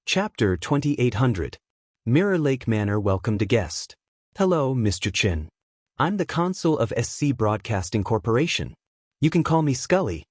Chapter 2800. Mirror Lake Manor welcomed a guest. Hello, Mr. Chin. I'm the consul of SC Broadcasting Corporation. You can call me Scully.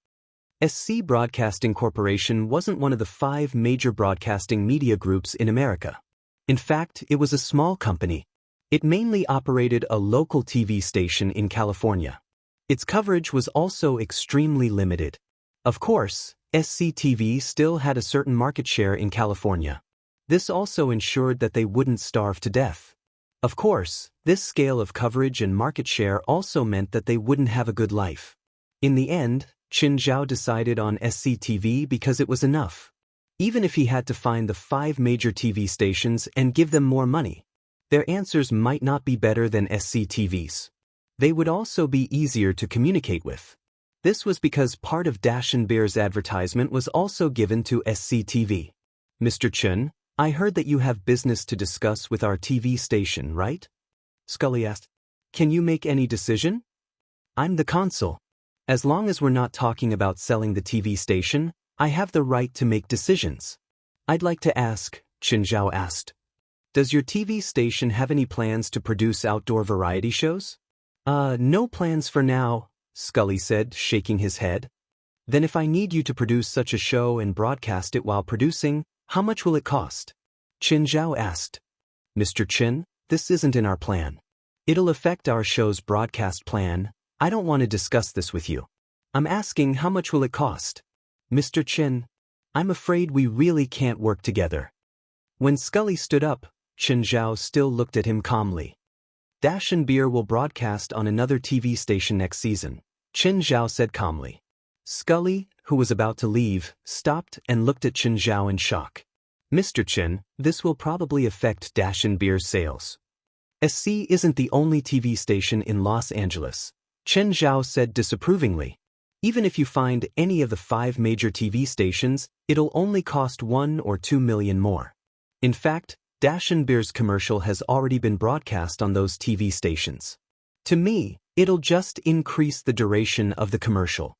SC Broadcasting Corporation wasn't one of the 5 major broadcasting media groups in America. In fact, it was a small company. It mainly operated a local TV station in California. Its coverage was also extremely limited. Of course, SCTV still had a certain market share in California. This also ensured that they wouldn't starve to death. Of course, this scale of coverage and market share also meant that they wouldn't have a good life. In the end, Qin Zhao decided on SCTV because it was enough. Even if he had to find the 5 major TV stations and give them more money, their answers might not be better than SCTV's. They would also be easier to communicate with. This was because part of Dash and Beer's advertisement was also given to SCTV. Mr. Chun, I heard that you have business to discuss with our TV station, right? Scully asked. Can you make any decision? I'm the consul. As long as we're not talking about selling the TV station, I have the right to make decisions. I'd like to ask, Qin Zhao asked. Does your TV station have any plans to produce outdoor variety shows? No plans for now, Scully said, shaking his head. Then if I need you to produce such a show and broadcast it while producing, how much will it cost? Qin Zhao asked. Mr. Qin, this isn't in our plan. It'll affect our show's broadcast plan. I don't want to discuss this with you. I'm asking how much will it cost? Mr. Qin, I'm afraid we really can't work together. When Scully stood up, Qin Zhao still looked at him calmly. Dash and Beer will broadcast on another TV station next season, Qin Zhao said calmly. Scully, who was about to leave, stopped and looked at Qin Zhao in shock. Mr. Qin, this will probably affect Dash and Beer's sales. SC isn't the only TV station in Los Angeles, Qin Zhao said disapprovingly. Even if you find any of the 5 major TV stations, it'll only cost 1 or 2 million more. In fact, Dash and Beer's commercial has already been broadcast on those TV stations. To me, it'll just increase the duration of the commercial.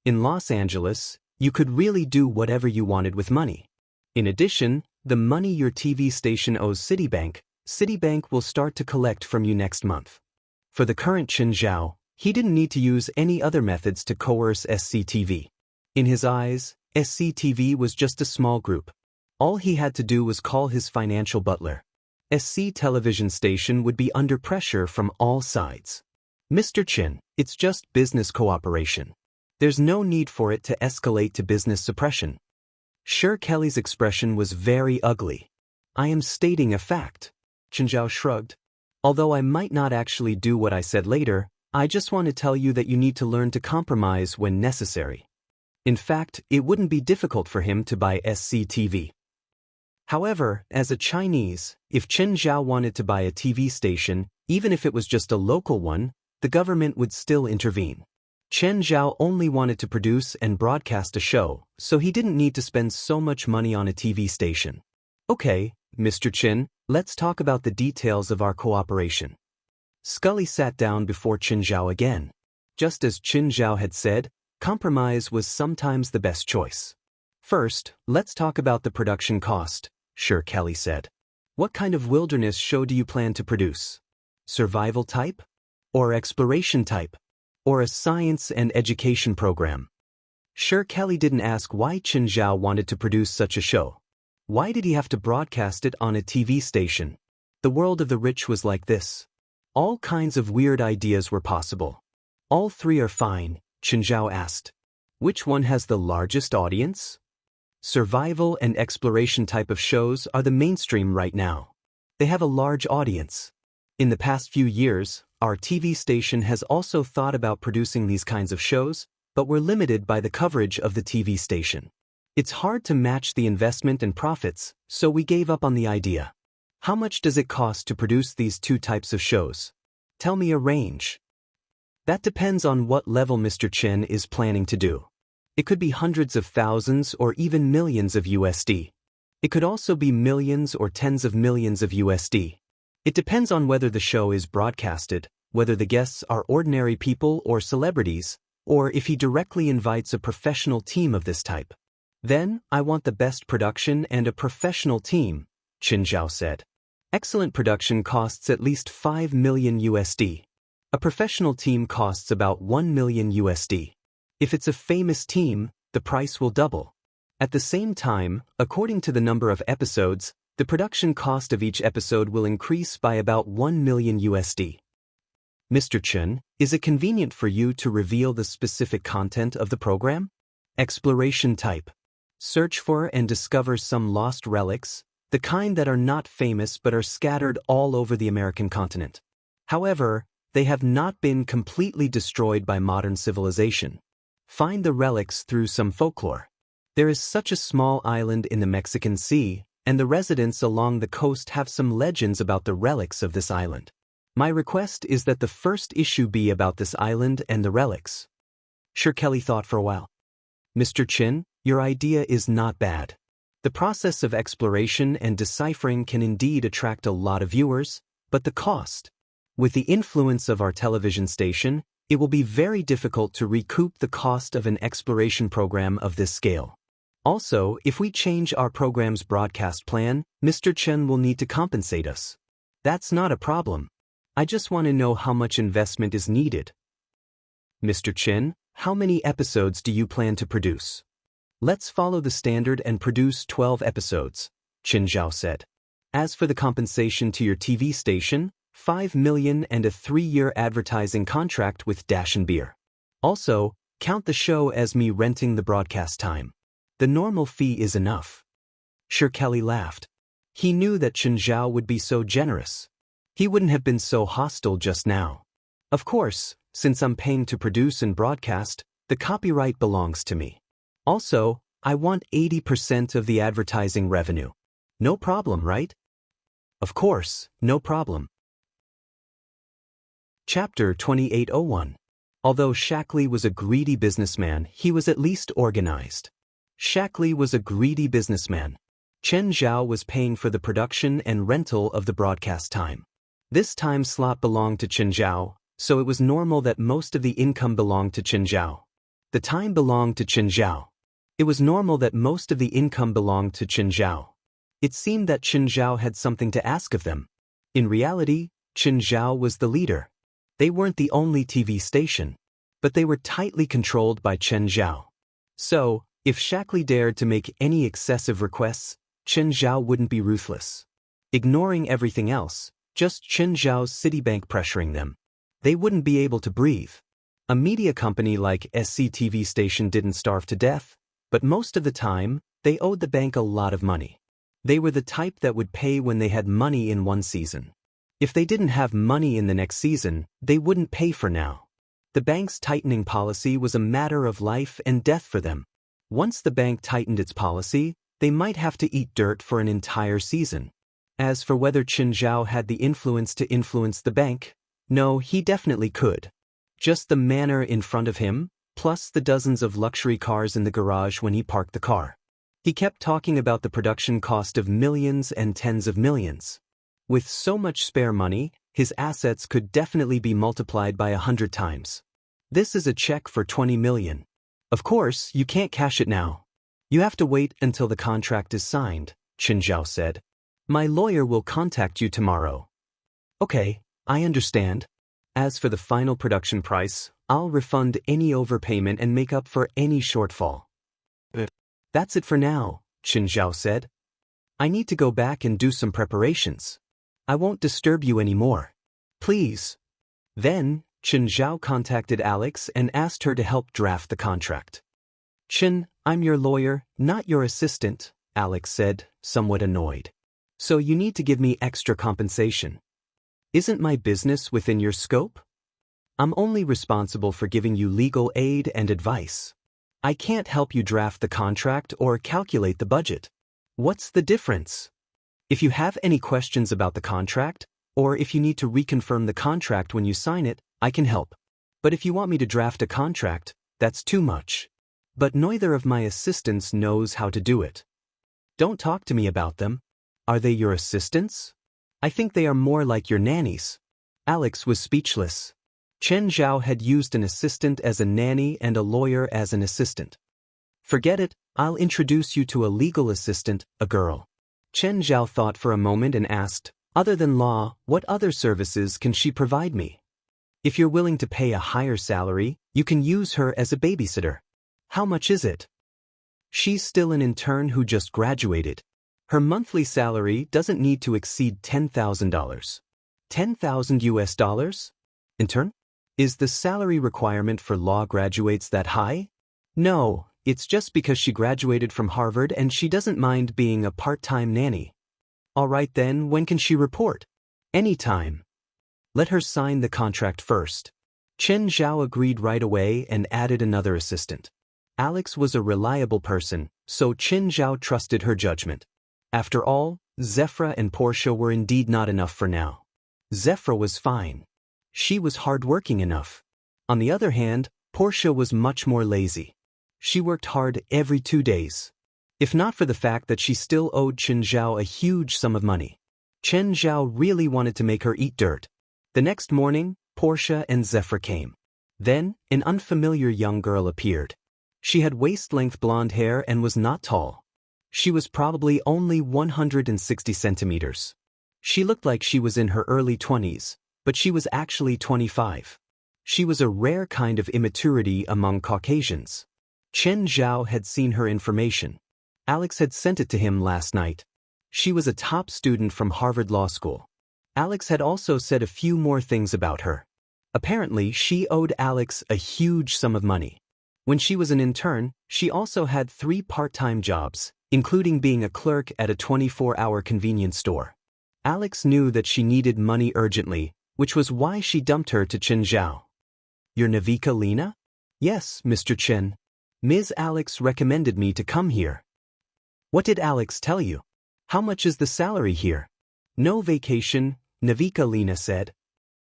In Los Angeles, you could really do whatever you wanted with money. In addition, the money your TV station owes Citibank will start to collect from you next month. For the current Qin Zhao, he didn't need to use any other methods to coerce SCTV. In his eyes, SCTV was just a small group. All he had to do was call his financial butler. SC television station would be under pressure from all sides. Mr. Qin, it's just business cooperation. There's no need for it to escalate to business suppression. Sure, Kelly's expression was very ugly. I am stating a fact. Qin Zhao shrugged. Although I might not actually do what I said later, I just want to tell you that you need to learn to compromise when necessary. In fact, it wouldn't be difficult for him to buy SCTV. However, as a Chinese, if Qin Zhao wanted to buy a TV station, even if it was just a local one, the government would still intervene. Qin Zhao only wanted to produce and broadcast a show, so he didn't need to spend so much money on a TV station. Okay, Mr. Qin, let's talk about the details of our cooperation. Scully sat down before Qin Zhao again. Just as Qin Zhao had said, compromise was sometimes the best choice. First, let's talk about the production cost, Sure, Kelly said. What kind of wilderness show do you plan to produce? Survival type? Or exploration type? Or a science and education program? Sure, Kelly didn't ask why Qin Zhao wanted to produce such a show. Why did he have to broadcast it on a TV station? The world of the rich was like this. All kinds of weird ideas were possible. All 3 are fine, Qin Zhao asked. Which one has the largest audience? Survival and exploration type of shows are the mainstream right now. They have a large audience. In the past few years, our TV station has also thought about producing these kinds of shows, but we're limited by the coverage of the TV station. It's hard to match the investment and profits, so we gave up on the idea. How much does it cost to produce these 2 types of shows? Tell me a range. That depends on what level Mr. Qin is planning to do. It could be hundreds of thousands or even millions of USD. It could also be millions or tens of millions of USD. It depends on whether the show is broadcasted, whether the guests are ordinary people or celebrities, or if he directly invites a professional team of this type. Then, I want the best production and a professional team, Qin Zhao said. Excellent production costs at least 5 million USD. A professional team costs about 1 million USD. If it's a famous team, the price will double. At the same time, according to the number of episodes, the production cost of each episode will increase by about 1 million USD. Mr. Chen, is it convenient for you to reveal the specific content of the program? Exploration type. Search for and discover some lost relics, the kind that are not famous but are scattered all over the American continent. However, they have not been completely destroyed by modern civilization. Find the relics through some folklore. There is such a small island in the Mexican Sea, and the residents along the coast have some legends about the relics of this island. My request is that the first issue be about this island and the relics. Sure, Kelly thought for a while. Mr. Chin, your idea is not bad. The process of exploration and deciphering can indeed attract a lot of viewers, but the cost. With the influence of our television station, it will be very difficult to recoup the cost of an exploration program of this scale. Also, if we change our program's broadcast plan, Mr. Chen will need to compensate us. That's not a problem. I just want to know how much investment is needed. Mr. Chen, how many episodes do you plan to produce? Let's follow the standard and produce 12 episodes, Qin Zhao said. As for the compensation to your TV station, 5 million and a 3-year advertising contract with Dash and Beer. Also, count the show as me renting the broadcast time. The normal fee is enough. Sure, Kelly laughed. He knew that Qin Zhao would be so generous. He wouldn't have been so hostile just now. Of course, since I'm paying to produce and broadcast, the copyright belongs to me. Also, I want 80% of the advertising revenue. No problem, right? Of course, no problem. Chapter 2801. Although Shackley was a greedy businessman, he was at least organized. Shackley was a greedy businessman. Chen Zhao was paying for the production and rental of the broadcast time. This time slot belonged to Chen Zhao, so it was normal that most of the income belonged to Chen Zhao. The time belonged to Chen Zhao. It was normal that most of the income belonged to Chen Zhao. It seemed that Chen Zhao had something to ask of them. In reality, Chen Zhao was the leader. They weren't the only TV station, but they were tightly controlled by Chen Zhao. So, if Shackley dared to make any excessive requests, Chen Zhao wouldn't be ruthless. Ignoring everything else, just Chen Zhao's Citibank pressuring them. They wouldn't be able to breathe. A media company like SCTV station didn't starve to death, but most of the time, they owed the bank a lot of money. They were the type that would pay when they had money in one season. If they didn't have money in the next season, they wouldn't pay for now. The bank's tightening policy was a matter of life and death for them. Once the bank tightened its policy, they might have to eat dirt for an entire season. As for whether Chen Zhao had the influence to influence the bank, no, he definitely could. Just the manner in front of him, plus the dozens of luxury cars in the garage when he parked the car. He kept talking about the production cost of millions and tens of millions. With so much spare money, his assets could definitely be multiplied by 100 times. This is a check for 20 million. Of course, you can't cash it now. You have to wait until the contract is signed, Qin Zhao said. My lawyer will contact you tomorrow. Okay, I understand. As for the final production price, I'll refund any overpayment and make up for any shortfall. That's it for now, Qin Zhao said. I need to go back and do some preparations. I won't disturb you anymore. Please. Then, Qin Zhao contacted Alex and asked her to help draft the contract. Qin, I'm your lawyer, not your assistant, Alex said, somewhat annoyed. So you need to give me extra compensation. Isn't my business within your scope? I'm only responsible for giving you legal aid and advice. I can't help you draft the contract or calculate the budget. What's the difference? If you have any questions about the contract, or if you need to reconfirm the contract when you sign it, I can help. But if you want me to draft a contract, that's too much. But neither of my assistants knows how to do it. Don't talk to me about them. Are they your assistants? I think they are more like your nannies. Alex was speechless. Chen Zhao had used an assistant as a nanny and a lawyer as an assistant. Forget it, I'll introduce you to a legal assistant, a girl. Chen Zhao thought for a moment and asked, other than law, what other services can she provide me? If you're willing to pay a higher salary, you can use her as a babysitter. How much is it? She's still an intern who just graduated. Her monthly salary doesn't need to exceed $10,000. 10,000 US dollars? Intern? Is the salary requirement for law graduates that high? No, it's just because she graduated from Harvard and she doesn't mind being a part-time nanny. All right then, when can she report? Anytime. Let her sign the contract first. Chen Zhao agreed right away and added another assistant. Alex was a reliable person, so Chen Zhao trusted her judgment. After all, Zefra and Portia were indeed not enough for now. Zefra was fine. She was hardworking enough. On the other hand, Portia was much more lazy. She worked hard every 2 days. If not for the fact that she still owed Chen Zhao a huge sum of money. Chen Zhao really wanted to make her eat dirt. The next morning, Portia and Zefra came. Then, an unfamiliar young girl appeared. She had waist-length blonde hair and was not tall. She was probably only 160 centimeters. She looked like she was in her early 20s, but she was actually 25. She was a rare kind of immaturity among Caucasians. Chen Zhao had seen her information. Alex had sent it to him last night. She was a top student from Harvard Law School. Alex had also said a few more things about her. Apparently, she owed Alex a huge sum of money. When she was an intern, she also had 3 part-time jobs, including being a clerk at a 24-hour convenience store. Alex knew that she needed money urgently, which was why she dumped her to Chen Zhao. You're Navika Lena? Yes, Mr. Chen. Ms. Alex recommended me to come here. What did Alex tell you? How much is the salary here? No vacation, Navika Lena said.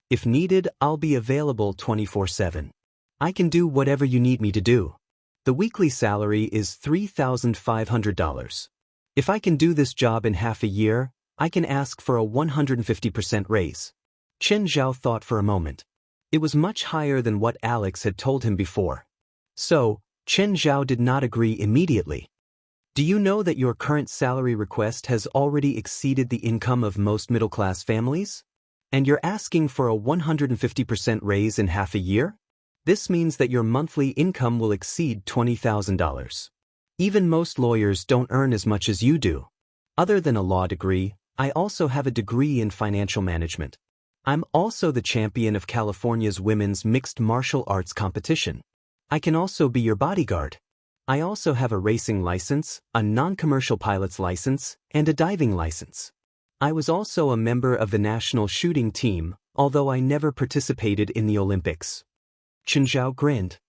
If needed, I'll be available 24/7. I can do whatever you need me to do. The weekly salary is $3,500. If I can do this job in half a year, I can ask for a 150% raise. Chen Zhao thought for a moment. It was much higher than what Alex had told him before. So, Chen Zhao did not agree immediately. Do you know that your current salary request has already exceeded the income of most middle-class families? And you're asking for a 150% raise in half a year? This means that your monthly income will exceed $20,000. Even most lawyers don't earn as much as you do. Other than a law degree, I also have a degree in financial management. I'm also the champion of California's women's mixed martial arts competition. I can also be your bodyguard. I also have a racing license, a non-commercial pilot's license, and a diving license. I was also a member of the national shooting team, although I never participated in the Olympics. Chen Zhao grinned.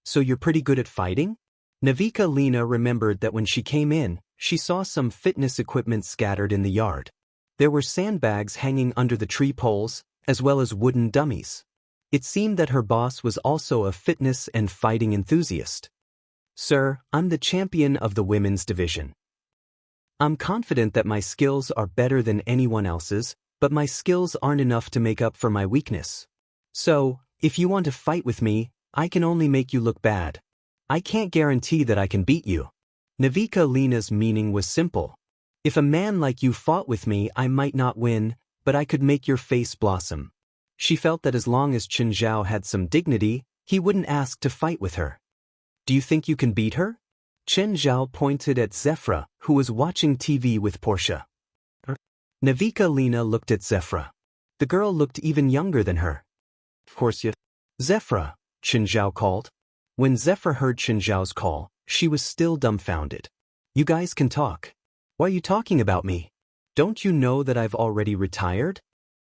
So you're pretty good at fighting? Navika Lena remembered that when she came in, she saw some fitness equipment scattered in the yard. There were sandbags hanging under the tree poles, as well as wooden dummies. It seemed that her boss was also a fitness and fighting enthusiast. Sir, I'm the champion of the women's division. I'm confident that my skills are better than anyone else's, but my skills aren't enough to make up for my weakness. So, if you want to fight with me, I can only make you look bad. I can't guarantee that I can beat you. Navika Lena's meaning was simple. If a man like you fought with me, I might not win, but I could make your face blossom. She felt that as long as Chen Zhao had some dignity, he wouldn't ask to fight with her. Do you think you can beat her? Chen Zhao pointed at Zefra, who was watching TV with Portia. Navika Lena looked at Zefra. The girl looked even younger than her. Of course you. Zefra, Chen Zhao called. When Zefra heard Chen Zhao's call, she was still dumbfounded. You guys can talk. Why are you talking about me? Don't you know that I've already retired?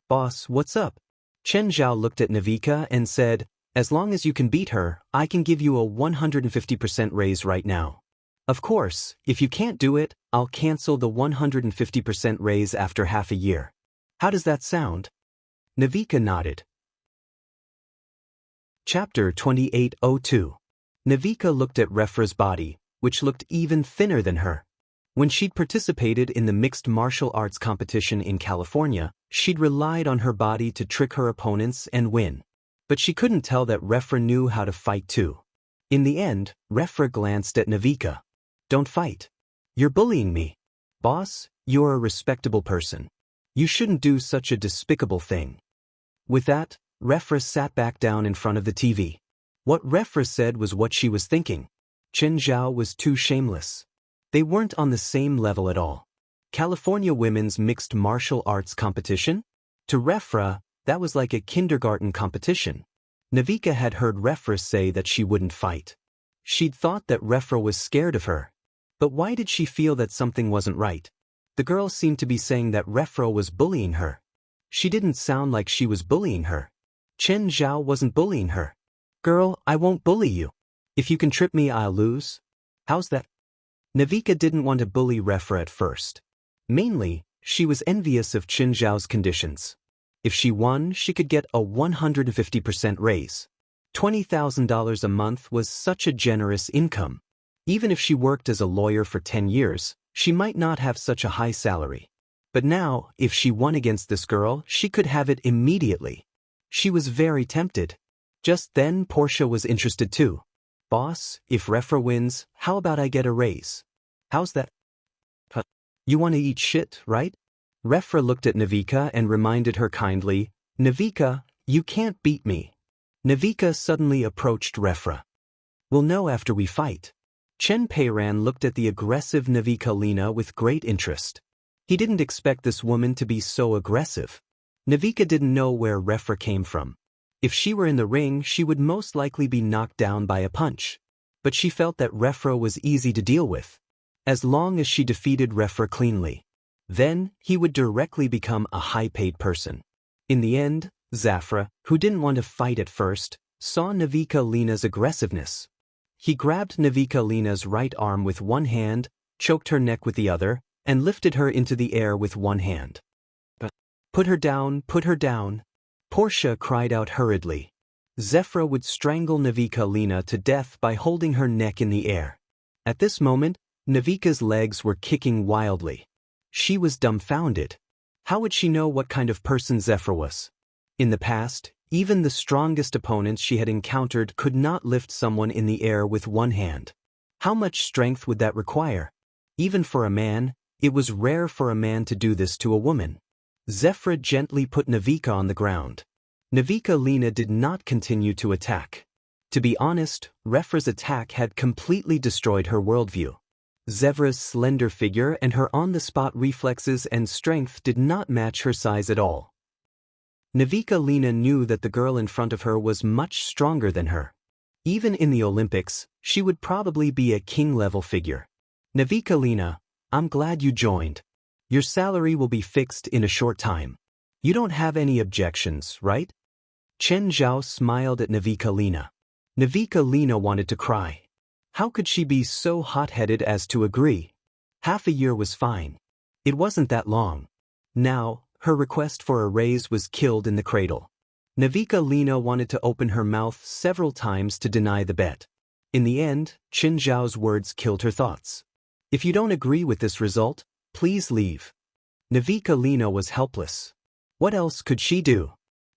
Boss, what's up? Chen Zhao looked at Navika and said, as long as you can beat her, I can give you a 150% raise right now. Of course, if you can't do it, I'll cancel the 150% raise after half a year. How does that sound? Navika nodded. Chapter 2802. Navika looked at Refra's body, which looked even thinner than her. When she'd participated in the mixed martial arts competition in California, she'd relied on her body to trick her opponents and win. But she couldn't tell that Refra knew how to fight too. In the end, Refra glanced at Navika. Don't fight. You're bullying me. Boss, you're a respectable person. You shouldn't do such a despicable thing. With that, Refra sat back down in front of the TV. What Refra said was what she was thinking. Chen Zhao was too shameless. They weren't on the same level at all. California Women's Mixed Martial Arts Competition? To Refra, that was like a kindergarten competition. Navika had heard Refra say that she wouldn't fight. She'd thought that Refra was scared of her. But why did she feel that something wasn't right? The girl seemed to be saying that Refra was bullying her. She didn't sound like she was bullying her. Chen Zhao wasn't bullying her. Girl, I won't bully you. If you can trip me, I'll lose. How's that? Navika didn't want to bully Refra at first. Mainly, she was envious of Chen Zhao's conditions. If she won, she could get a 150% raise. $20,000 a month was such a generous income. Even if she worked as a lawyer for 10 years, she might not have such a high salary. But now, if she won against this girl, she could have it immediately. She was very tempted. Just then, Portia was interested too. Boss, if Refra wins, how about I get a raise? How's that? You want to eat shit, right? Refra looked at Navika and reminded her kindly, Navika, you can't beat me. Navika suddenly approached Refra. We'll know after we fight. Chen Peiran looked at the aggressive Navika Lena with great interest. He didn't expect this woman to be so aggressive. Navika didn't know where Refra came from. If she were in the ring, she would most likely be knocked down by a punch. But she felt that Refra was easy to deal with. As long as she defeated Refra cleanly. Then, he would directly become a high-paid person. In the end, Zafra, who didn't want to fight at first, saw Navika Lena's aggressiveness. He grabbed Navika Lena's right arm with one hand, choked her neck with the other, and lifted her into the air with one hand. Put her down, put her down. Portia cried out hurriedly. Zafra would strangle Navika Lena to death by holding her neck in the air. At this moment, Navika's legs were kicking wildly. She was dumbfounded. How would she know what kind of person Zafra was? In the past, even the strongest opponents she had encountered could not lift someone in the air with one hand. How much strength would that require? Even for a man, it was rare for a man to do this to a woman. Zafra gently put Navika on the ground. Navika Lena did not continue to attack. To be honest, Refra's attack had completely destroyed her worldview. Zevra's slender figure and her on-the-spot reflexes and strength did not match her size at all. Navika Lena knew that the girl in front of her was much stronger than her. Even in the Olympics, she would probably be a king-level figure. Navika Lena, I'm glad you joined. Your salary will be fixed in a short time. You don't have any objections, right? Chen Zhao smiled at Navika Lena. Navika Lena wanted to cry. How could she be so hot-headed as to agree? Half a year was fine. It wasn't that long. Now, her request for a raise was killed in the cradle. Navika Lena wanted to open her mouth several times to deny the bet. In the end, Chen Zhao's words killed her thoughts. If you don't agree with this result, please leave. Navika Lena was helpless. What else could she do?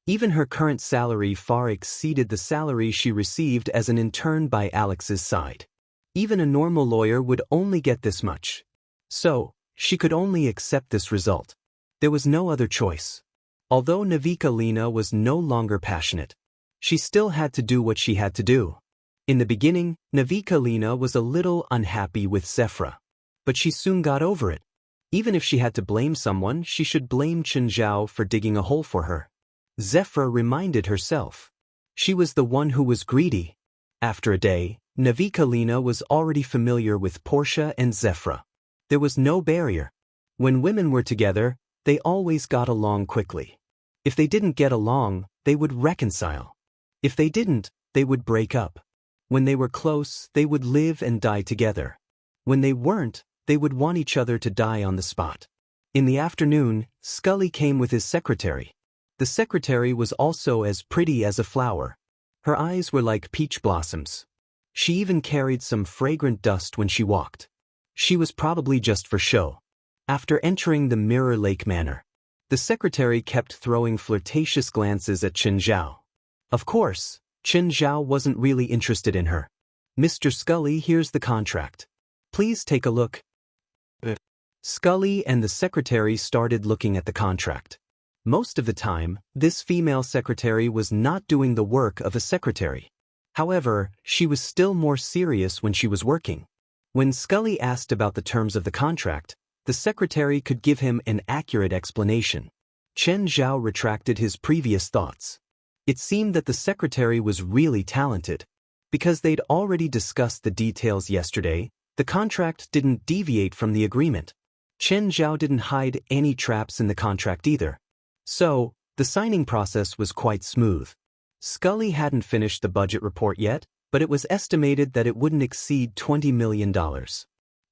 Even her current salary far exceeded the salary she received as an intern by Alex's side. Even a normal lawyer would only get this much. So, she could only accept this result. There was no other choice. Although Navika Lena was no longer passionate, she still had to do what she had to do. In the beginning, Navika Lena was a little unhappy with Zefra. But she soon got over it. Even if she had to blame someone, she should blame Chen Zhao for digging a hole for her. Zefra reminded herself. She was the one who was greedy. After a day, Navika Lena was already familiar with Portia and Zefra. There was no barrier. When women were together, they always got along quickly. If they didn't get along, they would reconcile. If they didn't, they would break up. When they were close, they would live and die together. When they weren't, they would want each other to die on the spot. In the afternoon, Scully came with his secretary. The secretary was also as pretty as a flower. Her eyes were like peach blossoms. She even carried some fragrant dust when she walked. She was probably just for show. After entering the Mirror Lake Manor, the secretary kept throwing flirtatious glances at Chen Zhao. Of course, Chen Zhao wasn't really interested in her. Mr. Scully, here's the contract. Please take a look. Scully and the secretary started looking at the contract. Most of the time, this female secretary was not doing the work of a secretary. However, she was still more serious when she was working. When Scully asked about the terms of the contract, the secretary could give him an accurate explanation. Chen Zhao retracted his previous thoughts. It seemed that the secretary was really talented. Because they'd already discussed the details yesterday, the contract didn't deviate from the agreement. Chen Zhao didn't hide any traps in the contract either. So, the signing process was quite smooth. Scully hadn't finished the budget report yet, but it was estimated that it wouldn't exceed $20 million.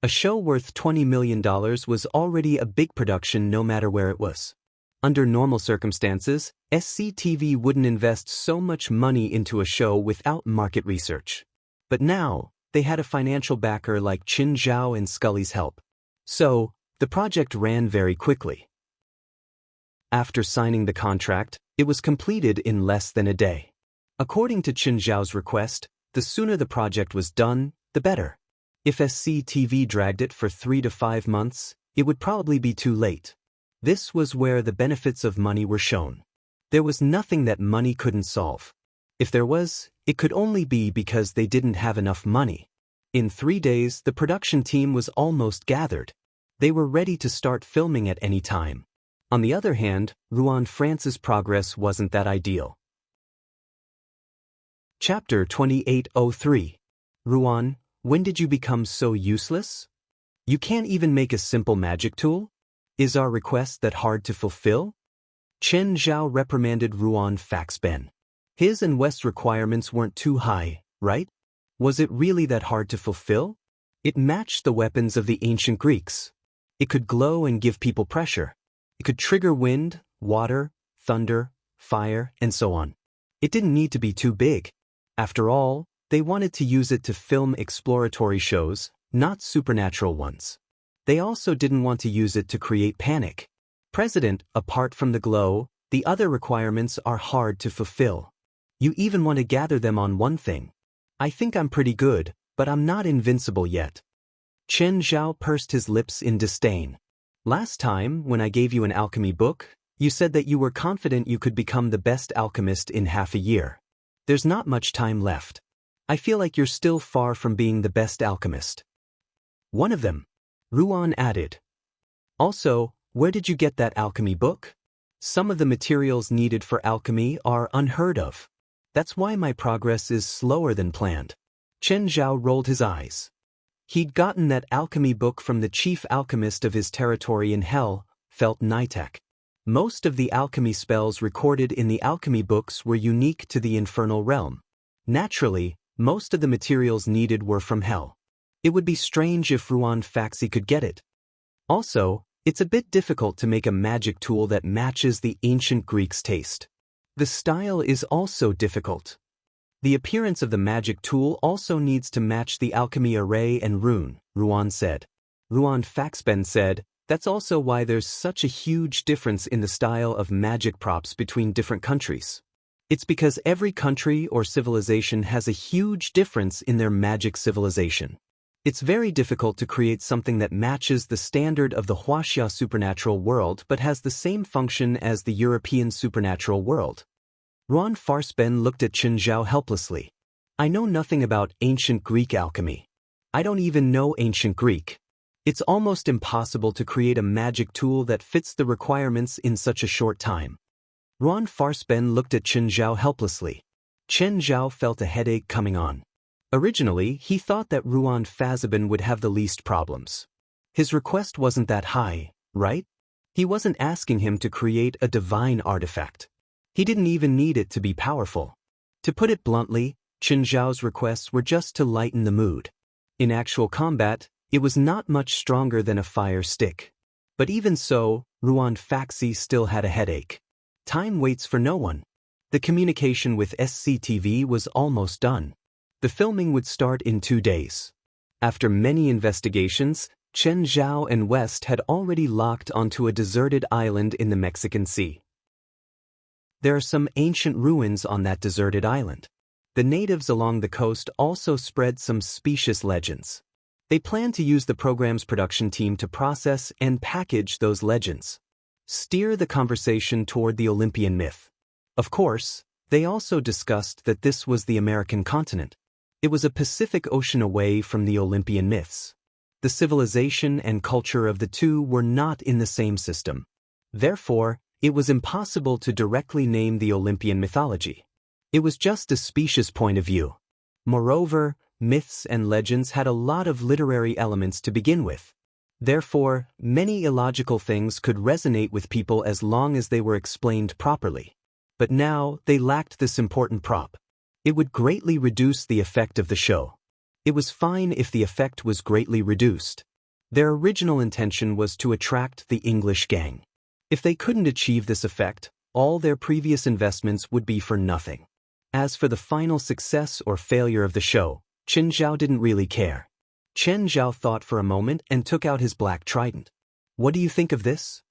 A show worth $20 million was already a big production no matter where it was. Under normal circumstances, SCTV wouldn't invest so much money into a show without market research. But now, they had a financial backer like Chen Zhao and Scully's help. So, the project ran very quickly. After signing the contract, it was completed in less than a day. According to Chen Zhao's request, the sooner the project was done, the better. If SCTV dragged it for 3 to 5 months, it would probably be too late. This was where the benefits of money were shown. There was nothing that money couldn't solve. If there was, it could only be because they didn't have enough money. In 3 days, the production team was almost gathered. They were ready to start filming at any time. On the other hand, Rouen France's progress wasn't that ideal. Chapter 2803. Rouen, when did you become so useless? You can't even make a simple magic tool? Is our request that hard to fulfill? Chen Zhao reprimanded Rouen Faxben. His and West's requirements weren't too high, right? Was it really that hard to fulfill? It matched the weapons of the ancient Greeks. It could glow and give people pressure. It could trigger wind, water, thunder, fire, and so on. It didn't need to be too big. After all, they wanted to use it to film exploratory shows, not supernatural ones. They also didn't want to use it to create panic. President, apart from the glow, the other requirements are hard to fulfill. You even want to gather them on one thing. I think I'm pretty good, but I'm not invincible yet. Chen Zhao pursed his lips in disdain. Last time, when I gave you an alchemy book, you said that you were confident you could become the best alchemist in half a year. There's not much time left. I feel like you're still far from being the best alchemist. One of them, Rouen added. Also, where did you get that alchemy book? Some of the materials needed for alchemy are unheard of. That's why my progress is slower than planned. Chen Zhao rolled his eyes. He'd gotten that alchemy book from the chief alchemist of his territory in Hell, Felt Nitek. Most of the alchemy spells recorded in the alchemy books were unique to the infernal realm. Naturally, most of the materials needed were from Hell. It would be strange if Rouen Faxi could get it. Also, it's a bit difficult to make a magic tool that matches the ancient Greeks' taste. The style is also difficult. The appearance of the magic tool also needs to match the alchemy array and rune, Rouen said. Rouen Faxben said, that's also why there's such a huge difference in the style of magic props between different countries. It's because every country or civilization has a huge difference in their magic civilization. It's very difficult to create something that matches the standard of the Huaxia supernatural world but has the same function as the European supernatural world. Rouen Farsben looked at Chen Zhao helplessly. I know nothing about ancient Greek alchemy. I don't even know ancient Greek. It's almost impossible to create a magic tool that fits the requirements in such a short time. Rouen Farsben looked at Chen Zhao helplessly. Chen Zhao felt a headache coming on. Originally, he thought that Rouen Farsben would have the least problems. His request wasn't that high, right? He wasn't asking him to create a divine artifact. He didn't even need it to be powerful. To put it bluntly, Chen Zhao's requests were just to lighten the mood. In actual combat, it was not much stronger than a fire stick. But even so, Rouen Faxi still had a headache. Time waits for no one. The communication with SCTV was almost done. The filming would start in 2 days. After many investigations, Chen Zhao and West had already locked onto a deserted island in the Mexican Sea. There are some ancient ruins on that deserted island. The natives along the coast also spread some specious legends. They planned to use the program's production team to process and package those legends. Steer the conversation toward the Olympian myth. Of course, they also discussed that this was the American continent. It was a Pacific Ocean away from the Olympian myths. The civilization and culture of the two were not in the same system. Therefore, it was impossible to directly name the Olympian mythology. It was just a specious point of view. Moreover, myths and legends had a lot of literary elements to begin with. Therefore, many illogical things could resonate with people as long as they were explained properly. But now, they lacked this important prop. It would greatly reduce the effect of the show. It was fine if the effect was greatly reduced. Their original intention was to attract the English gang. If they couldn't achieve this effect, all their previous investments would be for nothing. As for the final success or failure of the show, Chen Zhao didn't really care. Chen Zhao thought for a moment and took out his black trident. "What do you think of this?"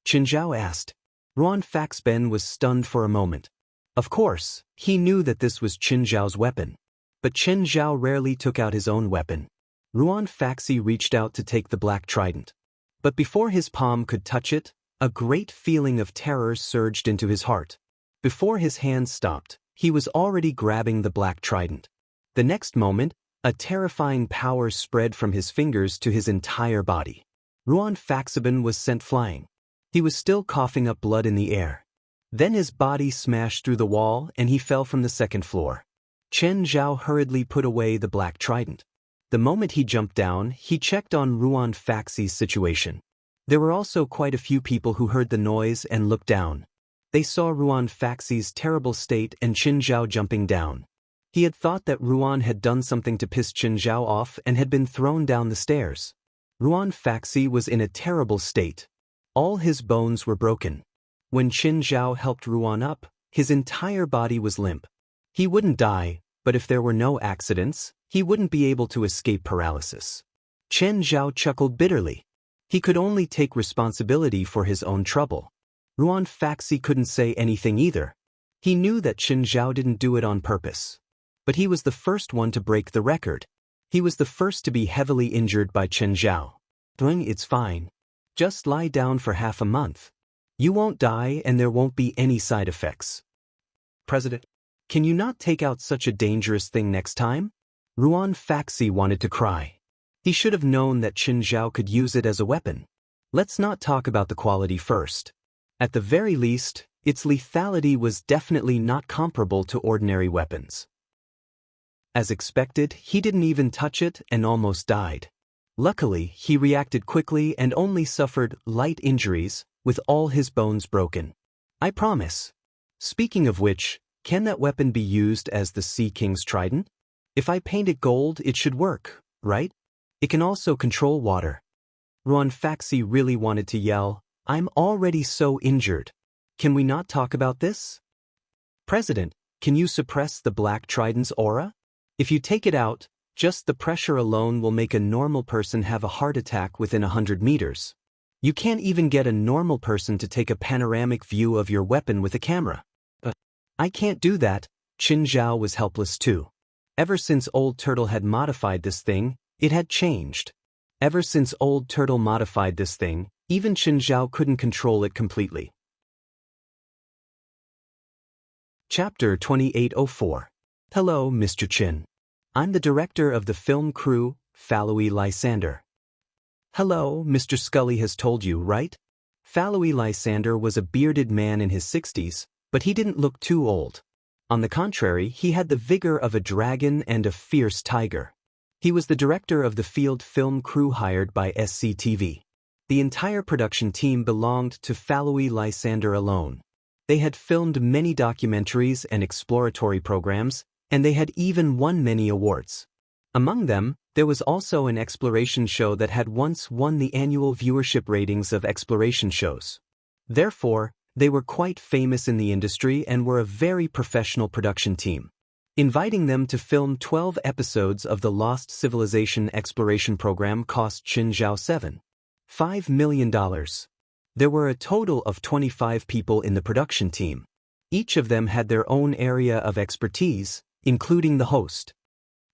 Chen Zhao asked. Ruan Faxben was stunned for a moment. Of course, he knew that this was Chen Zhao's weapon. But Chen Zhao rarely took out his own weapon. Ruan Faxi reached out to take the black trident. But before his palm could touch it, a great feeling of terror surged into his heart. Before his hand stopped, he was already grabbing the black trident. The next moment, a terrifying power spread from his fingers to his entire body. Ruan Faxben was sent flying. He was still coughing up blood in the air. Then his body smashed through the wall and he fell from the second floor. Chen Zhao hurriedly put away the black trident. The moment he jumped down, he checked on Ruan Faxi's situation. There were also quite a few people who heard the noise and looked down. They saw Ruan Faxi's terrible state and Chen Zhao jumping down. He had thought that Ruan had done something to piss Chen Zhao off and had been thrown down the stairs. Ruan Faxi was in a terrible state. All his bones were broken. When Chen Zhao helped Ruan up, his entire body was limp. He wouldn't die, but if there were no accidents, he wouldn't be able to escape paralysis. Chen Zhao chuckled bitterly. He could only take responsibility for his own trouble. Ruan Faxi couldn't say anything either. He knew that Chen Zhao didn't do it on purpose. But he was the first one to break the record. He was the first to be heavily injured by Chen Zhao. "It's fine. Just lie down for half a month. You won't die and there won't be any side effects." "President, can you not take out such a dangerous thing next time?" Ruan Faxi wanted to cry. He should have known that Chen Zhao could use it as a weapon. Let's not talk about the quality first. At the very least, its lethality was definitely not comparable to ordinary weapons. As expected, he didn't even touch it and almost died. Luckily, he reacted quickly and only suffered light injuries, with all his bones broken. "I promise." Speaking of which, can that weapon be used as the Sea King's trident? If I paint it gold, it should work, right? It can also control water. Ruan Faxi really wanted to yell, "I'm already so injured. Can we not talk about this?" "President, can you suppress the black trident's aura? If you take it out, just the pressure alone will make a normal person have a heart attack within 100 meters. You can't even get a normal person to take a panoramic view of your weapon with a camera." "I can't do that." Chen Zhao was helpless too. Ever since Old Turtle had modified this thing, it had changed. Ever since Old Turtle modified this thing, even Chen Zhao couldn't control it completely. Chapter 2804. Hello, Mr. Chin. I'm the director of the film crew, Fallowy Lysander. Hello, Mr. Scully has told you, right? Fallowy Lysander was a bearded man in his 60s, but he didn't look too old. On the contrary, he had the vigor of a dragon and a fierce tiger. He was the director of the field film crew hired by SCTV. The entire production team belonged to Fallowy Lysander alone. They had filmed many documentaries and exploratory programs, and they had even won many awards. Among them, there was also an exploration show that had once won the annual viewership ratings of exploration shows. Therefore, they were quite famous in the industry and were a very professional production team. Inviting them to film 12 episodes of the Lost Civilization exploration program cost Chen Zhao $7.5 million. There were a total of 25 people in the production team. Each of them had their own area of expertise, including the host.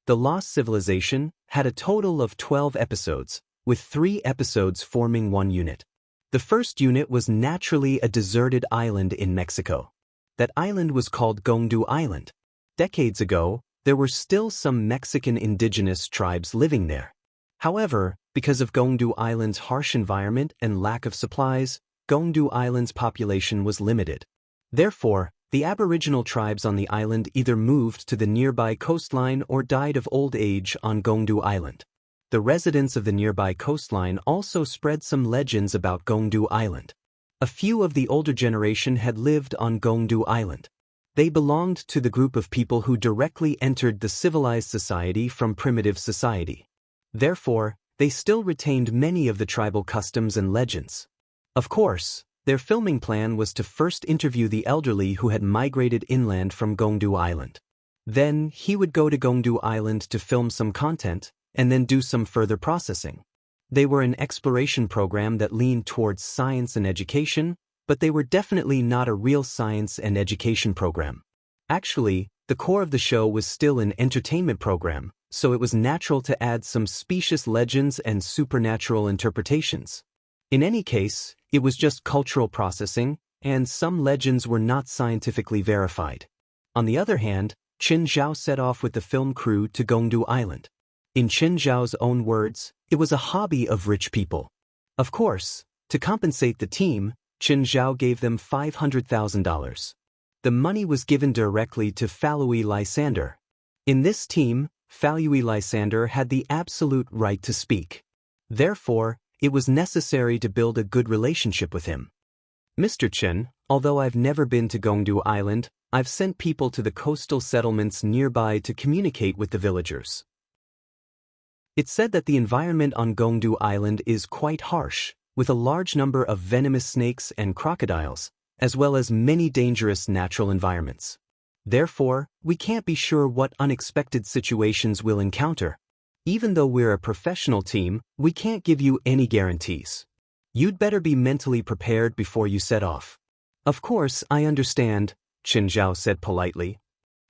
The Lost Civilization had a total of 12 episodes, with 3 episodes forming one unit. The first unit was naturally a deserted island in Mexico. That island was called Gongdu Island. Decades ago, there were still some Mexican indigenous tribes living there. However, because of Gongdu Island's harsh environment and lack of supplies, Gongdu Island's population was limited. Therefore, the Aboriginal tribes on the island either moved to the nearby coastline or died of old age on Gongdu Island. The residents of the nearby coastline also spread some legends about Gongdu Island. A few of the older generation had lived on Gongdu Island. They belonged to the group of people who directly entered the civilized society from primitive society. Therefore, they still retained many of the tribal customs and legends. Of course, their filming plan was to first interview the elderly who had migrated inland from Gongdu Island. Then, he would go to Gongdu Island to film some content, and then do some further processing. They were an exploration program that leaned towards science and education, but they were definitely not a real science and education program. Actually, the core of the show was still an entertainment program, so it was natural to add some specious legends and supernatural interpretations. In any case, it was just cultural processing, and some legends were not scientifically verified. On the other hand, Qin Zhao set off with the film crew to Gongdu Island. In Qin Zhao's own words, it was a hobby of rich people. Of course, to compensate the team, Qin Zhao gave them $500,000. The money was given directly to Falui Lysander. In this team, Falui Lysander had the absolute right to speak. Therefore, it was necessary to build a good relationship with him. Mr. Qin, although I've never been to Gongdu Island, I've sent people to the coastal settlements nearby to communicate with the villagers. It's said that the environment on Gongdu Island is quite harsh, with a large number of venomous snakes and crocodiles, as well as many dangerous natural environments. Therefore, we can't be sure what unexpected situations we'll encounter. Even though we're a professional team, we can't give you any guarantees. You'd better be mentally prepared before you set off. Of course, I understand, Qin Zhao said politely.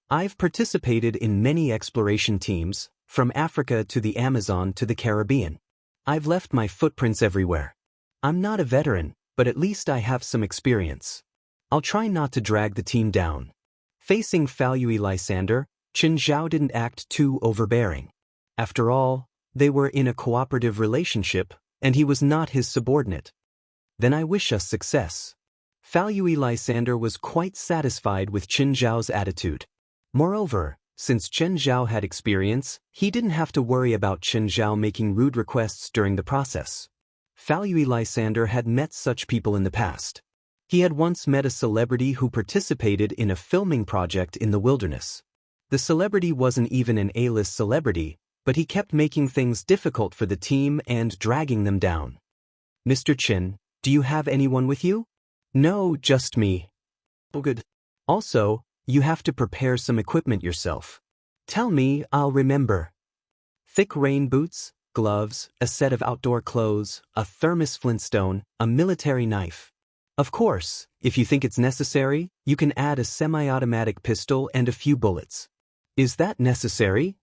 I've participated in many exploration teams, from Africa to the Amazon to the Caribbean. I've left my footprints everywhere. I'm not a veteran, but at least I have some experience. I'll try not to drag the team down. Facing Falui Lysander, Qin Zhao didn't act too overbearing. After all, they were in a cooperative relationship, and he was not his subordinate. Then I wish us success. Falui Lysander was quite satisfied with Qin Zhao's attitude. Moreover, since Qin Zhao had experience, he didn't have to worry about Qin Zhao making rude requests during the process. Falui Lysander had met such people in the past. He had once met a celebrity who participated in a filming project in the wilderness. The celebrity wasn't even an A-list celebrity, but he kept making things difficult for the team and dragging them down. Mr. Qin, do you have anyone with you? No, just me. Oh, good. Also, you have to prepare some equipment yourself. Tell me, I'll remember. Thick rain boots, gloves, a set of outdoor clothes, a thermos flintstone, a military knife. Of course, if you think it's necessary, you can add a semi-automatic pistol and a few bullets. Is that necessary?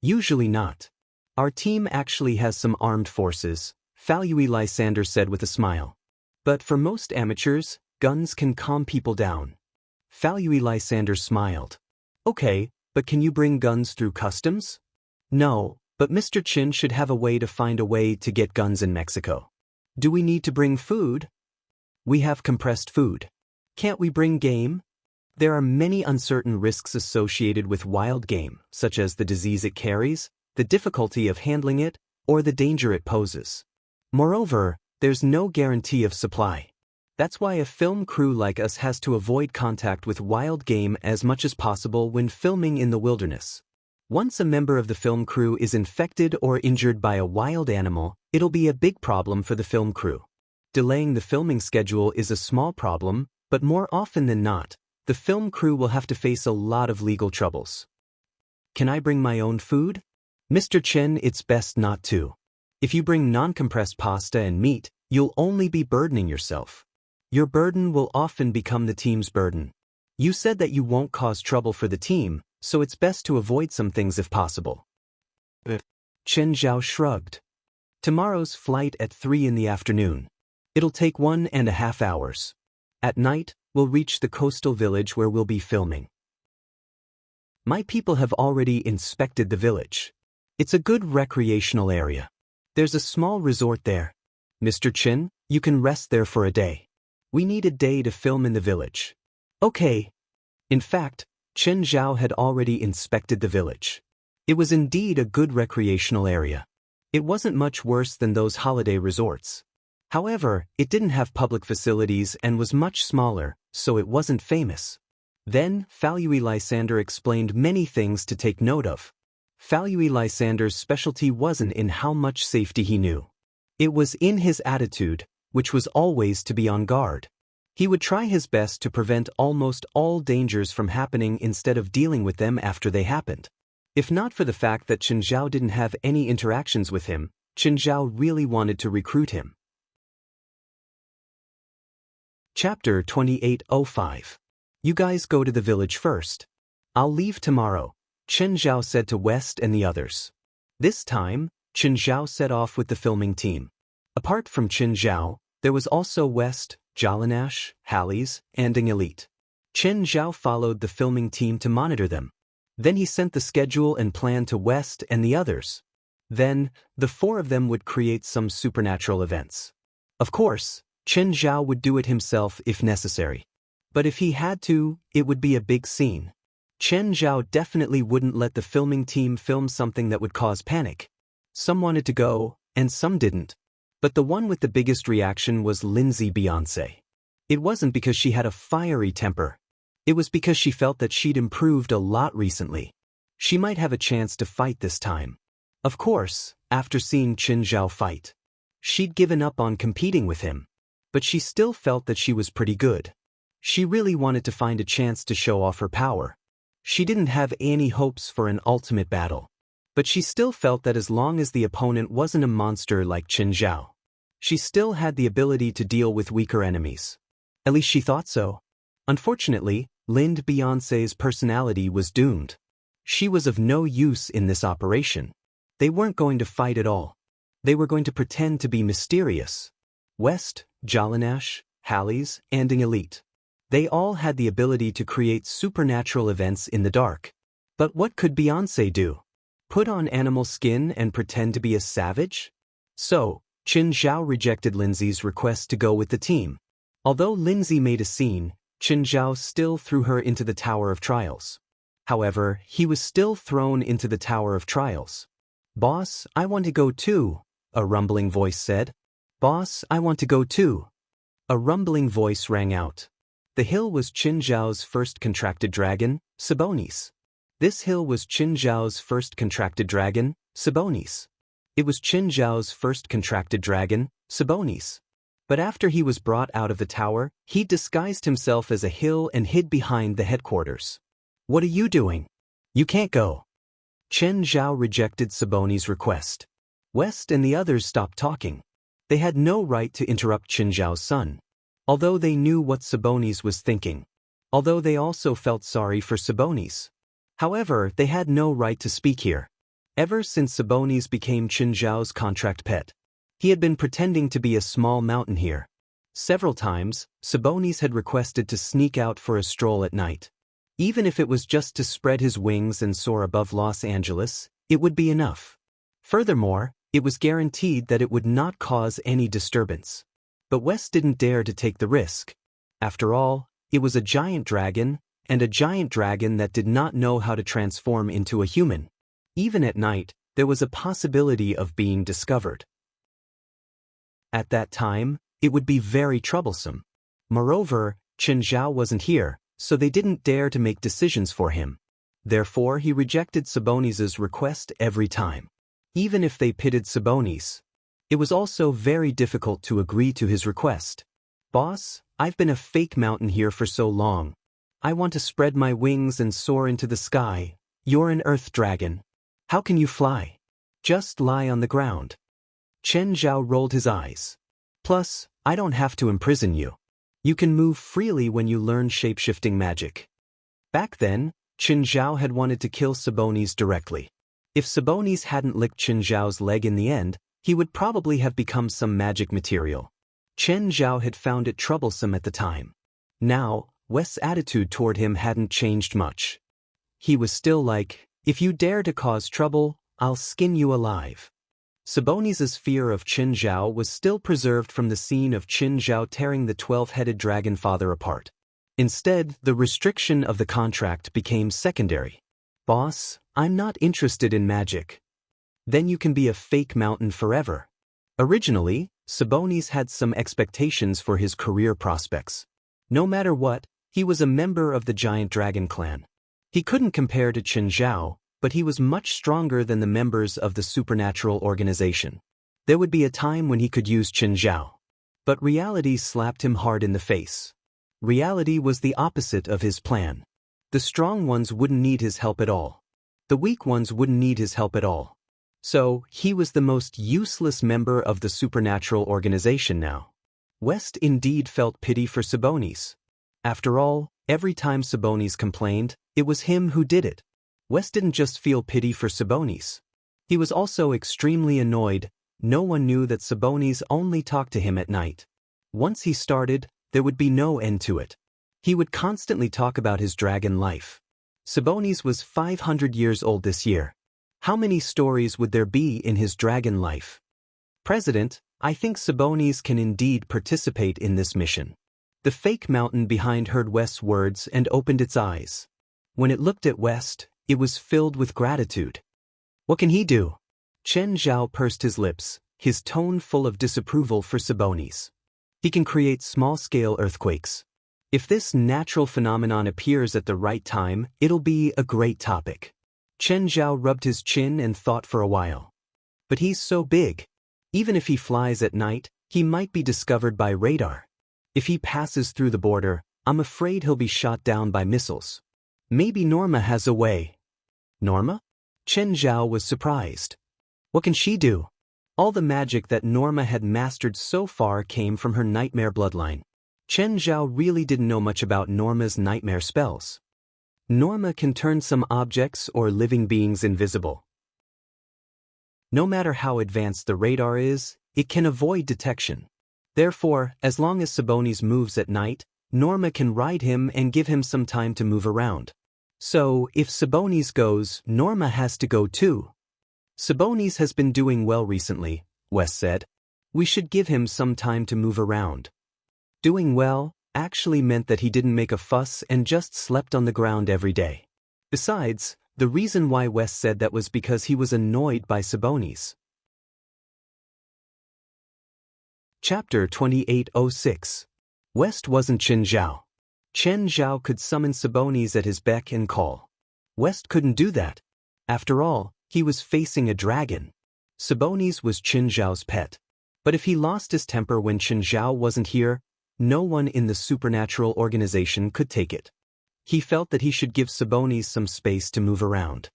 Usually not. Our team actually has some armed forces, Falui Lysander said with a smile. But for most amateurs, guns can calm people down. Falui Lysander smiled. Okay, but can you bring guns through customs? No, but Mr. Qin should have a way to get guns in Mexico. Do we need to bring food? We have compressed food. Can't we bring game? There are many uncertain risks associated with wild game, such as the disease it carries, the difficulty of handling it, or the danger it poses. Moreover, there's no guarantee of supply. That's why a film crew like us has to avoid contact with wild game as much as possible when filming in the wilderness. Once a member of the film crew is infected or injured by a wild animal, it'll be a big problem for the film crew. Delaying the filming schedule is a small problem, but more often than not, the film crew will have to face a lot of legal troubles. Can I bring my own food? Mr. Chen, it's best not to. If you bring non-compressed pasta and meat, you'll only be burdening yourself. Your burden will often become the team's burden. You said that you won't cause trouble for the team, so it's best to avoid some things if possible. Chen Zhao shrugged. Tomorrow's flight at 3 in the afternoon. It'll take 1.5 hours. At night, we'll reach the coastal village where we'll be filming. My people have already inspected the village. It's a good recreational area. There's a small resort there. Mr. Chen, you can rest there for a day. We need a day to film in the village. Okay. In fact, Chen Zhao had already inspected the village. It was indeed a good recreational area. It wasn't much worse than those holiday resorts. However, it didn't have public facilities and was much smaller, so it wasn't famous. Then, Falui Lysander explained many things to take note of. Falui Lysander's specialty wasn't in how much safety he knew. It was in his attitude, which was always to be on guard. He would try his best to prevent almost all dangers from happening instead of dealing with them after they happened. If not for the fact that Chen Zhao didn't have any interactions with him, Chen Zhao really wanted to recruit him. Chapter 2805. You guys go to the village first. I'll leave tomorrow, Chen Zhao said to West and the others. This time, Chen Zhao set off with the filming team. Apart from Chen Zhao, there was also West, Jalanash, Halleys, and an elite. Chen Zhao followed the filming team to monitor them. Then he sent the schedule and plan to West and the others. Then, the four of them would create some supernatural events. Of course, Chen Zhao would do it himself if necessary. But if he had to, it would be a big scene. Chen Zhao definitely wouldn't let the filming team film something that would cause panic. Some wanted to go, and some didn't. But the one with the biggest reaction was Lindsay Beyonce. It wasn't because she had a fiery temper. It was because she felt that she'd improved a lot recently. She might have a chance to fight this time. Of course, after seeing Chen Zhao fight, she'd given up on competing with him. But she still felt that she was pretty good. She really wanted to find a chance to show off her power. She didn't have any hopes for an ultimate battle. But she still felt that as long as the opponent wasn't a monster like Chen Zhao, she still had the ability to deal with weaker enemies. At least she thought so. Unfortunately, Lindsay Beyonce's personality was doomed. She was of no use in this operation. They weren't going to fight at all. They were going to pretend to be mysterious. West, Jalanash, Halleys, and an elite. They all had the ability to create supernatural events in the dark. But what could Beyonce do? Put on animal skin and pretend to be a savage? So, Chen Zhao rejected Lindsay's request to go with the team. Although Lindsay made a scene, Chen Zhao still threw her into the Tower of Trials. However, he was still thrown into the Tower of Trials. "Boss, I want to go too," a rumbling voice said. "Boss, I want to go too." A rumbling voice rang out. The hill was Chen Zhao's first contracted dragon, Sabonis. This hill was Chen Zhao's first contracted dragon, Sabonis. It was Chen Zhao's first contracted dragon, Sabonis. But after he was brought out of the tower, he disguised himself as a hill and hid behind the headquarters. "What are you doing? You can't go." Chen Zhao rejected Sabonis' request. West and the others stopped talking. They had no right to interrupt Chen Zhao's son. Although they knew what Sabonis was thinking. Although they also felt sorry for Sabonis. However, they had no right to speak here. Ever since Sabonis became Chen Zhao's contract pet, he had been pretending to be a small mountain here. Several times, Sabonis had requested to sneak out for a stroll at night. Even if it was just to spread his wings and soar above Los Angeles, it would be enough. Furthermore, it was guaranteed that it would not cause any disturbance. But West didn't dare to take the risk. After all, it was a giant dragon, and a giant dragon that did not know how to transform into a human. Even at night, there was a possibility of being discovered. At that time, it would be very troublesome. Moreover, Chen Zhao wasn't here, so they didn't dare to make decisions for him. Therefore, he rejected Sabonis' request every time. Even if they pitted Sabonis, it was also very difficult to agree to his request. "Boss, I've been a fake mountain here for so long. I want to spread my wings and soar into the sky. You're an earth dragon. How can you fly? Just lie on the ground." Chen Zhao rolled his eyes. "Plus, I don't have to imprison you. You can move freely when you learn shape-shifting magic." Back then, Qin Zhao had wanted to kill Sabonis directly. If Sabonis hadn't licked Qin Zhao's leg in the end, he would probably have become some magic material. Qin Zhao had found it troublesome at the time. Now, West's attitude toward him hadn't changed much. He was still like, if you dare to cause trouble, I'll skin you alive. Sabonis's fear of Qin Zhao was still preserved from the scene of Qin Zhao tearing the 12-headed dragon father apart. Instead, the restriction of the contract became secondary. Boss, I'm not interested in magic. Then you can be a fake mountain forever. Originally, Sabonis had some expectations for his career prospects. No matter what, he was a member of the giant dragon clan. He couldn't compare to Qin Zhao, but he was much stronger than the members of the supernatural organization. There would be a time when he could use Qin Zhao. But reality slapped him hard in the face. Reality was the opposite of his plan. The strong ones wouldn't need his help at all. The weak ones wouldn't need his help at all. So, he was the most useless member of the supernatural organization now. West indeed felt pity for Sabonis. After all, every time Sabonis complained, it was him who did it. West didn't just feel pity for Sabonis. He was also extremely annoyed. No one knew that Sabonis only talked to him at night. Once he started, there would be no end to it. He would constantly talk about his dragon life. Sabonis was 500 years old this year. How many stories would there be in his dragon life? President, I think Sabonis can indeed participate in this mission. The fake mountain behind heard West's words and opened its eyes. When it looked at West, it was filled with gratitude. What can he do? Qin Zhao pursed his lips, his tone full of disapproval for Sabonis. He can create small-scale earthquakes. If this natural phenomenon appears at the right time, it'll be a great topic. Qin Zhao rubbed his chin and thought for a while. But he's so big. Even if he flies at night, he might be discovered by radar. If he passes through the border, I'm afraid he'll be shot down by missiles. Maybe Norma has a way. Norma? Qin Zhao was surprised. What can she do? All the magic that Norma had mastered so far came from her nightmare bloodline. Qin Zhao really didn't know much about Norma's nightmare spells. Norma can turn some objects or living beings invisible. No matter how advanced the radar is, it can avoid detection. Therefore, as long as Sabonis moves at night, Norma can ride him and give him some time to move around. So, if Sabonis goes, Norma has to go too. Sabonis has been doing well recently, West said. We should give him some time to move around. Doing well actually meant that he didn't make a fuss and just slept on the ground every day. Besides, the reason why West said that was because he was annoyed by Sabonis. Chapter 2806. West wasn't Qin Zhao. Qin Zhao could summon Sabonis at his beck and call. West couldn't do that. After all, he was facing a dragon. Sabonis was Qin Zhao's pet. But if he lost his temper when Qin Zhao wasn't here, no one in the supernatural organization could take it. He felt that he should give Sabonis some space to move around.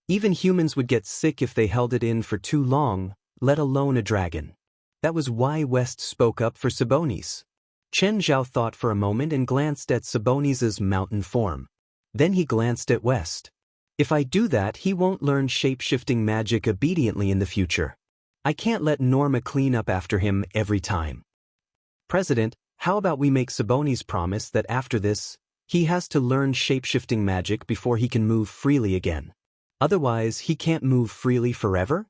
Even humans would get sick if they held it in for too long, let alone a dragon. That was why West spoke up for Sabonis. Qin Zhao thought for a moment and glanced at Sabonis's mountain form. Then he glanced at West. If I do that, he won't learn shape-shifting magic obediently in the future. I can't let Norma clean up after him every time. President, how about we make Sabonis promise that after this, he has to learn shape-shifting magic before he can move freely again. Otherwise, he can't move freely forever?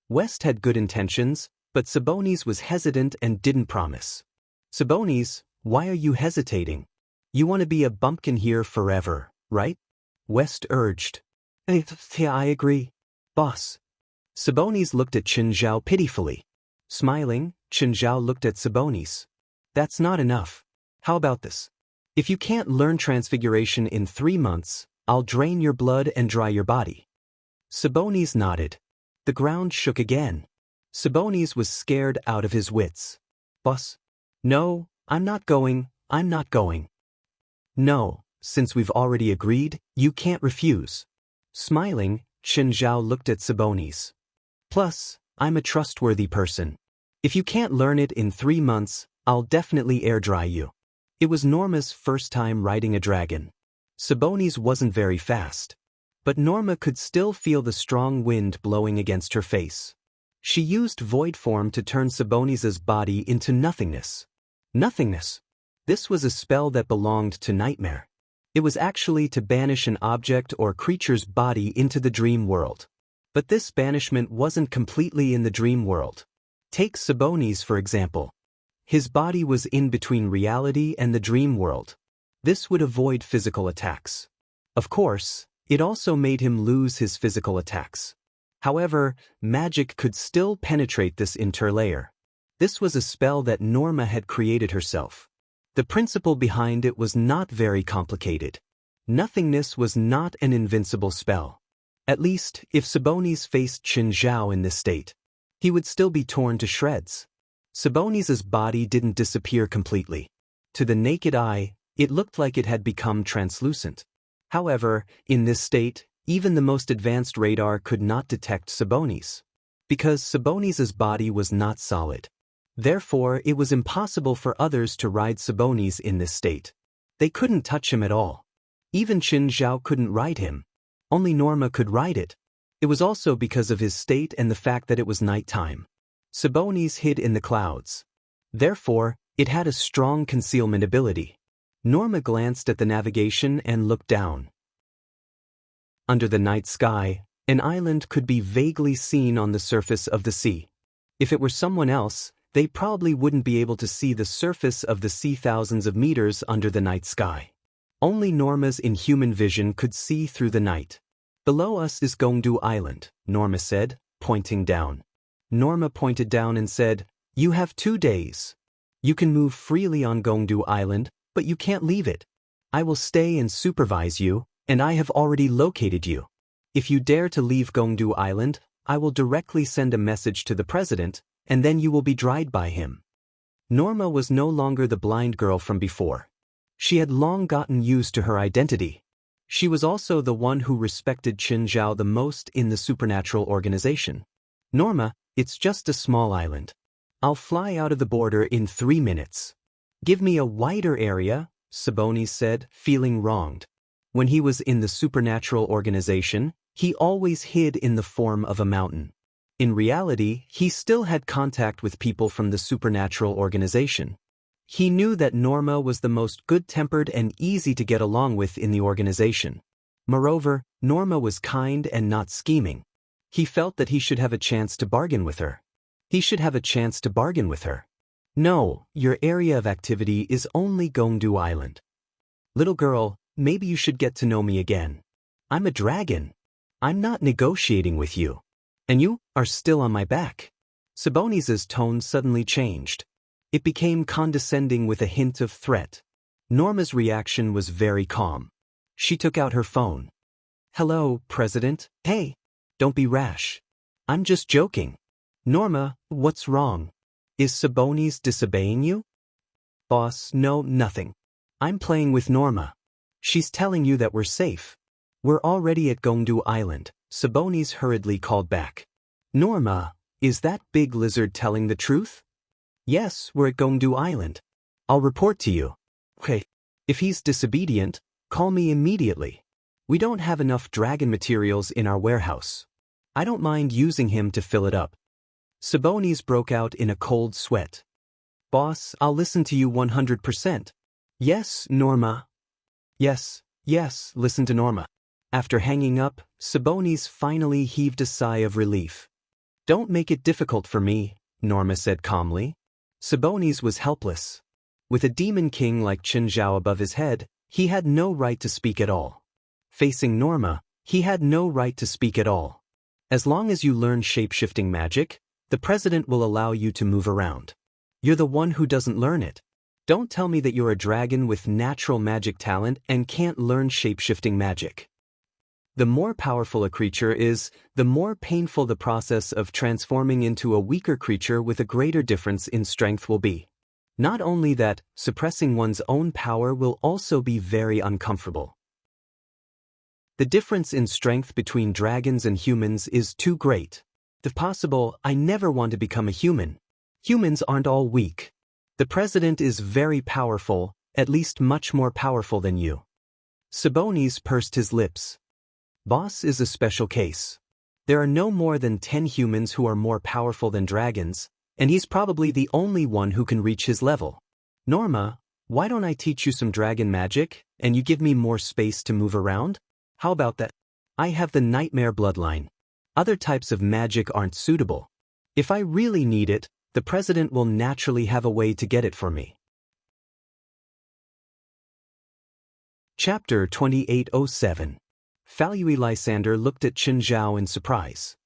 West had good intentions, but Sabonis was hesitant and didn't promise. Sabonis, why are you hesitating? You want to be a bumpkin here forever, right? West urged. Yeah, I agree. Boss. Sabonis looked at Qin Zhao pitifully. Smiling, Qin Zhao looked at Sabonis. That's not enough. How about this? If you can't learn transfiguration in 3 months, I'll drain your blood and dry your body. Sabonis nodded. The ground shook again. Sabonis was scared out of his wits. Boss? No, I'm not going. No, since we've already agreed, you can't refuse. Smiling, Qin Zhao looked at Sabonis. Plus, I'm a trustworthy person. If you can't learn it in 3 months, I'll definitely air dry you. It was Norma's first time riding a dragon. Sabonis wasn't very fast. But Norma could still feel the strong wind blowing against her face. She used void form to turn Sabonis's body into nothingness. Nothingness. This was a spell that belonged to Nightmare. It was actually to banish an object or creature's body into the dream world. But this banishment wasn't completely in the dream world. Take Sabonis for example. His body was in between reality and the dream world. This would avoid physical attacks. Of course, it also made him lose his physical attacks. However, magic could still penetrate this interlayer. This was a spell that Norma had created herself. The principle behind it was not very complicated. Nothingness was not an invincible spell. At least, if Sabonis faced Qin Zhao in this state, he would still be torn to shreds. Sabonis's body didn't disappear completely. To the naked eye, it looked like it had become translucent. However, in this state, even the most advanced radar could not detect Sabonis. Because Sabonis's body was not solid. Therefore, it was impossible for others to ride Sabonis in this state. They couldn't touch him at all. Even Qin Zhao couldn't ride him. Only Norma could ride it. It was also because of his state and the fact that it was nighttime. Sabonis hid in the clouds. Therefore, it had a strong concealment ability. Norma glanced at the navigation and looked down. Under the night sky, an island could be vaguely seen on the surface of the sea. If it were someone else, they probably wouldn't be able to see the surface of the sea thousands of meters under the night sky. Only Norma's inhuman vision could see through the night. Below us is Gongdu Island, Norma said, pointing down. Norma pointed down and said, "You have 2 days. You can move freely on Gongdu Island, but you can't leave it. I will stay and supervise you, and I have already located you. If you dare to leave Gongdu Island, I will directly send a message to the president, and then you will be dried by him." Norma was no longer the blind girl from before. She had long gotten used to her identity. She was also the one who respected Qin Zhao the most in the supernatural organization. "Norma, it's just a small island. I'll fly out of the border in 3 minutes. Give me a wider area," Sabonis said, feeling wronged. When he was in the supernatural organization, he always hid in the form of a mountain. In reality, he still had contact with people from the supernatural organization. He knew that Norma was the most good-tempered and easy to get along with in the organization. Moreover, Norma was kind and not scheming. He felt that he should have a chance to bargain with her. He should have a chance to bargain with her. "No, your area of activity is only Gongdu Island. Little girl, maybe you should get to know me again. I'm a dragon. I'm not negotiating with you. And you are still on my back." Sabonis's tone suddenly changed. It became condescending with a hint of threat. Norma's reaction was very calm. She took out her phone. "Hello, President. Hey, don't be rash. I'm just joking." "Norma, what's wrong? Is Sabonis disobeying you?" "Boss, no, nothing. I'm playing with Norma. She's telling you that we're safe. We're already at Gongdu Island," Sabonis hurriedly called back. "Norma, is that big lizard telling the truth?" "Yes, we're at Gongdu Island. I'll report to you." "Okay. If he's disobedient, call me immediately. We don't have enough dragon materials in our warehouse. I don't mind using him to fill it up." Sabonis broke out in a cold sweat. "Boss, I'll listen to you 100%. Yes, Norma." Yes, listen to Norma." After hanging up, Sabonis finally heaved a sigh of relief. "Don't make it difficult for me," Norma said calmly. Sabonis was helpless. With a demon king like Qin Zhao above his head, he had no right to speak at all. Facing Norma, he had no right to speak at all. As long as you learn shape-shifting magic, the president will allow you to move around. You're the one who doesn't learn it. Don't tell me that you're a dragon with natural magic talent and can't learn shape-shifting magic. The more powerful a creature is, the more painful the process of transforming into a weaker creature with a greater difference in strength will be. Not only that, suppressing one's own power will also be very uncomfortable. The difference in strength between dragons and humans is too great. If possible, I never want to become a human. Humans aren't all weak. The president is very powerful, at least much more powerful than you." Sabonis pursed his lips. Boss is a special case. There are no more than 10 humans who are more powerful than dragons, and he's probably the only one who can reach his level. Norma, why don't I teach you some dragon magic, and you give me more space to move around? How about that? I have the nightmare bloodline. Other types of magic aren't suitable. If I really need it, the president will naturally have a way to get it for me. Chapter 2807. Falui Lysander looked at Qin Zhao in surprise.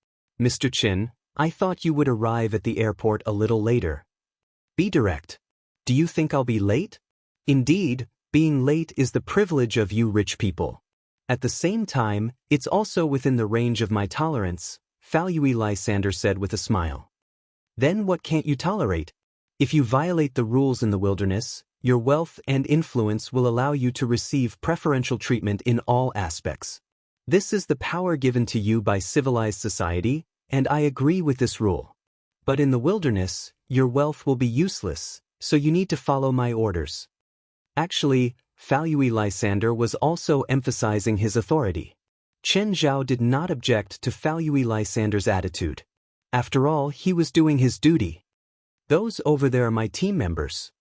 Mr. Qin, I thought you would arrive at the airport a little later. Be direct. Do you think I'll be late? Indeed, being late is the privilege of you rich people. At the same time, it's also within the range of my tolerance, Falui Lysander said with a smile. Then what can't you tolerate? If you violate the rules in the wilderness, your wealth and influence will allow you to receive preferential treatment in all aspects. This is the power given to you by civilized society, and I agree with this rule. But in the wilderness, your wealth will be useless, so you need to follow my orders. Actually, Falui Lysander was also emphasizing his authority. Qin Zhao did not object to Falui Lysander's attitude. After all, he was doing his duty. Those over there are my team members.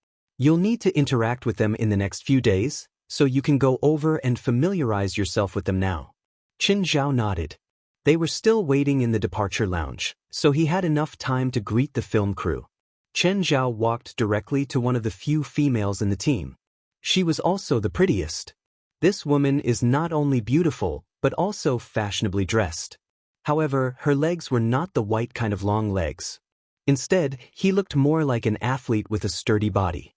You'll need to interact with them in the next few days, so you can go over and familiarize yourself with them now. Qin Zhao nodded. They were still waiting in the departure lounge, so he had enough time to greet the film crew. Qin Zhao walked directly to one of the few females in the team. She was also the prettiest. This woman is not only beautiful, but also fashionably dressed. However, her legs were not the white kind of long legs. Instead, he looked more like an athlete with a sturdy body.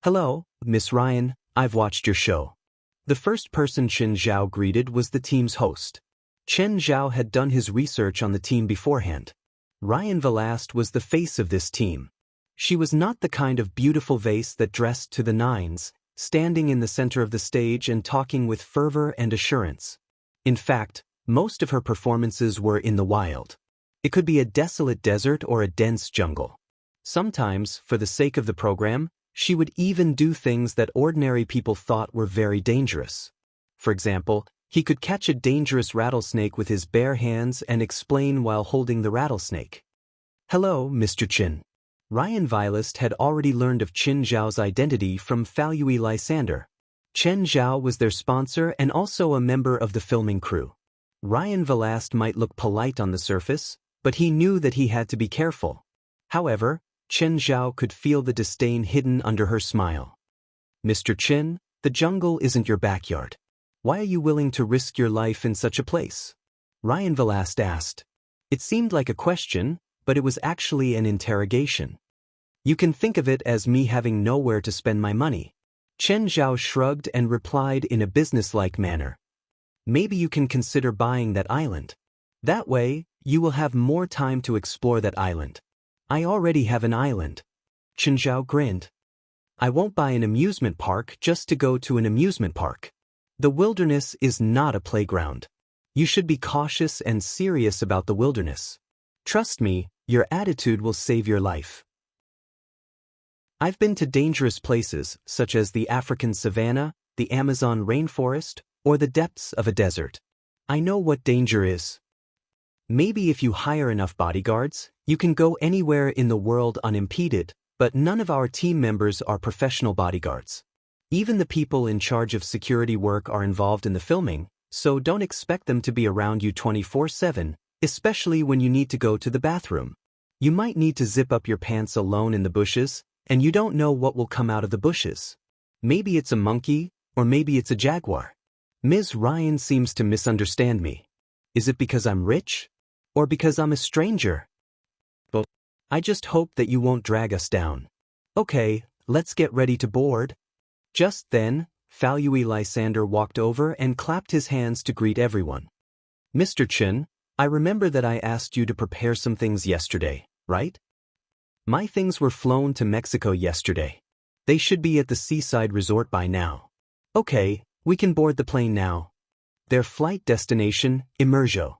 Hello, Miss Ryan, I've watched your show. The first person Qin Zhao greeted was the team's host. Qin Zhao had done his research on the team beforehand. Ryan Velast was the face of this team. She was not the kind of beautiful vase that dressed to the nines, standing in the center of the stage and talking with fervor and assurance. In fact, most of her performances were in the wild. It could be a desolate desert or a dense jungle. Sometimes, for the sake of the program, she would even do things that ordinary people thought were very dangerous. For example, he could catch a dangerous rattlesnake with his bare hands and explain while holding the rattlesnake. Hello, Mr. Qin. Ryan Vilest had already learned of Qin Zhao's identity from Falui Lysander. Qin Zhao was their sponsor and also a member of the filming crew. Ryan Velast might look polite on the surface, but he knew that he had to be careful. However, Qin Zhao could feel the disdain hidden under her smile. Mr. Qin, the jungle isn't your backyard. Why are you willing to risk your life in such a place? Ryan Velast asked. It seemed like a question, but it was actually an interrogation. You can think of it as me having nowhere to spend my money. Qin Zhao shrugged and replied in a businesslike manner. Maybe you can consider buying that island. That way, you will have more time to explore that island. I already have an island. Qin Zhao grinned. I won't buy an amusement park just to go to an amusement park. The wilderness is not a playground. You should be cautious and serious about the wilderness. Trust me, your attitude will save your life. I've been to dangerous places, such as the African savanna, the Amazon rainforest, or the depths of a desert. I know what danger is. Maybe if you hire enough bodyguards, you can go anywhere in the world unimpeded, but none of our team members are professional bodyguards. Even the people in charge of security work are involved in the filming, so don't expect them to be around you 24/7, especially when you need to go to the bathroom. You might need to zip up your pants alone in the bushes, and you don't know what will come out of the bushes. Maybe it's a monkey, or maybe it's a jaguar. Ms. Ryan seems to misunderstand me. Is it because I'm rich? Or because I'm a stranger? Well, I just hope that you won't drag us down. Okay, let's get ready to board. Just then, Falui Lysander walked over and clapped his hands to greet everyone. Mr. Qin, I remember that I asked you to prepare some things yesterday, right? My things were flown to Mexico yesterday. They should be at the seaside resort by now. Okay, we can board the plane now. Their flight destination, Immerse.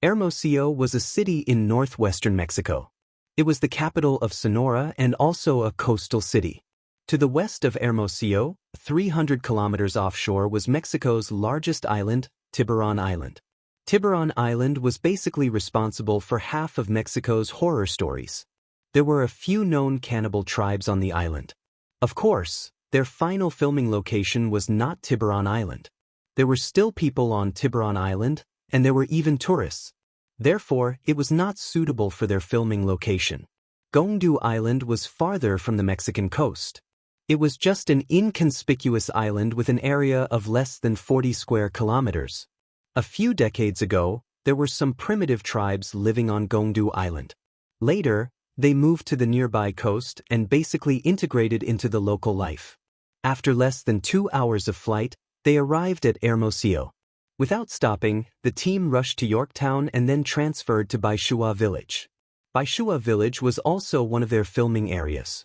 Hermosillo was a city in northwestern Mexico. It was the capital of Sonora and also a coastal city. To the west of Hermosillo, 300 kilometers offshore, was Mexico's largest island, Tiburon Island. Tiburon Island was basically responsible for half of Mexico's horror stories. There were a few known cannibal tribes on the island. Of course, their final filming location was not Tiburon Island. There were still people on Tiburon Island, and there were even tourists. Therefore, it was not suitable for their filming location. Gongdu Island was farther from the Mexican coast. It was just an inconspicuous island with an area of less than 40 square kilometers. A few decades ago, there were some primitive tribes living on Gongdu Island. Later, they moved to the nearby coast and basically integrated into the local life. After less than 2 hours of flight, they arrived at Hermosillo. Without stopping, the team rushed to Yorktown and then transferred to Baishua Village. Baishua Village was also one of their filming areas.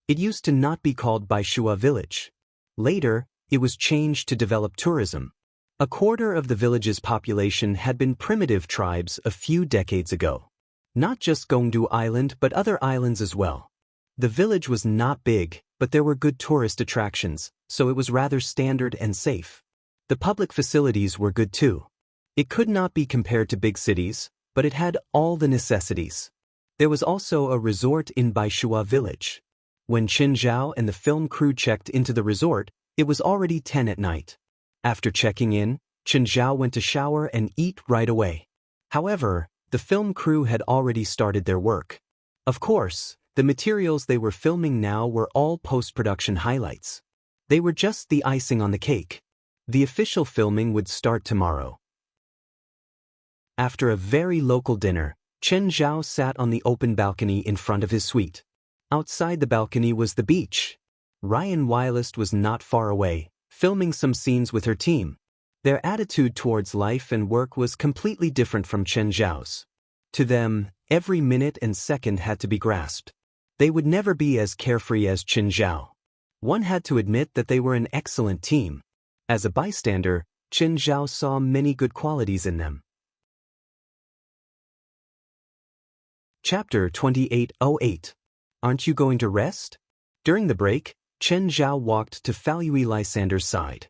It used to not be called Baishua Village. Later, it was changed to develop tourism. A quarter of the village's population had been primitive tribes a few decades ago. Not just Gongdu Island but other islands as well. The village was not big, but there were good tourist attractions, so it was rather standard and safe. The public facilities were good too. It could not be compared to big cities, but it had all the necessities. There was also a resort in Baishua Village. When Chen Zhao and the film crew checked into the resort, it was already 10 at night. After checking in, Chen Zhao went to shower and eat right away. However, the film crew had already started their work. Of course, the materials they were filming now were all post-production highlights. They were just the icing on the cake. The official filming would start tomorrow. After a very local dinner, Chen Zhao sat on the open balcony in front of his suite. Outside the balcony was the beach. Ryan Wylist was not far away, filming some scenes with her team. Their attitude towards life and work was completely different from Chen Zhao's. To them, every minute and second had to be grasped. They would never be as carefree as Chen Zhao. One had to admit that they were an excellent team. As a bystander, Chen Zhao saw many good qualities in them. Chapter 2808. Aren't you going to rest? During the break, Chen Zhao walked to Falui Lysander's side.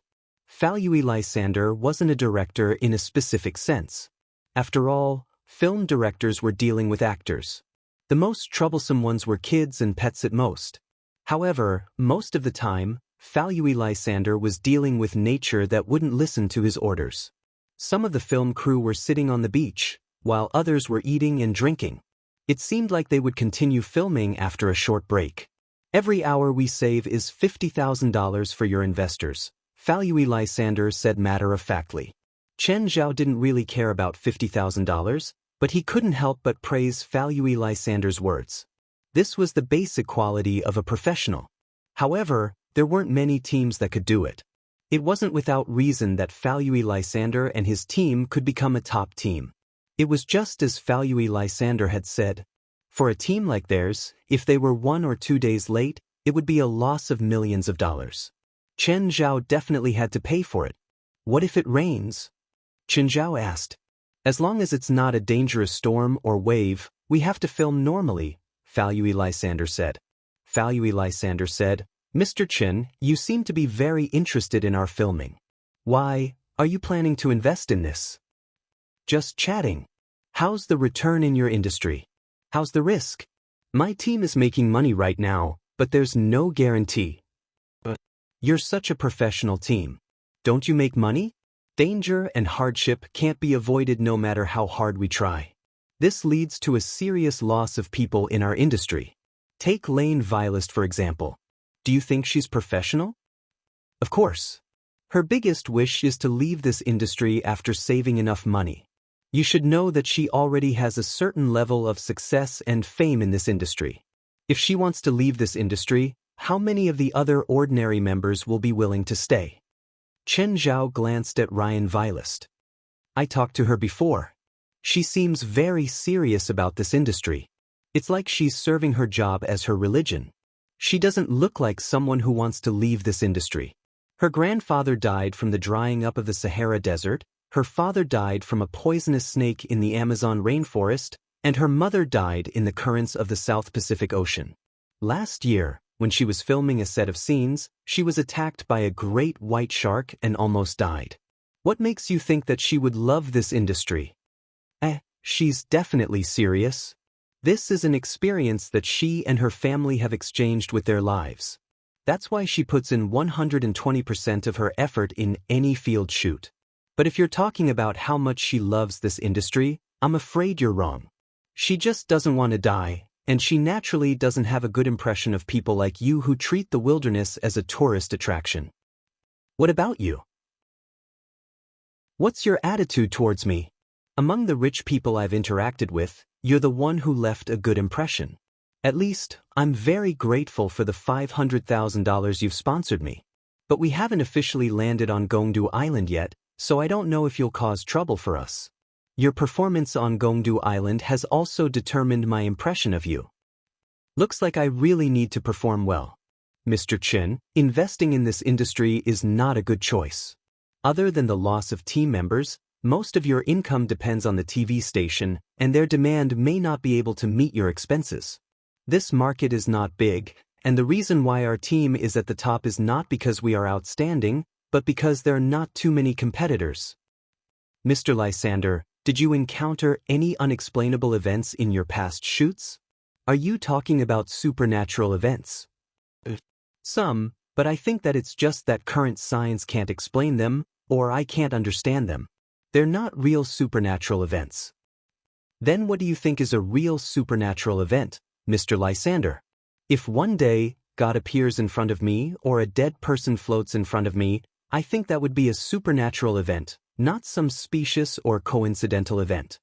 Falui Lysander wasn't a director in a specific sense. After all, film directors were dealing with actors. The most troublesome ones were kids and pets at most. However, most of the time, Falui Lysander was dealing with nature that wouldn't listen to his orders. Some of the film crew were sitting on the beach, while others were eating and drinking. It seemed like they would continue filming after a short break. Every hour we save is $50,000 for your investors, Falui Lysander said matter-of-factly. Chen Zhao didn't really care about $50,000, but he couldn't help but praise Falui Lysander's words. This was the basic quality of a professional. However, there weren't many teams that could do it. It wasn't without reason that Falui Lysander and his team could become a top team. It was just as Falui Lysander had said. For a team like theirs, if they were 1 or 2 days late, it would be a loss of millions of dollars. Chen Zhao definitely had to pay for it. What if it rains? Chen Zhao asked. As long as it's not a dangerous storm or wave, we have to film normally, Falui Lysander said. Falui Lysander said, Mr. Chen, you seem to be very interested in our filming. Why, are you planning to invest in this? Just chatting. How's the return in your industry? How's the risk? My team is making money right now, but there's no guarantee. But you're such a professional team. Don't you make money? Danger and hardship can't be avoided no matter how hard we try. This leads to a serious loss of people in our industry. Take Lane Vilest for example. Do you think she's professional? Of course. Her biggest wish is to leave this industry after saving enough money. You should know that she already has a certain level of success and fame in this industry. If she wants to leave this industry, how many of the other ordinary members will be willing to stay? Chen Zhao glanced at Ryan Vilest. I talked to her before. She seems very serious about this industry. It's like she's serving her job as her religion. She doesn't look like someone who wants to leave this industry. Her grandfather died from the drying up of the Sahara Desert, her father died from a poisonous snake in the Amazon rainforest, and her mother died in the currents of the South Pacific Ocean. Last year, When she was filming a set of scenes, she was attacked by a great white shark and almost died. What makes you think that she would love this industry? She's definitely serious. This is an experience that she and her family have exchanged with their lives. That's why she puts in 120% of her effort in any field shoot. But if you're talking about how much she loves this industry, I'm afraid you're wrong. She just doesn't want to die, and she naturally doesn't have a good impression of people like you who treat the wilderness as a tourist attraction. What about you? What's your attitude towards me? Among the rich people I've interacted with, you're the one who left a good impression. At least, I'm very grateful for the $500,000 you've sponsored me. But we haven't officially landed on Gyeongdu Island yet, so I don't know if you'll cause trouble for us. Your performance on Gyeongdu Island has also determined my impression of you. Looks like I really need to perform well. Mr. Chin, investing in this industry is not a good choice. Other than the loss of team members, most of your income depends on the TV station, and their demand may not be able to meet your expenses. This market is not big, and the reason why our team is at the top is not because we are outstanding, but because there are not too many competitors. Mr. Lysander, did you encounter any unexplainable events in your past shoots? Are you talking about supernatural events? Some, but I think that it's just that current science can't explain them, or I can't understand them. They're not real supernatural events. Then what do you think is a real supernatural event, Mr. Lysander? If one day, God appears in front of me or a dead person floats in front of me, I think that would be a supernatural event, not some specious or coincidental event.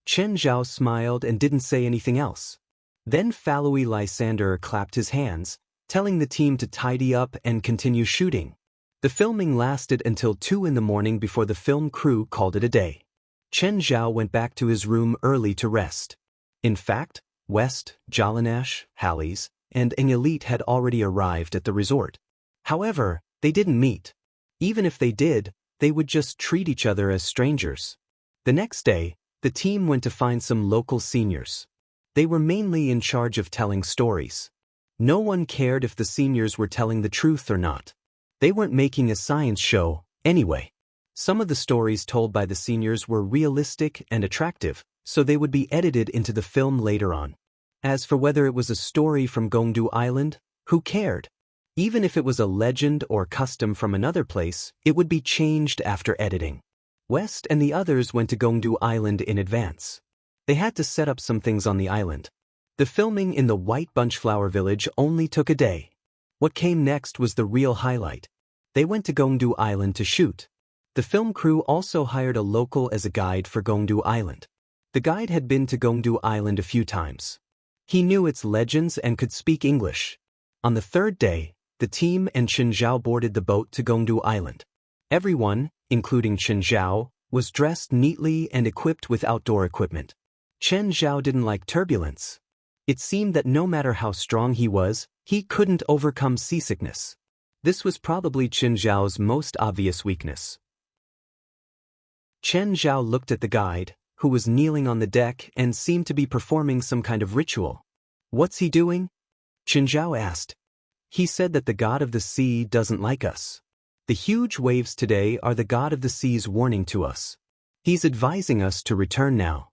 Chen Zhao smiled and didn't say anything else. Then Fallowy Lysander clapped his hands, telling the team to tidy up and continue shooting. The filming lasted until 2 in the morning before the film crew called it a day. Chen Zhao went back to his room early to rest. In fact, West, Jalanash, Hallies, and Elite had already arrived at the resort. However, they didn't meet. Even if they did, they would just treat each other as strangers. The next day, the team went to find some local seniors. They were mainly in charge of telling stories. No one cared if the seniors were telling the truth or not. They weren't making a science show, anyway. Some of the stories told by the seniors were realistic and attractive, so they would be edited into the film later on. As for whether it was a story from Gyeongdu Island, who cared? Even if it was a legend or custom from another place, it would be changed after editing. West and the others went to Gyeongdu Island in advance. They had to set up some things on the island. The filming in the White Bunchflower Village only took a day. What came next was the real highlight. They went to Gyeongdu Island to shoot. The film crew also hired a local as a guide for Gyeongdu Island. The guide had been to Gyeongdu Island a few times. He knew its legends and could speak English. On the third day, the team and Chen Zhao boarded the boat to Gyeongdu Island. Everyone, including Chen Zhao, was dressed neatly and equipped with outdoor equipment. Chen Zhao didn't like turbulence. It seemed that no matter how strong he was, he couldn't overcome seasickness. This was probably Chen Zhao's most obvious weakness. Chen Zhao looked at the guide, who was kneeling on the deck and seemed to be performing some kind of ritual. "What's he doing?" Chen Zhao asked. "He said that the god of the sea doesn't like us. The huge waves today are the god of the sea's warning to us. He's advising us to return now."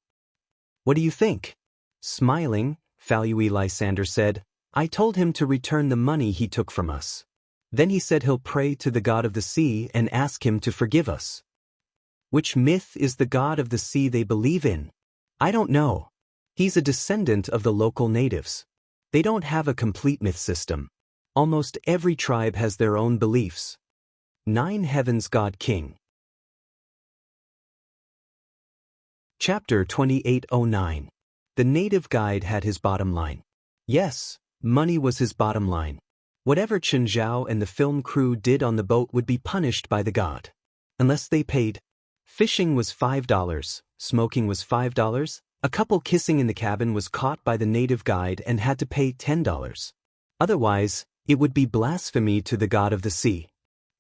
"What do you think?" Smiling, Fallowy Lysander said, "I told him to return the money he took from us. Then he said he'll pray to the god of the sea and ask him to forgive us." Which myth is the god of the sea they believe in? I don't know. He's a descendant of the local natives. They don't have a complete myth system. Almost every tribe has their own beliefs. 9 Heavens God King. Chapter 2809. The native guide had his bottom line. Yes, money was his bottom line. Whatever Chen Zhao and the film crew did on the boat would be punished by the god. Unless they paid. Fishing was $5, smoking was $5, a couple kissing in the cabin was caught by the native guide and had to pay $10. Otherwise, it would be blasphemy to the god of the sea.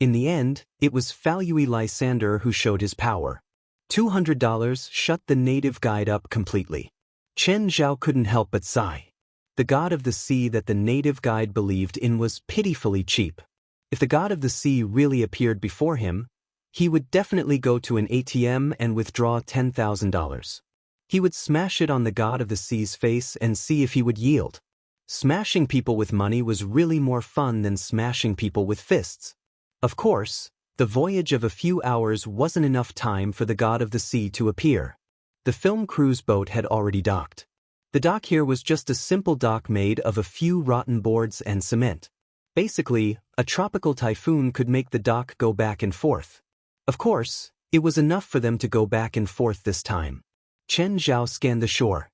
In the end, it was Fallowy Lysander who showed his power. $200 shut the native guide up completely. Chen Zhao couldn't help but sigh. The god of the sea that the native guide believed in was pitifully cheap. If the god of the sea really appeared before him, he would definitely go to an ATM and withdraw $10,000. He would smash it on the god of the sea's face and see if he would yield. Smashing people with money was really more fun than smashing people with fists. Of course, the voyage of a few hours wasn't enough time for the god of the sea to appear. The film cruise boat had already docked. The dock here was just a simple dock made of a few rotten boards and cement. Basically, a tropical typhoon could make the dock go back and forth. Of course, it was enough for them to go back and forth this time. Chen Zhao scanned the shore.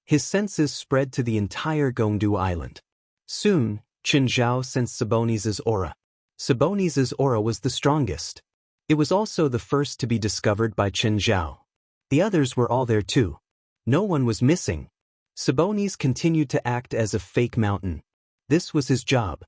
His senses spread to the entire Gongdu Island. Soon, Chen Zhao sensed Sabonis' aura. Sabonis' aura was the strongest. It was also the first to be discovered by Chen Zhao. The others were all there too. No one was missing. Sabonis continued to act as a fake mountain. This was his job.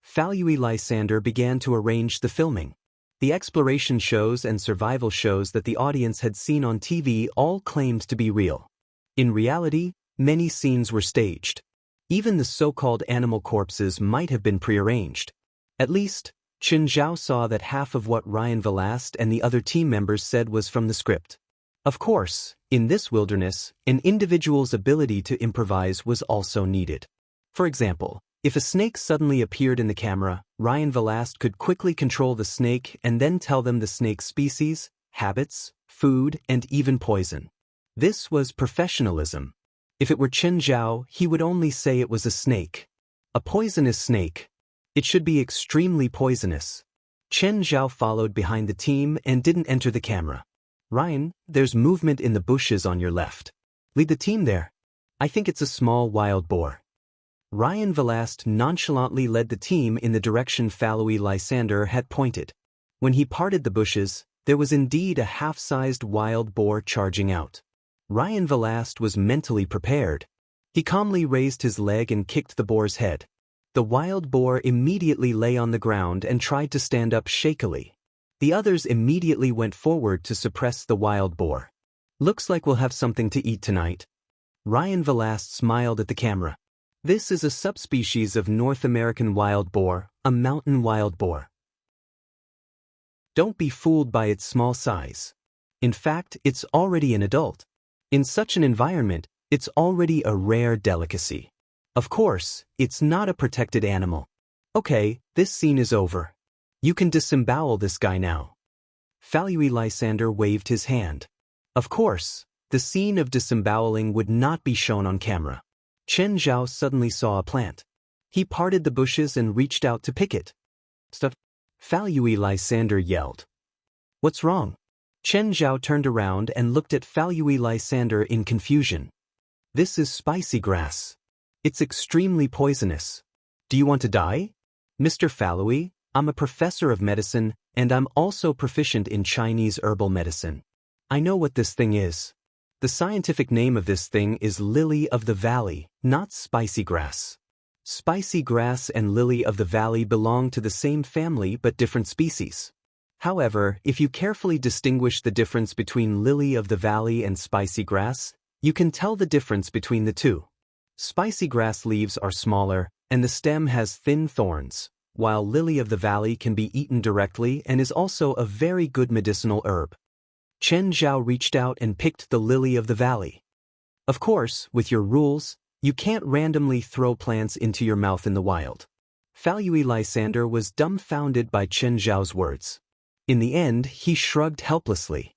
Falui Lysander began to arrange the filming. The exploration shows and survival shows that the audience had seen on TV all claimed to be real. In reality, many scenes were staged. Even the so-called animal corpses might have been prearranged. At least, Chen Zhao saw that half of what Ryan Velast and the other team members said was from the script. Of course, in this wilderness, an individual's ability to improvise was also needed. For example, if a snake suddenly appeared in the camera, Ryan Velast could quickly control the snake and then tell them the snake's species, habits, food, and even poison. This was professionalism. If it were Chen Zhao, he would only say it was a snake. A poisonous snake. It should be extremely poisonous. Chen Zhao followed behind the team and didn't enter the camera. Ryan, there's movement in the bushes on your left. Lead the team there. I think it's a small wild boar. Ryan Velast nonchalantly led the team in the direction Falui Lysander had pointed. When he parted the bushes, there was indeed a half-sized wild boar charging out. Ryan Velast was mentally prepared. He calmly raised his leg and kicked the boar's head. The wild boar immediately lay on the ground and tried to stand up shakily. The others immediately went forward to suppress the wild boar. Looks like we'll have something to eat tonight. Ryan Velast smiled at the camera. This is a subspecies of North American wild boar, a mountain wild boar. Don't be fooled by its small size. In fact, it's already an adult. In such an environment, it's already a rare delicacy. Of course, it's not a protected animal. Okay, this scene is over. You can disembowel this guy now. Falui Lysander waved his hand. Of course, the scene of disemboweling would not be shown on camera. Chen Zhao suddenly saw a plant. He parted the bushes and reached out to pick it. Stuff. Falui Lysander yelled. What's wrong? Chen Zhao turned around and looked at Falui Lysander in confusion. This is spicy grass. It's extremely poisonous. Do you want to die? Mr. Falui, I'm a professor of medicine, and I'm also proficient in Chinese herbal medicine. I know what this thing is. The scientific name of this thing is lily of the valley, not spicy grass. Spicy grass and lily of the valley belong to the same family but different species. However, if you carefully distinguish the difference between lily of the valley and spicy grass, you can tell the difference between the two. Spicy grass leaves are smaller, and the stem has thin thorns, while lily of the valley can be eaten directly and is also a very good medicinal herb. Chen Zhao reached out and picked the lily of the valley. Of course, with your rules, you can't randomly throw plants into your mouth in the wild. Falui Lysander was dumbfounded by Chen Zhao's words. In the end, he shrugged helplessly.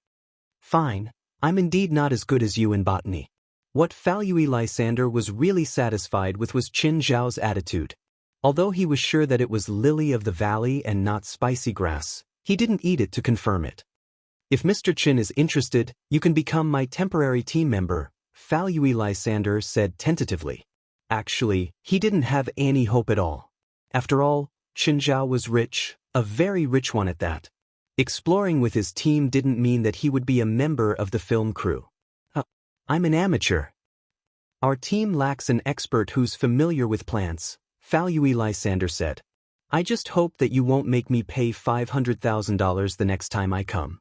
Fine, I'm indeed not as good as you in botany. What Falui Lysander was really satisfied with was Chen Zhao's attitude. Although he was sure that it was lily of the valley and not spicy grass, he didn't eat it to confirm it. If Mr. Chen is interested, you can become my temporary team member, Falui Lysander said tentatively. Actually, he didn't have any hope at all. After all, Chen Zhao was rich, a very rich one at that. Exploring with his team didn't mean that he would be a member of the film crew. I'm an amateur. Our team lacks an expert who's familiar with plants, Falui Lysander said. I just hope that you won't make me pay $500,000 the next time I come.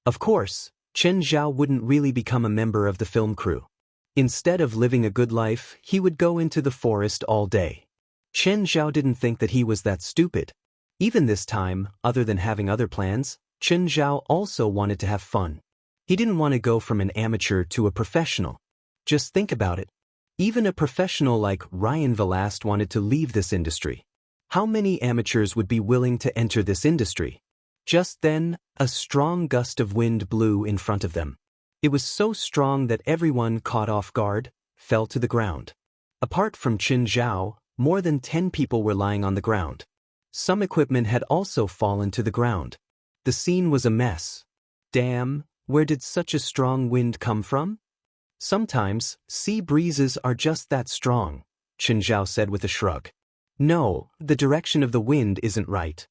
Of course, Chen Zhao wouldn't really become a member of the film crew. Instead of living a good life, he would go into the forest all day. Chen Zhao didn't think that he was that stupid. Even this time, other than having other plans, Chen Zhao also wanted to have fun. He didn't want to go from an amateur to a professional. Just think about it. Even a professional like Ryan Velast wanted to leave this industry. How many amateurs would be willing to enter this industry? Just then, a strong gust of wind blew in front of them. It was so strong that everyone, caught off guard, fell to the ground. Apart from Chen Zhao, more than 10 people were lying on the ground. Some equipment had also fallen to the ground. The scene was a mess. Damn, where did such a strong wind come from? Sometimes, sea breezes are just that strong, Chen Zhao said with a shrug. No, the direction of the wind isn't right.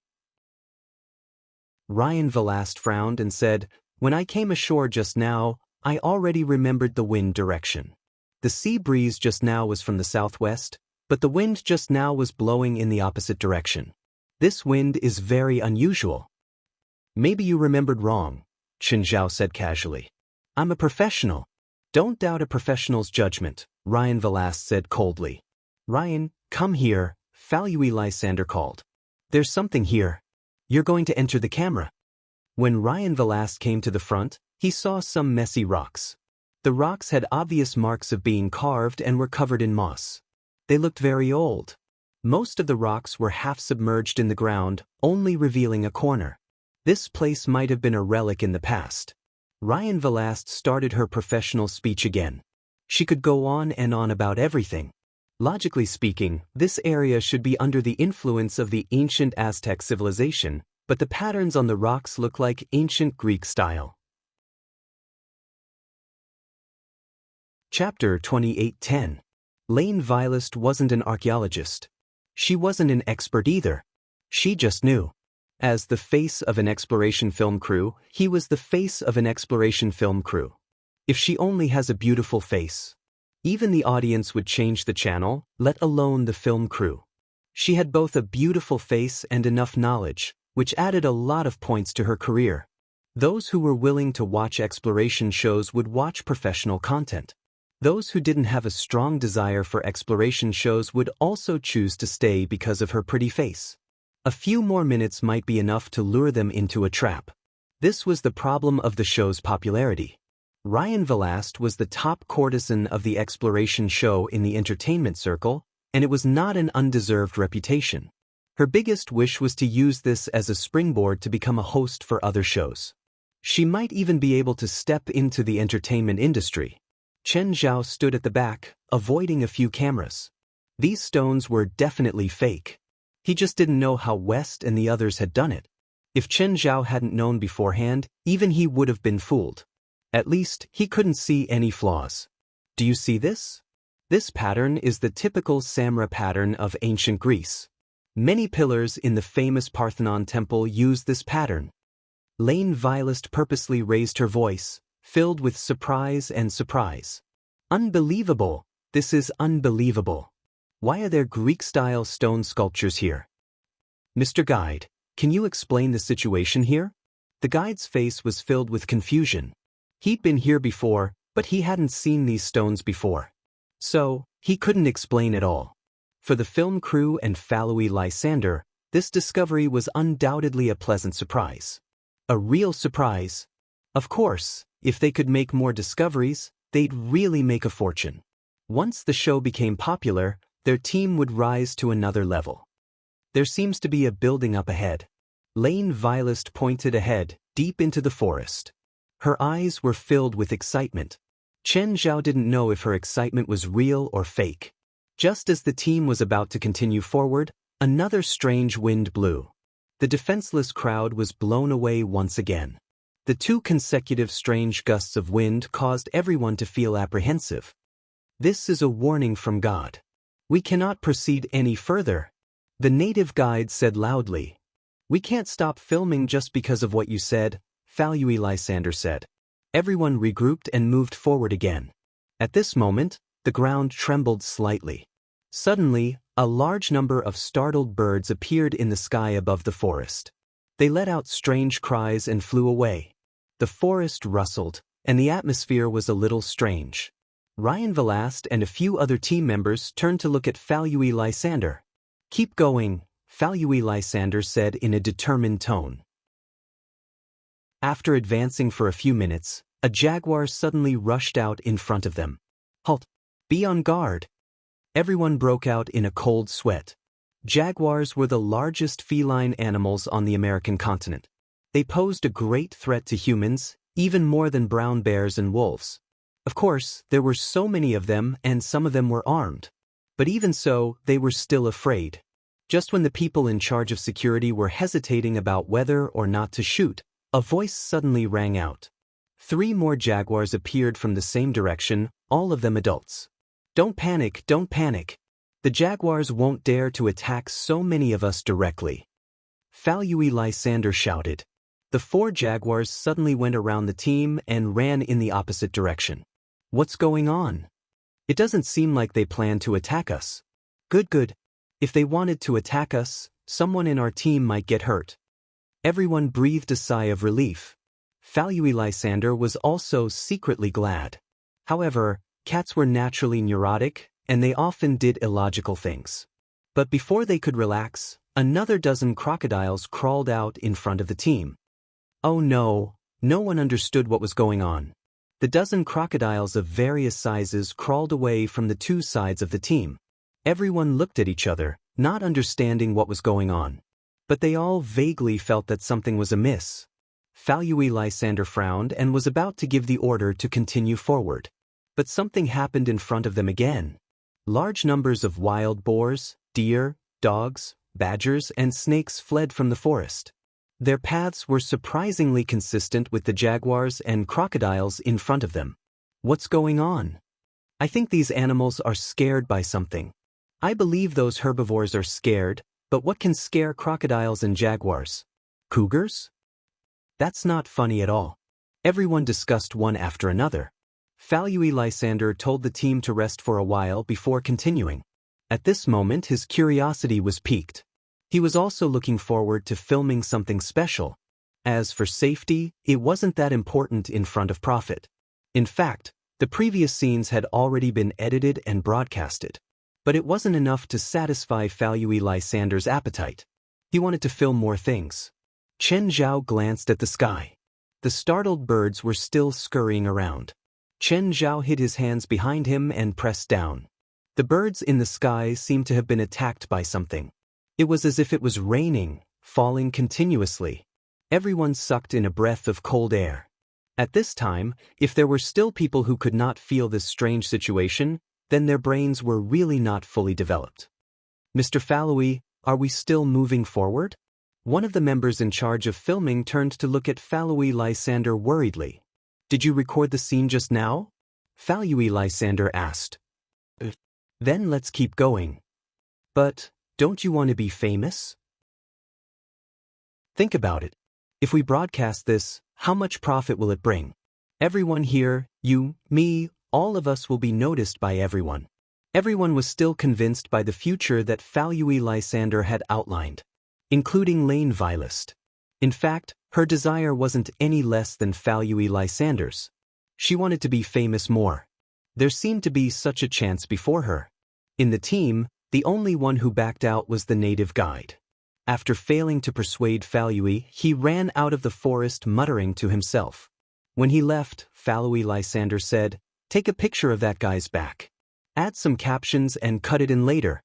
Ryan Velast frowned and said, "When I came ashore just now, I already remembered the wind direction. The sea breeze just now was from the southwest, but the wind just now was blowing in the opposite direction. This wind is very unusual." "Maybe you remembered wrong," Chen Zhao said casually. "I'm a professional." "Don't doubt a professional's judgment," Ryan Velast said coldly. "Ryan, come here," Falui Lysander called. "There's something here. You're going to enter the camera." When Ryan Velast came to the front, he saw some messy rocks. The rocks had obvious marks of being carved and were covered in moss. They looked very old. Most of the rocks were half submerged in the ground, only revealing a corner. This place might have been a relic in the past. Ryan Velast started her professional speech again. She could go on and on about everything. Logically speaking, this area should be under the influence of the ancient Aztec civilization, but the patterns on the rocks look like ancient Greek style. Chapter 28:10. Lane Vilest wasn't an archaeologist. She wasn't an expert either. She just knew. As the face of an exploration film crew, he was the face of an exploration film crew. If she only has a beautiful face, even the audience would change the channel, let alone the film crew. She had both a beautiful face and enough knowledge, which added a lot of points to her career. Those who were willing to watch exploration shows would watch professional content. Those who didn't have a strong desire for exploration shows would also choose to stay because of her pretty face. A few more minutes might be enough to lure them into a trap. This was the problem of the show's popularity. Ryan Velast was the top courtesan of the exploration show in the entertainment circle, and it was not an undeserved reputation. Her biggest wish was to use this as a springboard to become a host for other shows. She might even be able to step into the entertainment industry. Chen Zhao stood at the back, avoiding a few cameras. These stones were definitely fake. He just didn't know how West and the others had done it. If Chen Zhao hadn't known beforehand, even he would have been fooled. At least, he couldn't see any flaws. Do you see this? This pattern is the typical Samra pattern of ancient Greece. Many pillars in the famous Parthenon temple use this pattern. Lane Vilest purposely raised her voice, filled with surprise and surprise. Unbelievable! This is unbelievable. Why are there Greek-style stone sculptures here? Mr. Guide, can you explain the situation here? The guide's face was filled with confusion. He'd been here before, but he hadn't seen these stones before. So, he couldn't explain at all. For the film crew and Falui Lysander, this discovery was undoubtedly a pleasant surprise. A real surprise. Of course, if they could make more discoveries, they'd really make a fortune. Once the show became popular, their team would rise to another level. There seems to be a building up ahead. Lane Vilest pointed ahead, deep into the forest. Her eyes were filled with excitement. Chen Zhao didn't know if her excitement was real or fake. Just as the team was about to continue forward, another strange wind blew. The defenseless crowd was blown away once again. The two consecutive strange gusts of wind caused everyone to feel apprehensive. This is a warning from God. We cannot proceed any further. The native guide said loudly. We can't stop filming just because of what you said, Falui Lysander said. Everyone regrouped and moved forward again. At this moment, the ground trembled slightly. Suddenly, a large number of startled birds appeared in the sky above the forest. They let out strange cries and flew away. The forest rustled, and the atmosphere was a little strange. Ryan Velast and a few other team members turned to look at Falui Lysander. "Keep going," Falui Lysander said in a determined tone. After advancing for a few minutes, a jaguar suddenly rushed out in front of them. "Halt! Be on guard!" Everyone broke out in a cold sweat. Jaguars were the largest feline animals on the American continent. They posed a great threat to humans, even more than brown bears and wolves. Of course, there were so many of them and some of them were armed. But even so, they were still afraid. Just when the people in charge of security were hesitating about whether or not to shoot, a voice suddenly rang out. 3 more jaguars appeared from the same direction, all of them adults. "Don't panic, don't panic. The jaguars won't dare to attack so many of us directly," Falui Lysander shouted. The 4 jaguars suddenly went around the team and ran in the opposite direction. "What's going on? It doesn't seem like they plan to attack us." Good. If they wanted to attack us, someone in our team might get hurt." Everyone breathed a sigh of relief. Falui Lysander was also secretly glad. However, cats were naturally neurotic, and they often did illogical things. But before they could relax, another dozen crocodiles crawled out in front of the team. Oh no, no one understood what was going on. The dozen crocodiles of various sizes crawled away from the 2 sides of the team. Everyone looked at each other, not understanding what was going on. But they all vaguely felt that something was amiss. Falui Lysander frowned and was about to give the order to continue forward. But something happened in front of them again. Large numbers of wild boars, deer, dogs, badgers, and snakes fled from the forest. Their paths were surprisingly consistent with the jaguars and crocodiles in front of them. What's going on? I think these animals are scared by something. I believe those herbivores are scared, but what can scare crocodiles and jaguars? Cougars? That's not funny at all. Everyone discussed one after another. Falui Lysander told the team to rest for a while before continuing. At this moment his curiosity was piqued. He was also looking forward to filming something special. As for safety, it wasn't that important in front of profit. In fact, the previous scenes had already been edited and broadcasted. But it wasn't enough to satisfy Falui Lysander's appetite. He wanted to film more things. Chen Zhao glanced at the sky. The startled birds were still scurrying around. Chen Zhao hid his hands behind him and pressed down. The birds in the sky seemed to have been attacked by something. It was as if it was raining, falling continuously. Everyone sucked in a breath of cold air. At this time, if there were still people who could not feel this strange situation, then their brains were really not fully developed. "Mr. Falui, are we still moving forward?" One of the members in charge of filming turned to look at Falui Lysander worriedly. "Did you record the scene just now?" Falui Lysander asked. "Then let's keep going." "But, don't you want to be famous?" Think about it. If we broadcast this, how much profit will it bring? Everyone here, you, me, all of us will be noticed by everyone. Everyone was still convinced by the future that Falui Lysander had outlined, including Lane Vilest. In fact, her desire wasn't any less than Falui Lysander's. She wanted to be famous more. There seemed to be such a chance before her. In the team, the only one who backed out was the native guide. After failing to persuade Falui, he ran out of the forest muttering to himself. When he left, Falui Lysander said, "Take a picture of that guy's back. Add some captions and cut it in later."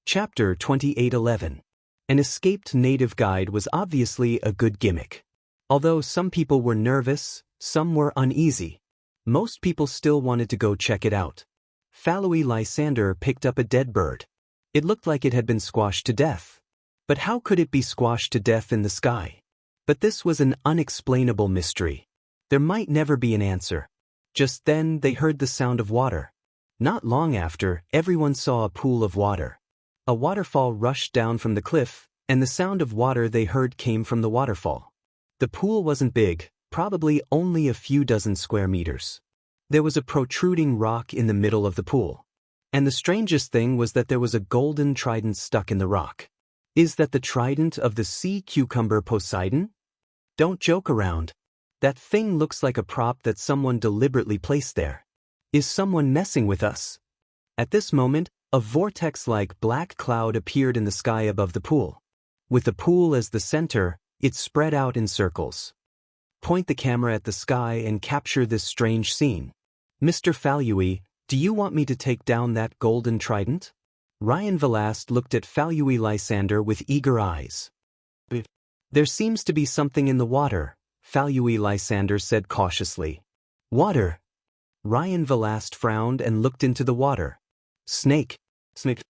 Chapter 28:11. An escaped native guide was obviously a good gimmick. Although some people were nervous, some were uneasy. Most people still wanted to go check it out. Falui Lysander picked up a dead bird. It looked like it had been squashed to death. But how could it be squashed to death in the sky? But this was an unexplainable mystery. There might never be an answer. Just then they heard the sound of water. Not long after, everyone saw a pool of water. A waterfall rushed down from the cliff, and the sound of water they heard came from the waterfall. The pool wasn't big, probably only a few dozen square meters. There was a protruding rock in the middle of the pool. And the strangest thing was that there was a golden trident stuck in the rock. Is that the trident of the sea cucumber Poseidon? Don't joke around. That thing looks like a prop that someone deliberately placed there. Is someone messing with us? At this moment, a vortex-like black cloud appeared in the sky above the pool. With the pool as the center, it spread out in circles. Point the camera at the sky and capture this strange scene. Mr. Falui, do you want me to take down that golden trident? Ryan Velast looked at Falui Lysander with eager eyes. There seems to be something in the water, Falui Lysander said cautiously. Water? Ryan Velast frowned and looked into the water. Snake. Snake.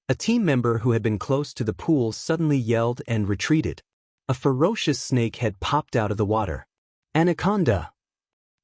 A team member who had been close to the pool suddenly yelled and retreated. A ferocious snake had popped out of the water. Anaconda!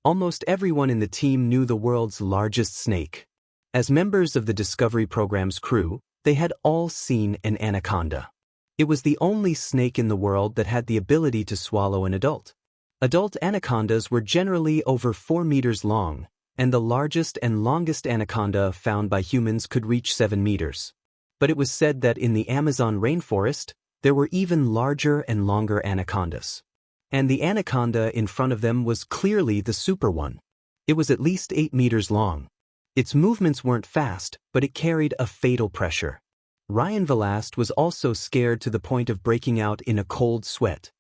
Almost everyone in the team knew the world's largest snake. As members of the Discovery Program's crew, they had all seen an anaconda. It was the only snake in the world that had the ability to swallow an adult. Adult anacondas were generally over 4 meters long, and the largest and longest anaconda found by humans could reach 7 meters. But it was said that in the Amazon rainforest, there were even larger and longer anacondas. And the anaconda in front of them was clearly the super one. It was at least 8 meters long. Its movements weren't fast, but it carried a fatal pressure. Ryan Velast was also scared to the point of breaking out in a cold sweat.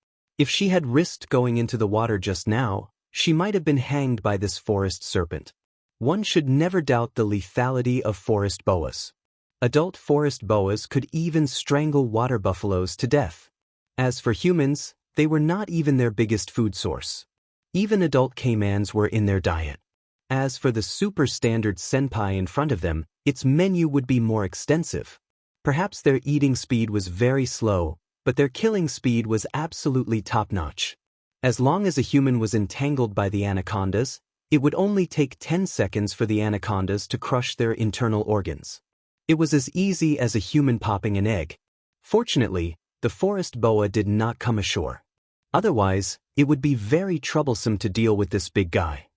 If she had risked going into the water just now, she might have been hanged by this forest serpent. One should never doubt the lethality of forest boas. Adult forest boas could even strangle water buffaloes to death. As for humans, they were not even their biggest food source. Even adult caimans were in their diet. As for the super standard senpai in front of them, its menu would be more extensive. Perhaps their eating speed was very slow, but their killing speed was absolutely top-notch. As long as a human was entangled by the anacondas, it would only take 10 seconds for the anacondas to crush their internal organs. It was as easy as a human popping an egg. Fortunately, the forest boa did not come ashore. Otherwise, it would be very troublesome to deal with this big guy.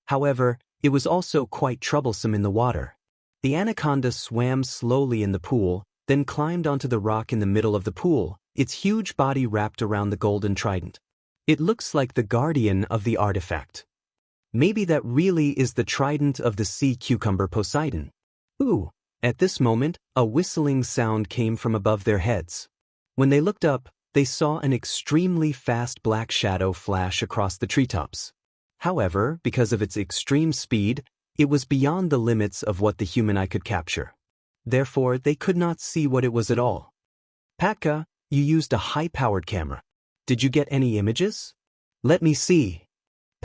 However, it was also quite troublesome in the water. The anaconda swam slowly in the pool, then climbed onto the rock in the middle of the pool, its huge body wrapped around the golden trident. It looks like the guardian of the artifact. Maybe that really is the trident of the sea cucumber Poseidon. Ooh! At this moment, a whistling sound came from above their heads. When they looked up, they saw an extremely fast black shadow flash across the treetops. However, because of its extreme speed, it was beyond the limits of what the human eye could capture. Therefore, they could not see what it was at all. Patka, you used a high-powered camera. Did you get any images? Let me see.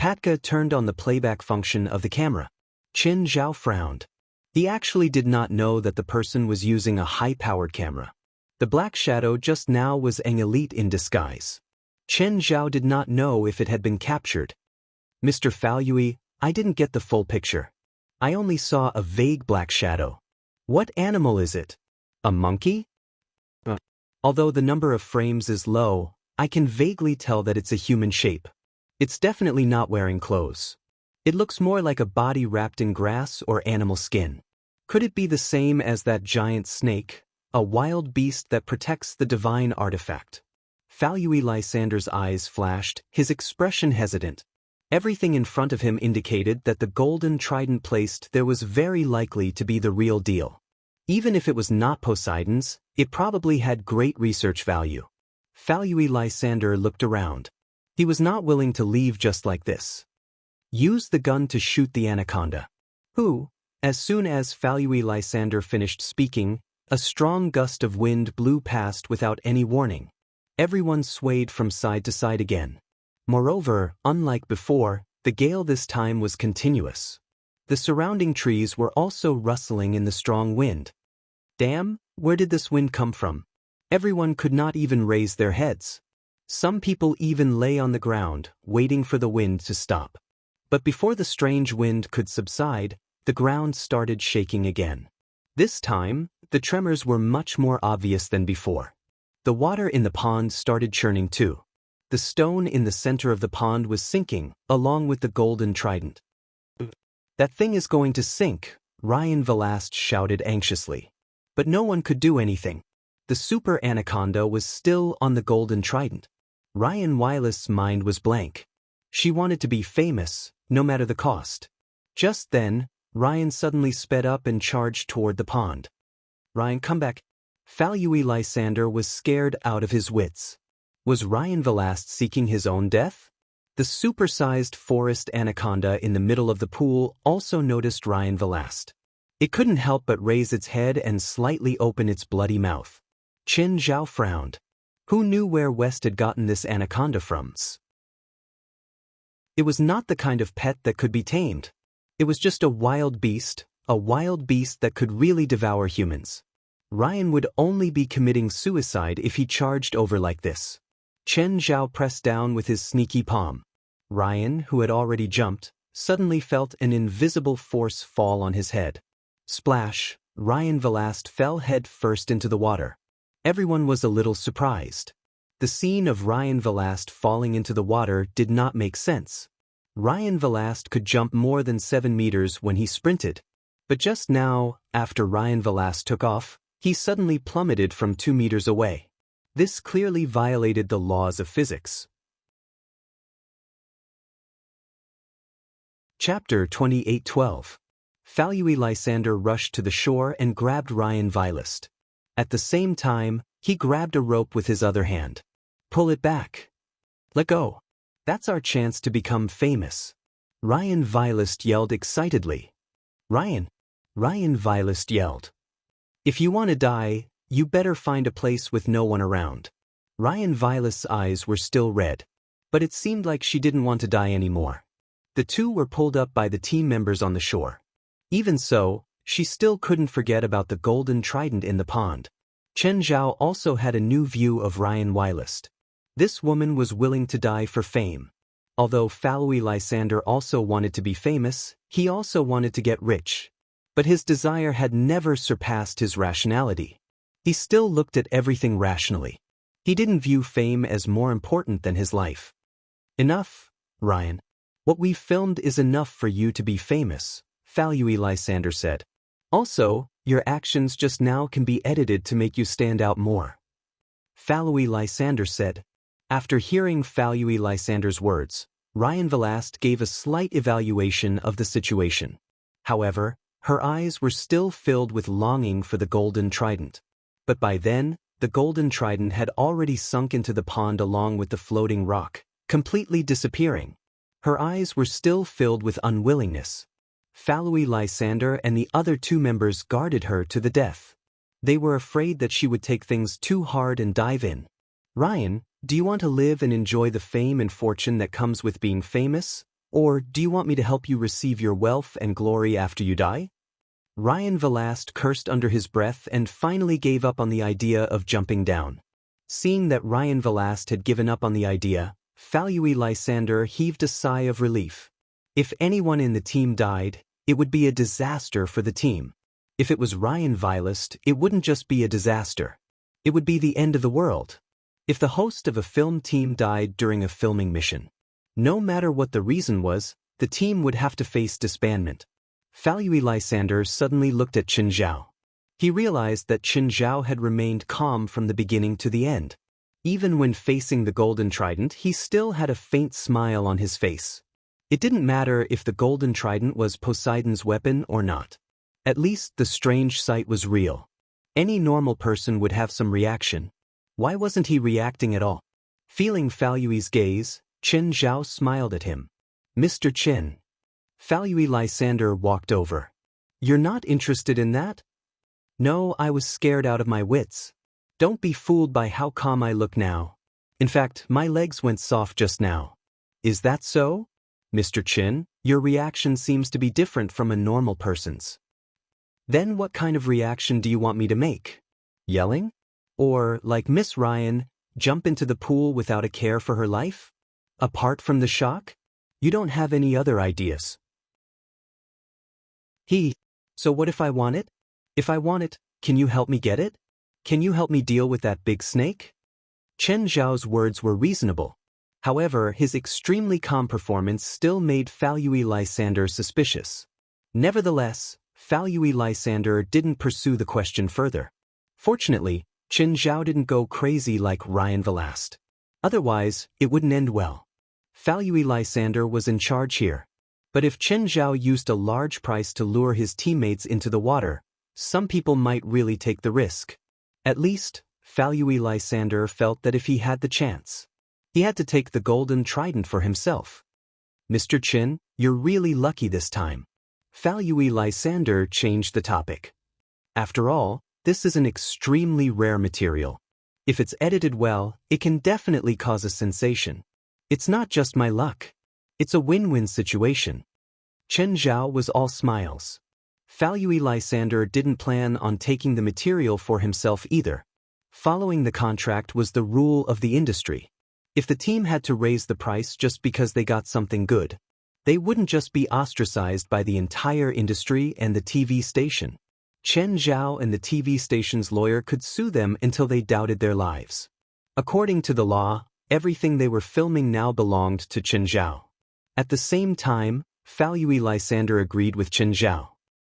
Patka turned on the playback function of the camera. Qin Zhao frowned. He actually did not know that the person was using a high-powered camera. The black shadow just now was an elite in disguise. Qin Zhao did not know if it had been captured. Mr. Falui, I didn't get the full picture. I only saw a vague black shadow. What animal is it? A monkey? Although the number of frames is low, I can vaguely tell that it's a human shape. It's definitely not wearing clothes. It looks more like a body wrapped in grass or animal skin. Could it be the same as that giant snake, a wild beast that protects the divine artifact? Falui Lysander's eyes flashed, his expression hesitant. Everything in front of him indicated that the golden trident placed there was very likely to be the real deal. Even if it was not Poseidon's, it probably had great research value. Falui Lysander looked around. He was not willing to leave just like this. Use the gun to shoot the anaconda. Who? As soon as Falui Lysander finished speaking, a strong gust of wind blew past without any warning. Everyone swayed from side to side again. Moreover, unlike before, the gale this time was continuous. The surrounding trees were also rustling in the strong wind. Damn, where did this wind come from? Everyone could not even raise their heads. Some people even lay on the ground, waiting for the wind to stop. But before the strange wind could subside, the ground started shaking again. This time, the tremors were much more obvious than before. The water in the pond started churning too. The stone in the center of the pond was sinking, along with the golden trident. That thing is going to sink, Ryan Velast shouted anxiously. But no one could do anything. The super anaconda was still on the golden trident. Ryan Wylest's mind was blank. She wanted to be famous, no matter the cost. Just then, Ryan suddenly sped up and charged toward the pond. Ryan, come back. Falui Lysander was scared out of his wits. Was Ryan Velast seeking his own death? The supersized forest anaconda in the middle of the pool also noticed Ryan Velast. It couldn't help but raise its head and slightly open its bloody mouth. Qin Zhao frowned. Who knew where West had gotten this anaconda from? It was not the kind of pet that could be tamed. It was just a wild beast that could really devour humans. Ryan would only be committing suicide if he charged over like this. Chen Zhao pressed down with his sneaky palm. Ryan, who had already jumped, suddenly felt an invisible force fall on his head. Splash! Ryan Velast fell head first into the water. Everyone was a little surprised. The scene of Ryan Velast falling into the water did not make sense. Ryan Velast could jump more than 7 meters when he sprinted. But just now, after Ryan Velast took off, he suddenly plummeted from 2 meters away. This clearly violated the laws of physics. Chapter 28:12. Falui Lysander rushed to the shore and grabbed Ryan Velast. At the same time, he grabbed a rope with his other hand. Pull it back. Let go. That's our chance to become famous. Ryan Velast yelled excitedly. Ryan Velast yelled. If you want to die, you better find a place with no one around. Ryan Velast's eyes were still red, but it seemed like she didn't want to die anymore. The two were pulled up by the team members on the shore. Even so, she still couldn't forget about the golden trident in the pond. Chen Zhao also had a new view of Ryan Velast. This woman was willing to die for fame. Although Falui Lysander also wanted to be famous, he also wanted to get rich. But his desire had never surpassed his rationality. He still looked at everything rationally. He didn't view fame as more important than his life. Enough, Ryan. What we've filmed is enough for you to be famous, Falui Lysander said. Also, your actions just now can be edited to make you stand out more. Falui Lysander said. After hearing Falui Lysander's words, Ryan Velast gave a slight evaluation of the situation. However, her eyes were still filled with longing for the golden trident. But by then, the golden trident had already sunk into the pond along with the floating rock, completely disappearing. Her eyes were still filled with unwillingness. Falui Lysander and the other 2 members guarded her to the death. They were afraid that she would take things too hard and dive in. Ryan, do you want to live and enjoy the fame and fortune that comes with being famous? Or do you want me to help you receive your wealth and glory after you die? Ryan Velast cursed under his breath and finally gave up on the idea of jumping down. Seeing that Ryan Velast had given up on the idea, Falui Lysander heaved a sigh of relief. If anyone in the team died, it would be a disaster for the team. If it was Ryan Velast, it wouldn't just be a disaster. It would be the end of the world. If the host of a film team died during a filming mission, no matter what the reason was, the team would have to face disbandment. Falui Lysander suddenly looked at Qin Zhao. He realized that Qin Zhao had remained calm from the beginning to the end. Even when facing the golden trident, he still had a faint smile on his face. It didn't matter if the golden trident was Poseidon's weapon or not. At least the strange sight was real. Any normal person would have some reaction. Why wasn't he reacting at all? Feeling Falui's gaze, Qin Zhao smiled at him. Mr. Qin. Falui Lysander walked over. You're not interested in that? No, I was scared out of my wits. Don't be fooled by how calm I look now. In fact, my legs went soft just now. Is that so? Mr. Qin, your reaction seems to be different from a normal person's. Then what kind of reaction do you want me to make? Yelling? Or, like Miss Ryan, jump into the pool without a care for her life? Apart from the shock? You don't have any other ideas. So what if I want it? If I want it, can you help me get it? Can you help me deal with that big snake? Chen Zhao's words were reasonable. However, his extremely calm performance still made Falui Lysander suspicious. Nevertheless, Falui Lysander didn't pursue the question further. Fortunately, Qin Zhao didn't go crazy like Ryan Velast. Otherwise, it wouldn't end well. Falui Lysander was in charge here. But if Chen Zhao used a large price to lure his teammates into the water, some people might really take the risk. At least, Falui Lysander felt that if he had the chance, he had to take the golden trident for himself. Mr. Chen, you're really lucky this time. Falui Lysander changed the topic. After all, this is an extremely rare material. If it's edited well, it can definitely cause a sensation. It's not just my luck. It's a win-win situation. Chen Zhao was all smiles. Falui Lysander didn't plan on taking the material for himself either. Following the contract was the rule of the industry. If the team had to raise the price just because they got something good, they wouldn't just be ostracized by the entire industry and the TV station. Chen Zhao and the TV station's lawyer could sue them until they doubted their lives. According to the law, everything they were filming now belonged to Chen Zhao. At the same time, Falui Lysander agreed with Chen Zhao.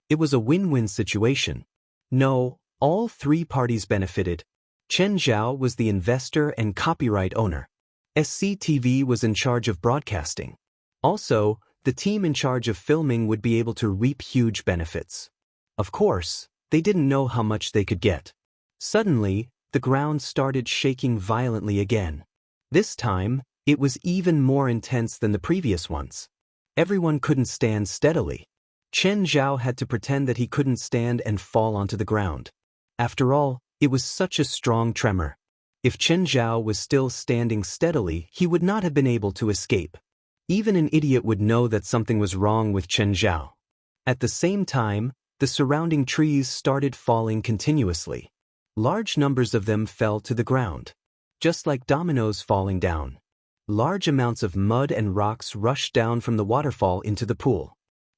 It was a win-win situation. No, all three parties benefited. Chen Zhao was the investor and copyright owner. SCTV was in charge of broadcasting. Also, the team in charge of filming would be able to reap huge benefits. Of course, they didn't know how much they could get. Suddenly, the ground started shaking violently again. This time, it was even more intense than the previous ones. Everyone couldn't stand steadily. Chen Zhao had to pretend that he couldn't stand and fall onto the ground. After all, it was such a strong tremor. If Chen Zhao was still standing steadily, he would not have been able to escape. Even an idiot would know that something was wrong with Chen Zhao. At the same time, the surrounding trees started falling continuously. Large numbers of them fell to the ground, just like dominoes falling down. Large amounts of mud and rocks rushed down from the waterfall into the pool.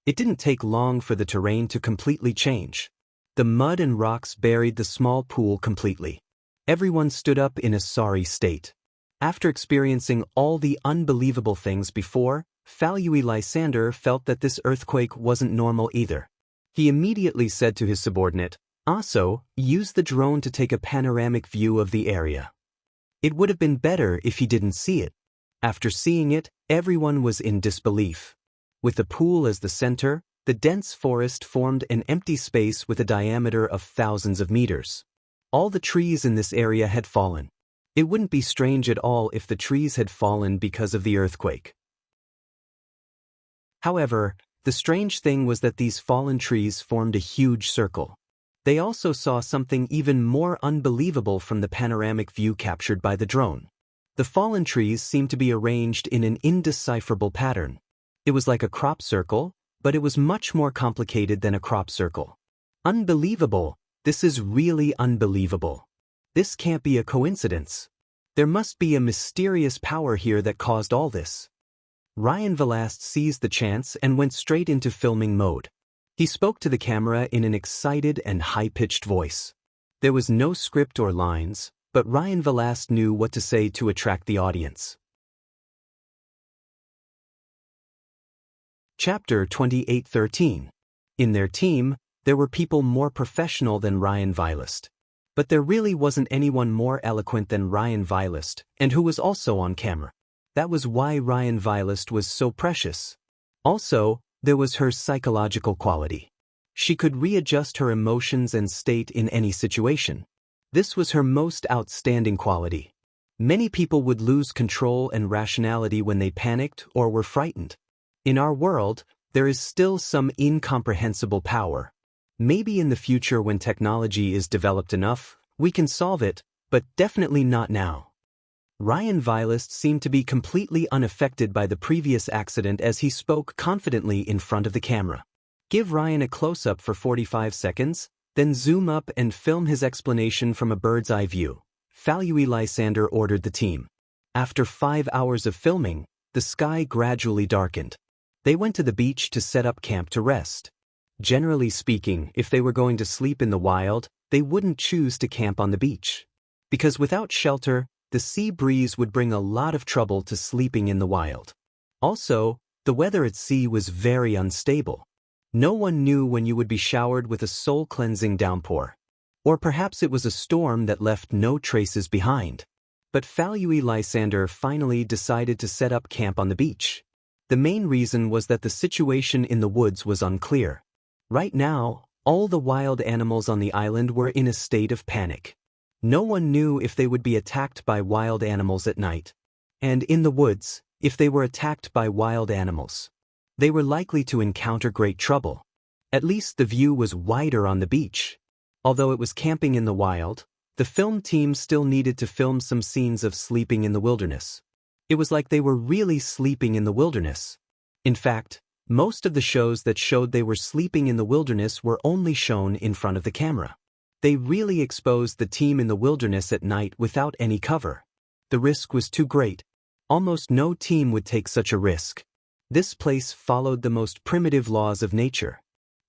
It didn't take long for the terrain to completely change. The mud and rocks buried the small pool completely. Everyone stood up in a sorry state. After experiencing all the unbelievable things before, Falui Lysander felt that this earthquake wasn't normal either. He immediately said to his subordinate, "Also, use the drone to take a panoramic view of the area." It would have been better if he didn't see it. After seeing it, everyone was in disbelief. With the pool as the center, the dense forest formed an empty space with a diameter of thousands of meters. All the trees in this area had fallen. It wouldn't be strange at all if the trees had fallen because of the earthquake. However, the strange thing was that these fallen trees formed a huge circle. They also saw something even more unbelievable from the panoramic view captured by the drone. The fallen trees seemed to be arranged in an indecipherable pattern. It was like a crop circle, but it was much more complicated than a crop circle. Unbelievable! This is really unbelievable. This can't be a coincidence. There must be a mysterious power here that caused all this. Ryan Velast seized the chance and went straight into filming mode. He spoke to the camera in an excited and high-pitched voice. There was no script or lines, but Ryan Velast knew what to say to attract the audience. Chapter 28:13. In their team, there were people more professional than Ryan Velast. But there really wasn't anyone more eloquent than Ryan Velast, and who was also on camera. That was why Ryan Velast was so precious. Also, there was her psychological quality. She could readjust her emotions and state in any situation. This was her most outstanding quality. Many people would lose control and rationality when they panicked or were frightened. In our world, there is still some incomprehensible power. Maybe in the future when technology is developed enough, we can solve it, but definitely not now. Ryan Velast seemed to be completely unaffected by the previous accident as he spoke confidently in front of the camera. Give Ryan a close-up for 45 seconds, then zoom up and film his explanation from a bird's-eye view. Falui Lysander ordered the team. After 5 hours of filming, the sky gradually darkened. They went to the beach to set up camp to rest. Generally speaking, if they were going to sleep in the wild, they wouldn't choose to camp on the beach. Because without shelter, the sea breeze would bring a lot of trouble to sleeping in the wild. Also, the weather at sea was very unstable. No one knew when you would be showered with a soul-cleansing downpour. Or perhaps it was a storm that left no traces behind. But Falui Lysander finally decided to set up camp on the beach. The main reason was that the situation in the woods was unclear. Right now, all the wild animals on the island were in a state of panic. No one knew if they would be attacked by wild animals at night. And in the woods, if they were attacked by wild animals, they were likely to encounter great trouble. At least the view was wider on the beach. Although it was camping in the wild, the film team still needed to film some scenes of sleeping in the wilderness. It was like they were really sleeping in the wilderness. In fact, most of the shows that showed they were sleeping in the wilderness were only shown in front of the camera. They really exposed the team in the wilderness at night without any cover. The risk was too great. Almost no team would take such a risk. This place followed the most primitive laws of nature.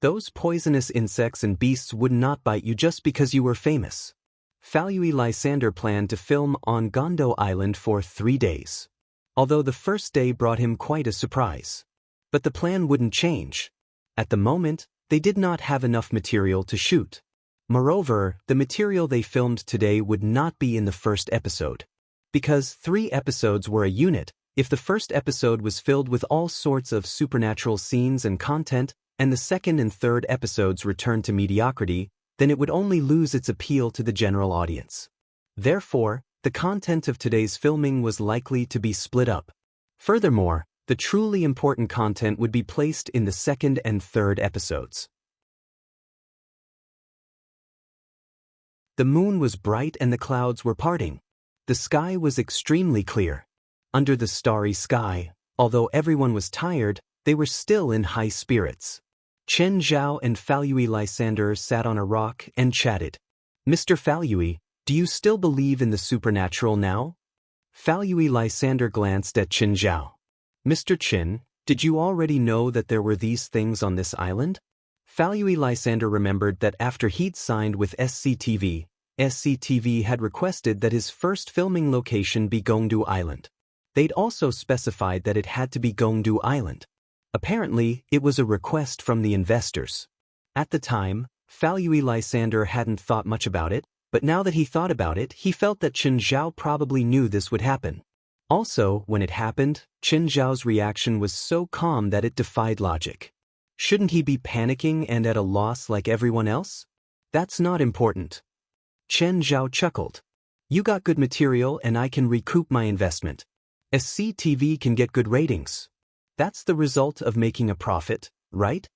Those poisonous insects and beasts would not bite you just because you were famous. Falui Lysander planned to film on Gondo Island for 3 days. Although the first day brought him quite a surprise. But the plan wouldn't change. At the moment, they did not have enough material to shoot. Moreover, the material they filmed today would not be in the first episode. Because 3 episodes were a unit, if the first episode was filled with all sorts of supernatural scenes and content, and the second and third episodes returned to mediocrity, then it would only lose its appeal to the general audience. Therefore, the content of today's filming was likely to be split up. Furthermore, the truly important content would be placed in the second and third episodes. The moon was bright and the clouds were parting. The sky was extremely clear. Under the starry sky, although everyone was tired, they were still in high spirits. Chen Zhao and Falui Lysander sat on a rock and chatted. "Mr. Falui, do you still believe in the supernatural now?" Falui Lysander glanced at Chen Zhao. "Mr. Chen, did you already know that there were these things on this island?" Falui Lysander remembered that after he'd signed with SCTV had requested that his first filming location be Gongdu Island. They'd also specified that it had to be Gongdu Island. Apparently, it was a request from the investors. At the time, Falui Lysander hadn't thought much about it, but now that he thought about it, he felt that Chen Zhao probably knew this would happen. Also, when it happened, Chen Zhao's reaction was so calm that it defied logic. Shouldn't he be panicking and at a loss like everyone else? That's not important. Chen Zhao chuckled. "You got good material and I can recoup my investment. SCTV can get good ratings. That's the result of making a profit, right?"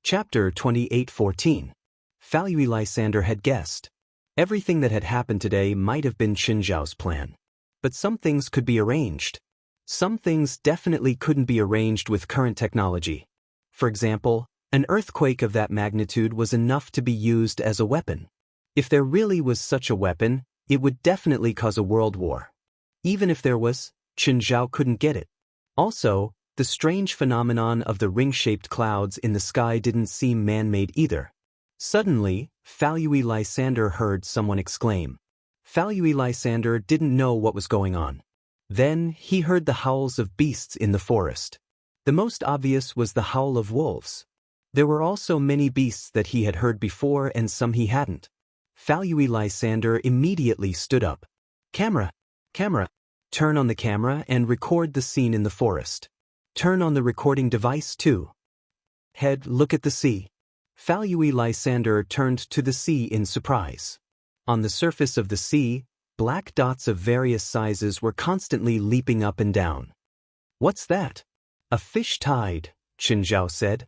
Chapter 28:14. Falui Lysander had guessed. Everything that had happened today might have been Chen Zhao's plan. But some things could be arranged. Some things definitely couldn't be arranged with current technology. For example, an earthquake of that magnitude was enough to be used as a weapon. If there really was such a weapon, it would definitely cause a world war. Even if there was, Chen Zhao couldn't get it. Also, the strange phenomenon of the ring-shaped clouds in the sky didn't seem man-made either. Suddenly, Falui Lysander heard someone exclaim. Falui Lysander didn't know what was going on. Then, he heard the howls of beasts in the forest. The most obvious was the howl of wolves. There were also many beasts that he had heard before and some he hadn't. Falui Lysander immediately stood up. Camera! Turn on the camera and record the scene in the forest. Turn on the recording device too. Head, look at the sea." Falui Lysander turned to the sea in surprise. On the surface of the sea, black dots of various sizes were constantly leaping up and down. "What's that?" "A fish tide," Chen Zhao said.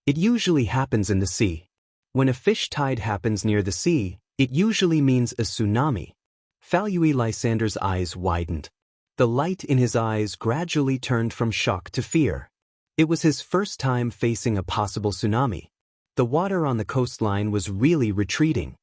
"It usually happens in the sea. When a fish tide happens near the sea, it usually means a tsunami." Falui Lysander's eyes widened. The light in his eyes gradually turned from shock to fear. It was his first time facing a possible tsunami. The water on the coastline was really retreating.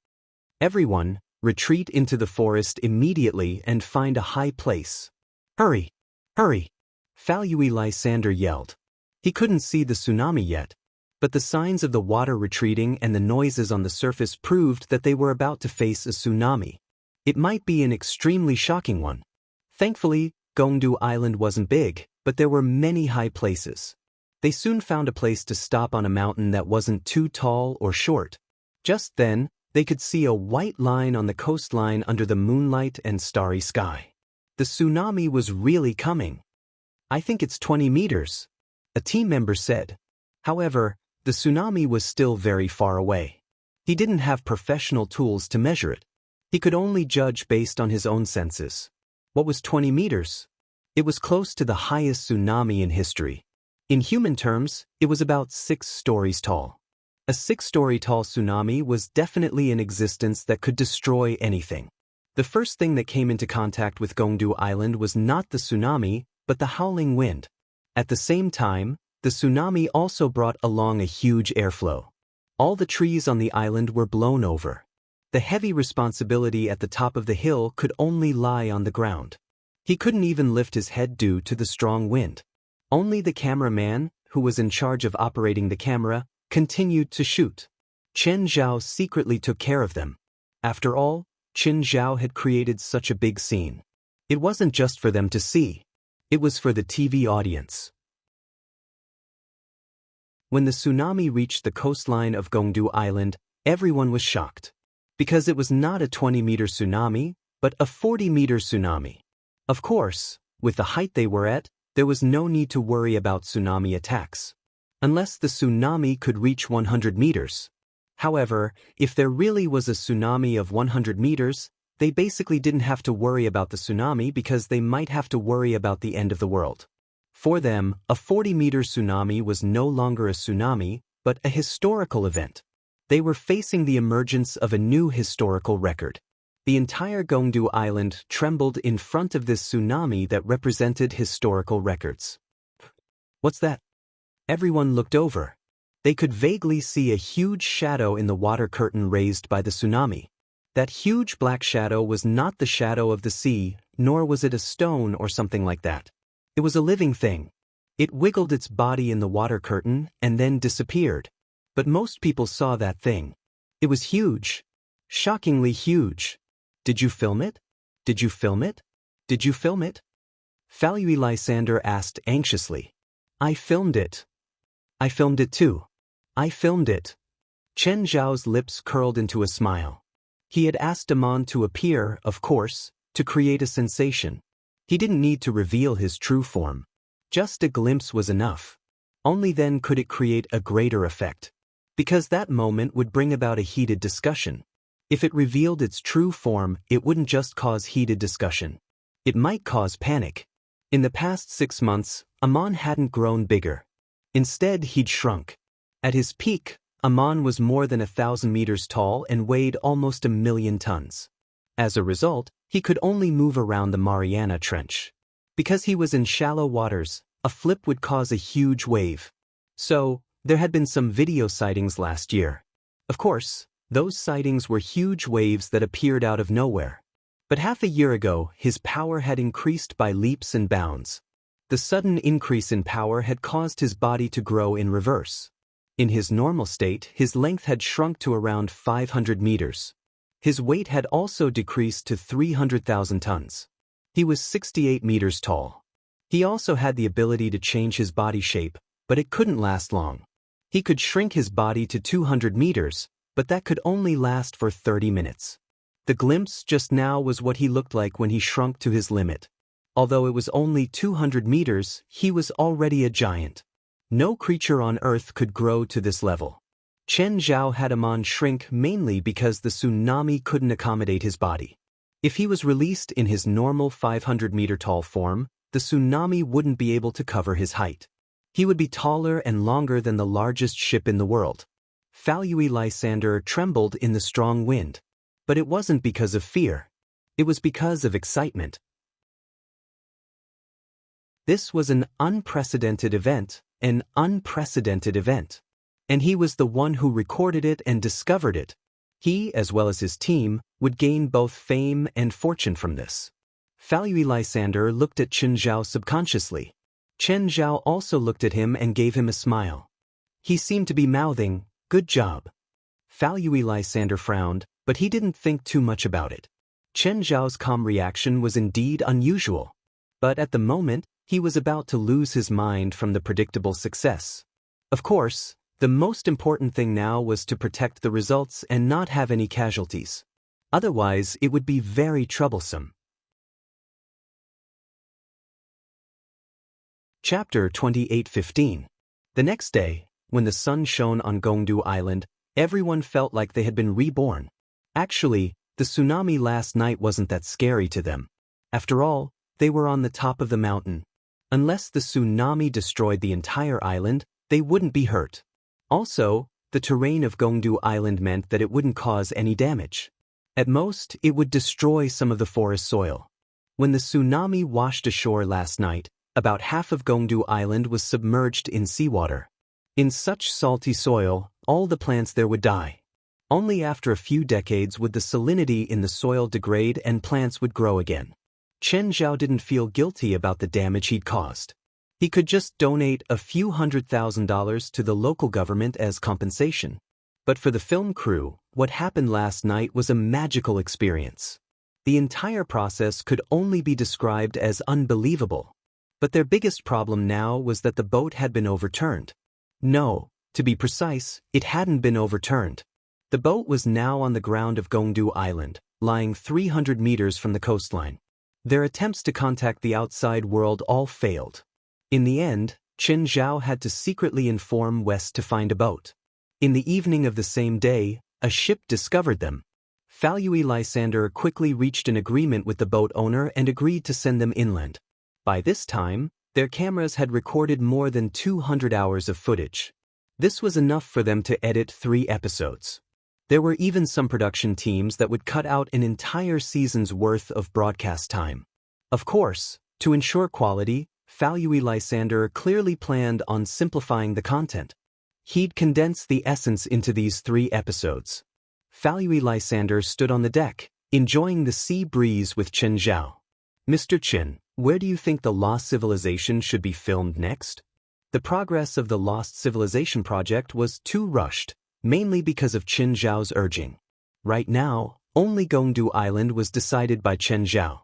"Everyone, retreat into the forest immediately and find a high place. Hurry! Hurry!" Falui Lysander yelled. He couldn't see the tsunami yet, but the signs of the water retreating and the noises on the surface proved that they were about to face a tsunami. It might be an extremely shocking one. Thankfully, Gongdu Island wasn't big, but there were many high places. They soon found a place to stop on a mountain that wasn't too tall or short. Just then, They could see a white line on the coastline under the moonlight and starry sky. The tsunami was really coming. "I think it's 20 meters," a team member said. However, the tsunami was still very far away. He didn't have professional tools to measure it. He could only judge based on his own senses. What was 20 meters? It was close to the highest tsunami in history. In human terms, it was about 6 stories tall. A 6-story tall tsunami was definitely in existence that could destroy anything. The first thing that came into contact with Gyeongdu Island was not the tsunami, but the howling wind. At the same time, the tsunami also brought along a huge airflow. All the trees on the island were blown over. The heavy responsibility at the top of the hill could only lie on the ground. He couldn't even lift his head due to the strong wind. Only the cameraman, who was in charge of operating the camera, continued to shoot. Chen Zhao secretly took care of them. After all, Chen Zhao had created such a big scene. It wasn't just for them to see. It was for the TV audience. When the tsunami reached the coastline of Gyeongdu Island, everyone was shocked. Because it was not a 20-meter tsunami, but a 40-meter tsunami. Of course, with the height they were at, there was no need to worry about tsunami attacks. Unless the tsunami could reach 100 meters. However, if there really was a tsunami of 100 meters, they basically didn't have to worry about the tsunami because they might have to worry about the end of the world. For them, a 40-meter tsunami was no longer a tsunami, but a historical event. They were facing the emergence of a new historical record. The entire Gyeongdu Island trembled in front of this tsunami that represented historical records. What's that? Everyone looked over. They could vaguely see a huge shadow in the water curtain raised by the tsunami. That huge black shadow was not the shadow of the sea, nor was it a stone or something like that. It was a living thing. It wiggled its body in the water curtain and then disappeared. But most people saw that thing. It was huge. Shockingly huge. Did you film it? Did you film it? Did you film it? Falui Lysander asked anxiously. I filmed it. I filmed it too. I filmed it. Chen Zhao's lips curled into a smile. He had asked Amon to appear, of course, to create a sensation. He didn't need to reveal his true form. Just a glimpse was enough. Only then could it create a greater effect. Because that moment would bring about a heated discussion. If it revealed its true form, it wouldn't just cause heated discussion. It might cause panic. In the past 6 months, Amon hadn't grown bigger. Instead, he'd shrunk. At his peak, Amon was more than 1,000 meters tall and weighed almost 1,000,000 tons. As a result, he could only move around the Mariana Trench. Because he was in shallow waters, a flip would cause a huge wave. So, there had been some video sightings last year. Of course, those sightings were huge waves that appeared out of nowhere. But half a year ago, his power had increased by leaps and bounds. The sudden increase in power had caused his body to grow in reverse. In his normal state, his length had shrunk to around 500 meters. His weight had also decreased to 300,000 tons. He was 68 meters tall. He also had the ability to change his body shape, but it couldn't last long. He could shrink his body to 200 meters, but that could only last for 30 minutes. The glimpse just now was what he looked like when he shrunk to his limit. Although it was only 200 meters, he was already a giant. No creature on Earth could grow to this level. Chen Zhao had Amon shrink mainly because the tsunami couldn't accommodate his body. If he was released in his normal 500-meter tall form, the tsunami wouldn't be able to cover his height. He would be taller and longer than the largest ship in the world. Falui Lysander trembled in the strong wind. But it wasn't because of fear. It was because of excitement. This was an unprecedented event, And he was the one who recorded it and discovered it. He, as well as his team, would gain both fame and fortune from this. Falui Lysander looked at Chen Zhao subconsciously. Chen Zhao also looked at him and gave him a smile. He seemed to be mouthing, "Good job." Falui Lysander frowned, but he didn't think too much about it. Chen Zhao's calm reaction was indeed unusual. But at the moment, he was about to lose his mind from the predictable success. Of course, The most important thing now was to protect the results and not have any casualties. Otherwise, it would be very troublesome. Chapter 28:15. The next day, when the sun shone on Gongdu Island, everyone felt like they had been reborn. Actually, the tsunami last night wasn't that scary to them. After all, they were on the top of the mountain. Unless the tsunami destroyed the entire island, they wouldn't be hurt. Also, the terrain of Gongdu Island meant that it wouldn't cause any damage. At most, it would destroy some of the forest soil. When the tsunami washed ashore last night, about half of Gongdu Island was submerged in seawater. In such salty soil, all the plants there would die. Only after a few decades would the salinity in the soil degrade and plants would grow again. Chen Zhao didn't feel guilty about the damage he'd caused. He could just donate a few $100,000 to the local government as compensation. But for the film crew, what happened last night was a magical experience. The entire process could only be described as unbelievable. But their biggest problem now was that the boat had been overturned. No, to be precise, it hadn't been overturned. The boat was now on the ground of Gongdu Island, lying 300 meters from the coastline. Their attempts to contact the outside world all failed. In the end, Chen Zhao had to secretly inform West to find a boat. In the evening of the same day, a ship discovered them. Falui Lysander quickly reached an agreement with the boat owner and agreed to send them inland. By this time, their cameras had recorded more than 200 hours of footage. This was enough for them to edit 3 episodes. There were even some production teams that would cut out an entire season's worth of broadcast time. Of course, to ensure quality, Falui Lysander clearly planned on simplifying the content. He'd condense the essence into these 3 episodes. Falui Lysander stood on the deck, enjoying the sea breeze with Chen Zhao. Mr. Chen, where do you think the Lost Civilization should be filmed next? The progress of the Lost Civilization project was too rushed, mainly because of Chen Zhao's urging. Right now, only Gongdu Island was decided by Chen Zhao.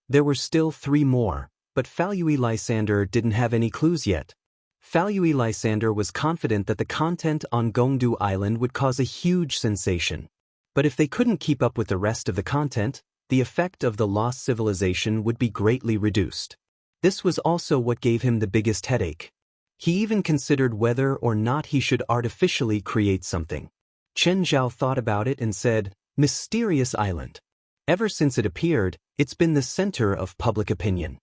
There were still 3 more, but Falui Lysander didn't have any clues yet. Falui Lysander was confident that the content on Gongdu Island would cause a huge sensation. But if they couldn't keep up with the rest of the content, the effect of the Lost Civilization would be greatly reduced. This was also what gave him the biggest headache. He even considered whether or not he should artificially create something. Chen Zhao thought about it and said, "Mysterious Island." Ever since it appeared, it's been the center of public opinion.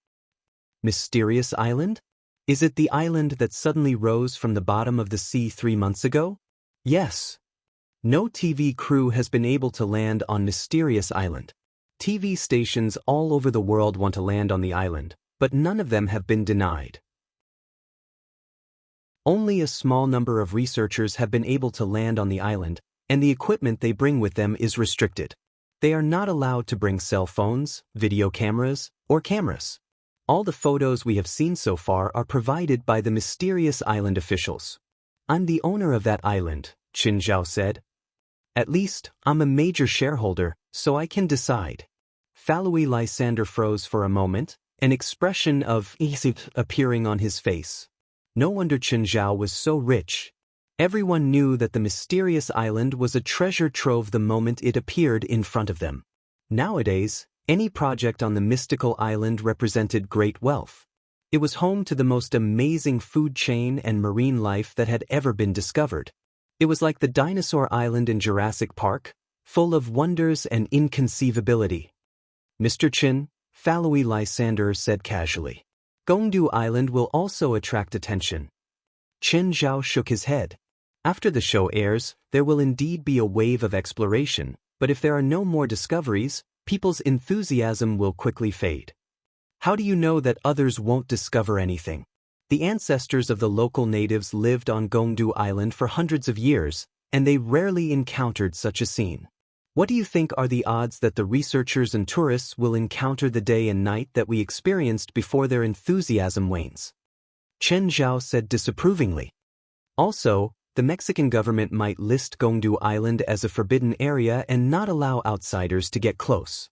Mysterious Island? Is it the island that suddenly rose from the bottom of the sea 3 months ago? Yes. No TV crew has been able to land on Mysterious Island. TV stations all over the world want to land on the island, but none of them have been denied. Only a small number of researchers have been able to land on the island, and the equipment they bring with them is restricted. They are not allowed to bring cell phones, video cameras, or cameras. All the photos we have seen so far are provided by the Mysterious Island officials. "I'm the owner of that island," Chen Zhao said. "At least, I'm a major shareholder, so I can decide." Falui Lysander froze for a moment, an expression of ease appearing on his face. No wonder Chen Zhao was so rich. Everyone knew that the Mysterious Island was a treasure trove the moment it appeared in front of them. Nowadays, any project on the mystical island represented great wealth. It was home to the most amazing food chain and marine life that had ever been discovered. It was like the dinosaur island in Jurassic Park, full of wonders and inconceivability. "Mr. Chen," Falui Lysander said casually, "Gongdu Island will also attract attention." Chen Zhao shook his head. After the show airs, there will indeed be a wave of exploration, but if there are no more discoveries, people's enthusiasm will quickly fade. How do you know that others won't discover anything? The ancestors of the local natives lived on Gongdu Island for hundreds of years, and they rarely encountered such a scene. What do you think are the odds that the researchers and tourists will encounter the day and night that we experienced before their enthusiasm wanes? Chen Zhao said disapprovingly. Also, the Mexican government might list Gongdu Island as a forbidden area and not allow outsiders to get close.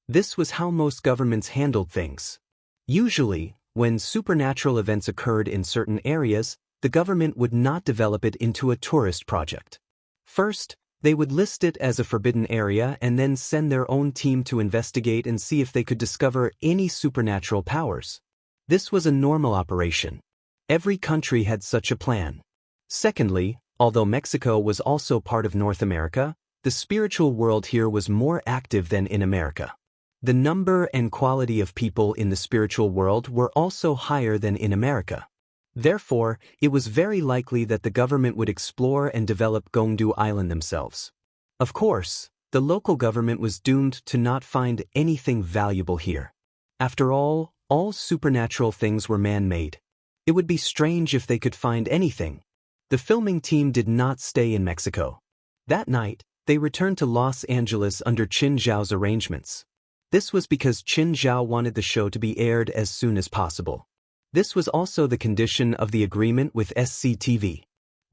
This was how most governments handled things. Usually, when supernatural events occurred in certain areas, the government would not develop it into a tourist project. First, they would list it as a forbidden area and then send their own team to investigate and see if they could discover any supernatural powers. This was a normal operation. Every country had such a plan. Secondly, although Mexico was also part of North America, the spiritual world here was more active than in America. The number and quality of people in the spiritual world were also higher than in America. Therefore, it was very likely that the government would explore and develop Gyeongdu Island themselves. Of course, the local government was doomed to not find anything valuable here. After all supernatural things were man-made. It would be strange if they could find anything. The filming team did not stay in Mexico. That night, they returned to Los Angeles under Qin Zhao's arrangements. This was because Qin Zhao wanted the show to be aired as soon as possible. This was also the condition of the agreement with SCTV.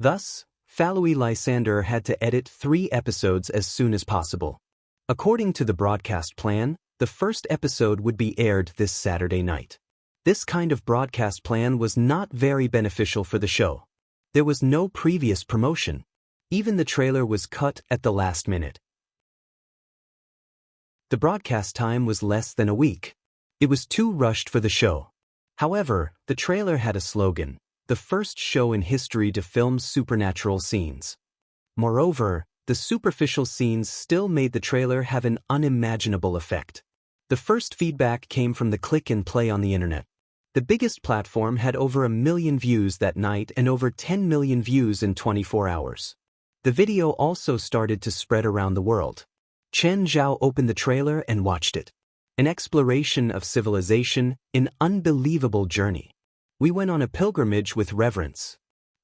Thus, Falui Lysander had to edit 3 episodes as soon as possible. According to the broadcast plan, the first episode would be aired this Saturday night. This kind of broadcast plan was not very beneficial for the show. There was no previous promotion. Even the trailer was cut at the last minute. The broadcast time was less than a week. It was too rushed for the show. However, the trailer had a slogan, the first show in history to film supernatural scenes. Moreover, the superficial scenes still made the trailer have an unimaginable effect. The first feedback came from the click and play on the internet. The biggest platform had over 1 million views that night and over 10 million views in 24 hours. The video also started to spread around the world. Chen Zhao opened the trailer and watched it. An exploration of civilization, an unbelievable journey. We went on a pilgrimage with reverence.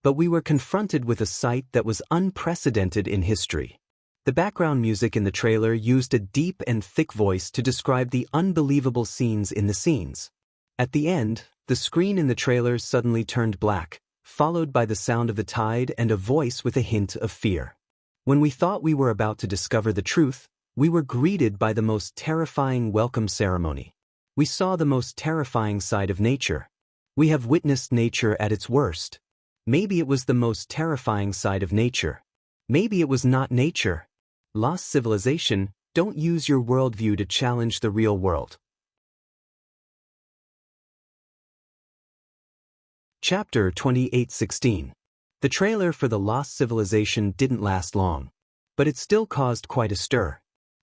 But we were confronted with a sight that was unprecedented in history. The background music in the trailer used a deep and thick voice to describe the unbelievable scenes in the scenes. At the end, the screen in the trailer suddenly turned black, followed by the sound of the tide and a voice with a hint of fear. When we thought we were about to discover the truth, we were greeted by the most terrifying welcome ceremony. We saw the most terrifying side of nature. We have witnessed nature at its worst. Maybe it was the most terrifying side of nature. Maybe it was not nature. Lost civilization, don't use your worldview to challenge the real world. Chapter 28:16. The trailer for The Lost Civilization didn't last long, but it still caused quite a stir.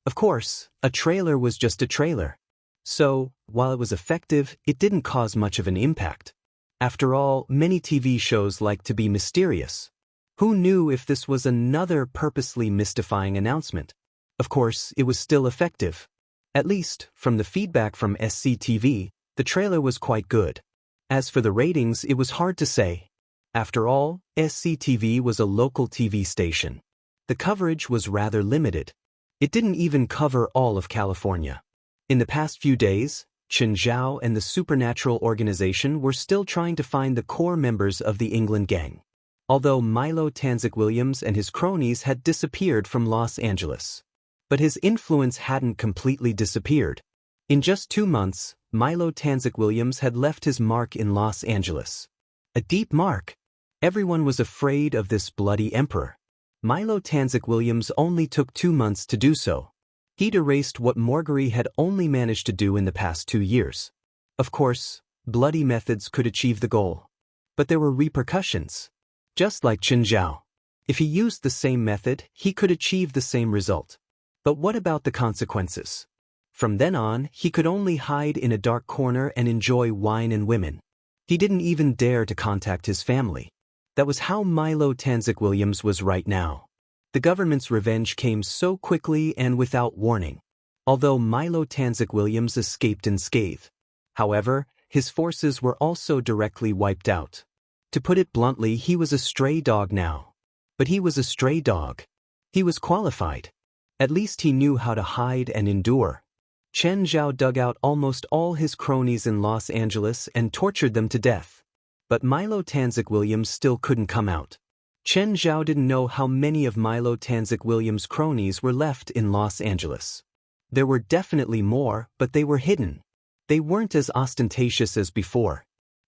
Of course, a trailer was just a trailer. So, while it was effective, it didn't cause much of an impact. After all, many TV shows like to be mysterious. Who knew if this was another purposely mystifying announcement? Of course, it was still effective. At least, from the feedback from SCTV, the trailer was quite good. As for the ratings, it was hard to say. After all, SCTV was a local TV station. The coverage was rather limited. It didn't even cover all of California. In the past few days, Chen Zhao and the supernatural organization were still trying to find the core members of the England gang. Although Milo Tanzik-Williams and his cronies had disappeared from Los Angeles. But his influence hadn't completely disappeared. In just 2 months, Milo Tanzik-Williams had left his mark in Los Angeles. A deep mark. Everyone was afraid of this bloody emperor. Milo Tanzik-Williams only took 2 months to do so. He'd erased what Morgary had only managed to do in the past 2 years. Of course, bloody methods could achieve the goal. But there were repercussions. Just like Chen Zhao. If he used the same method, he could achieve the same result. But what about the consequences? From then on, he could only hide in a dark corner and enjoy wine and women. He didn't even dare to contact his family. That was how Milo Tanzik-Williams was right now. The government's revenge came so quickly and without warning. Although Milo Tanzik-Williams escaped unscathed. However, his forces were also directly wiped out. To put it bluntly, he was a stray dog now. But he was a stray dog. He was qualified. At least he knew how to hide and endure. Chen Zhao dug out almost all his cronies in Los Angeles and tortured them to death. But Milo Tanzik-Williams still couldn't come out. Chen Zhao didn't know how many of Milo Tanzik-Williams' cronies were left in Los Angeles. There were definitely more, but they were hidden. They weren't as ostentatious as before.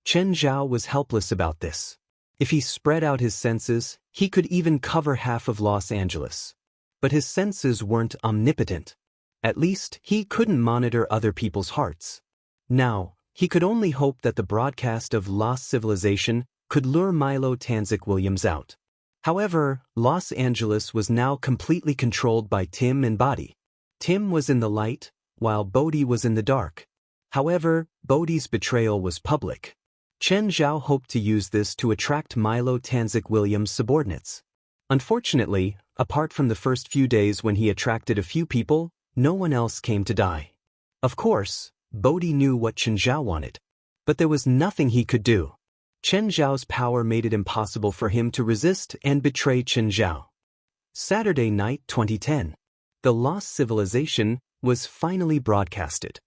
Chen Zhao was helpless about this. If he spread out his senses, he could even cover half of Los Angeles. But his senses weren't omnipotent. At least, he couldn't monitor other people's hearts. Now, he could only hope that the broadcast of Lost Civilization could lure Milo Tanzik Williams out. However, Los Angeles was now completely controlled by Tim and Bodhi. Tim was in the light, while Bodhi was in the dark. However, Bodhi's betrayal was public. Chen Zhao hoped to use this to attract Milo Tanzik Williams' subordinates. Unfortunately, apart from the first few days when he attracted a few people, no one else came to die. Of course, Bodhi knew what Chen Zhao wanted. But there was nothing he could do. Chen Zhao's power made it impossible for him to resist and betray Chen Zhao. Saturday night 2010. The Lost Civilization was finally broadcasted.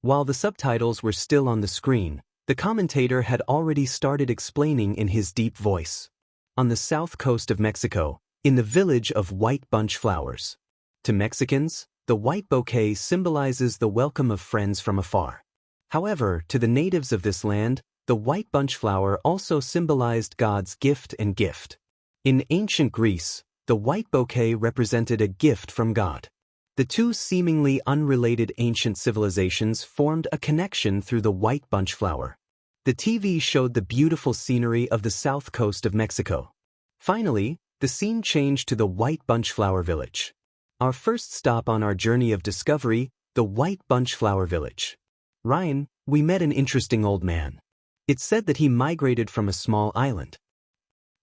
While the subtitles were still on the screen, the commentator had already started explaining in his deep voice. On the south coast of Mexico, in the village of White Bunch Flowers. To Mexicans, the white bouquet symbolizes the welcome of friends from afar. However, to the natives of this land, the white bunch flower also symbolized God's gift and gift. In ancient Greece, the white bouquet represented a gift from God. The two seemingly unrelated ancient civilizations formed a connection through the white bunch flower. The TV showed the beautiful scenery of the south coast of Mexico. Finally, the scene changed to the White Bunch Flower Village. Our first stop on our journey of discovery, the White Bunch Flower Village. Ryan, we met an interesting old man. It said that he migrated from a small island.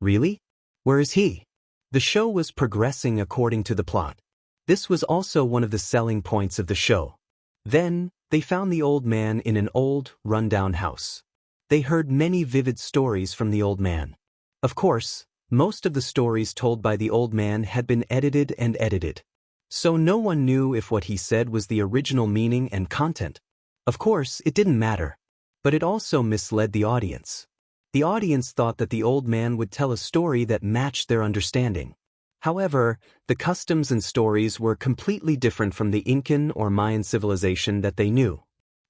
Really? Where is he? The show was progressing according to the plot. This was also one of the selling points of the show. Then, they found the old man in an old, rundown house. They heard many vivid stories from the old man. Of course, most of the stories told by the old man had been edited and edited. So no one knew if what he said was the original meaning and content. Of course, it didn't matter. But it also misled the audience. The audience thought that the old man would tell a story that matched their understanding. However, the customs and stories were completely different from the Incan or Mayan civilization that they knew.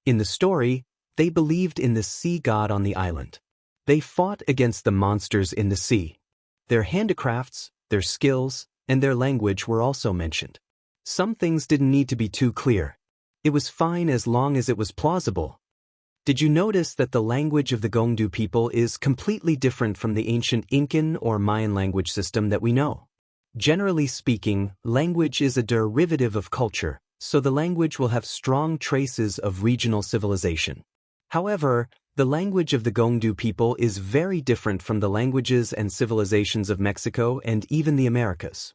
In the story, they believed in the sea god on the island. They fought against the monsters in the sea. Their handicrafts, their skills, and their language were also mentioned. Some things didn't need to be too clear. It was fine as long as it was plausible. Did you notice that the language of the Gongdu people is completely different from the ancient Incan or Mayan language system that we know? Generally speaking, language is a derivative of culture, so the language will have strong traces of regional civilization. However, the language of the Gongdu people is very different from the languages and civilizations of Mexico and even the Americas.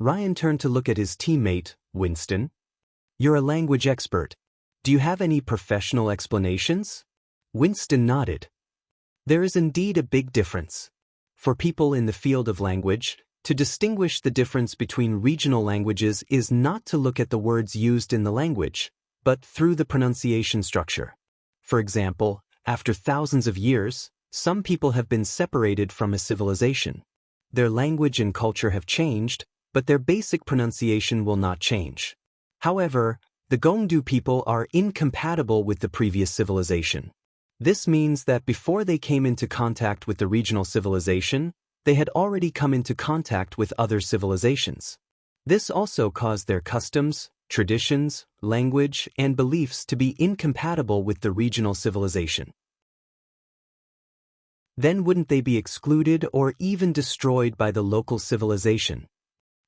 Ryan turned to look at his teammate, Winston. You're a language expert. Do you have any professional explanations? Winston nodded. There is indeed a big difference. For people in the field of language, to distinguish the difference between regional languages is not to look at the words used in the language, but through the pronunciation structure. For example, after thousands of years, some people have been separated from a civilization. Their language and culture have changed, but their basic pronunciation will not change. However, the Gongdu people are incompatible with the previous civilization. This means that before they came into contact with the regional civilization, they had already come into contact with other civilizations. This also caused their customs, traditions, language, and beliefs to be incompatible with the regional civilization. Then wouldn't they be excluded or even destroyed by the local civilization?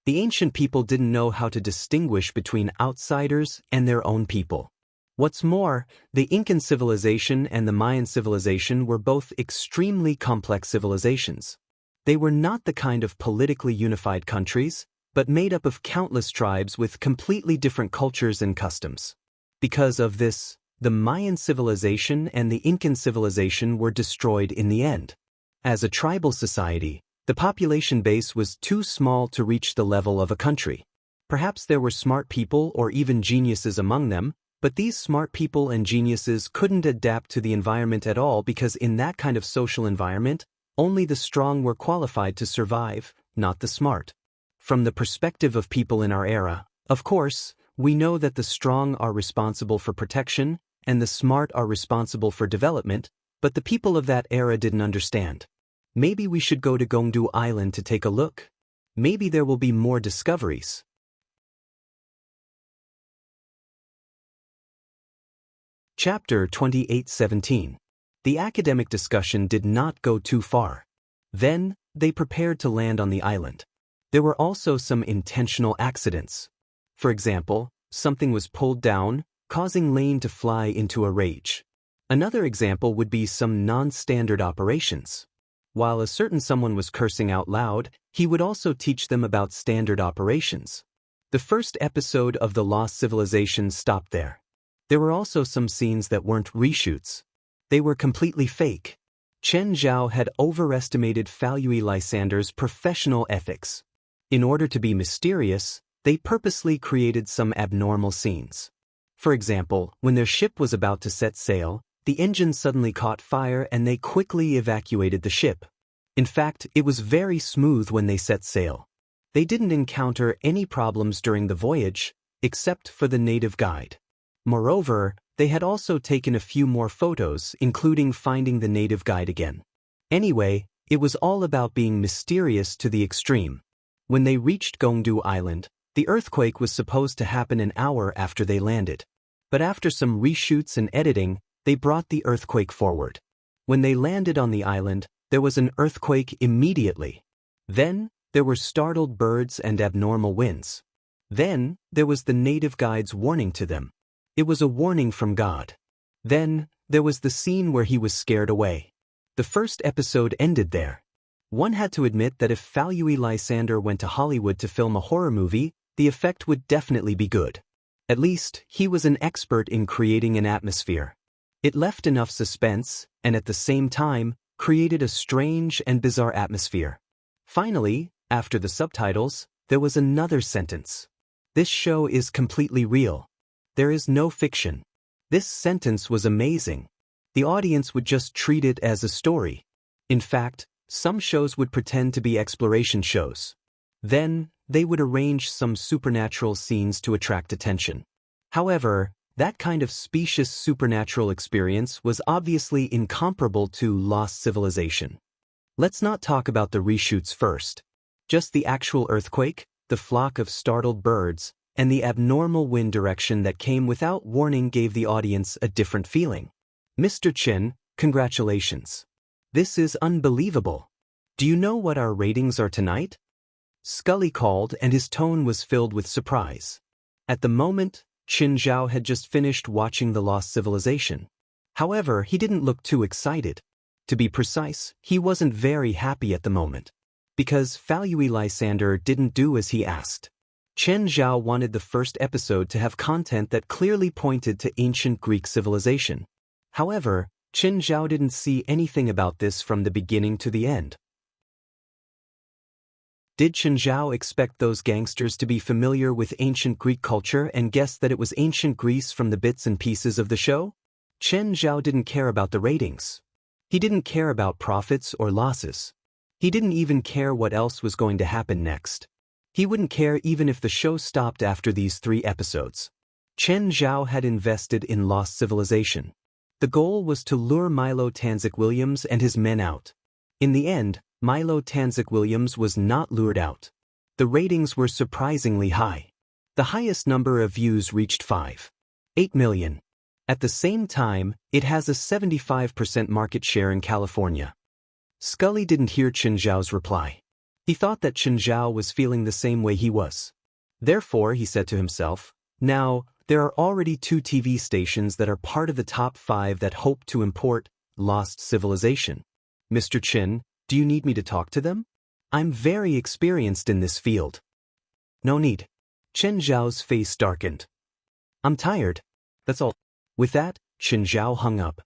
The ancient people didn't know how to distinguish between outsiders and their own people. What's more, the Incan civilization and the Mayan civilization were both extremely complex civilizations. They were not the kind of politically unified countries, but made up of countless tribes with completely different cultures and customs. Because of this, the Mayan civilization and the Incan civilization were destroyed in the end. As a tribal society, the population base was too small to reach the level of a country. Perhaps there were smart people or even geniuses among them, but these smart people and geniuses couldn't adapt to the environment at all because in that kind of social environment, only the strong were qualified to survive, not the smart. From the perspective of people in our era, of course, we know that the strong are responsible for protection and the smart are responsible for development, But the people of that era didn't understand. Maybe we should go to Gyeongdu Island to take a look. Maybe there will be more discoveries. Chapter 28:17. The academic discussion did not go too far. Then, they prepared to land on the island. There were also some intentional accidents. For example, something was pulled down, causing Lane to fly into a rage. Another example would be some non-standard operations. While a certain someone was cursing out loud, he would also teach them about standard operations. The first episode of The Lost Civilization stopped there. There were also some scenes that weren't reshoots. They were completely fake. Chen Zhao had overestimated Falui Lysander's professional ethics. In order to be mysterious, they purposely created some abnormal scenes. For example, when their ship was about to set sail, the engine suddenly caught fire and they quickly evacuated the ship. In fact, it was very smooth when they set sail. They didn't encounter any problems during the voyage, except for the native guide. Moreover, they had also taken a few more photos, including finding the native guide again. Anyway, it was all about being mysterious to the extreme. When they reached Gyeongdu Island, the earthquake was supposed to happen an hour after they landed. But after some reshoots and editing, they brought the earthquake forward. When they landed on the island, there was an earthquake immediately. Then, there were startled birds and abnormal winds. Then, there was the native guide's warning to them. It was a warning from God. Then, there was the scene where he was scared away. The first episode ended there. One had to admit that if Falui Lysander went to Hollywood to film a horror movie, the effect would definitely be good. At least, he was an expert in creating an atmosphere. It left enough suspense, and at the same time, created a strange and bizarre atmosphere. Finally, after the subtitles, there was another sentence. This show is completely real. There is no fiction. This sentence was amazing. The audience would just treat it as a story. In fact, some shows would pretend to be exploration shows. Then, they would arrange some supernatural scenes to attract attention. However, that kind of specious supernatural experience was obviously incomparable to Lost Civilization. Let's not talk about the reshoots first. Just the actual earthquake, the flock of startled birds, and the abnormal wind direction that came without warning gave the audience a different feeling. Mr. Chen, congratulations. This is unbelievable. Do you know what our ratings are tonight? Scully called and his tone was filled with surprise. At the moment, Qin Zhao had just finished watching The Lost Civilization. However, he didn't look too excited. To be precise, he wasn't very happy at the moment. Because Falui Lysander didn't do as he asked. Chen Zhao wanted the first episode to have content that clearly pointed to ancient Greek civilization. However, Chen Zhao didn't see anything about this from the beginning to the end. Did Chen Zhao expect those gangsters to be familiar with ancient Greek culture and guess that it was ancient Greece from the bits and pieces of the show? Chen Zhao didn't care about the ratings. He didn't care about profits or losses. He didn't even care what else was going to happen next. He wouldn't care even if the show stopped after these 3 episodes. Chen Zhao had invested in Lost Civilization. The goal was to lure Milo Tanzik Williams and his men out. In the end, Milo Tanzik Williams was not lured out. The ratings were surprisingly high. The highest number of views reached 5.8 million. At the same time, it has a 75% market share in California. Scully didn't hear Chen Zhao's reply. He thought that Chen Zhao was feeling the same way he was. Therefore, he said to himself, now, there are already 2 TV stations that are part of the top 5 that hope to import Lost Civilization. Mr. Chen, do you need me to talk to them? I'm very experienced in this field. No need. Chen Zhao's face darkened. I'm tired. That's all. With that, Chen Zhao hung up.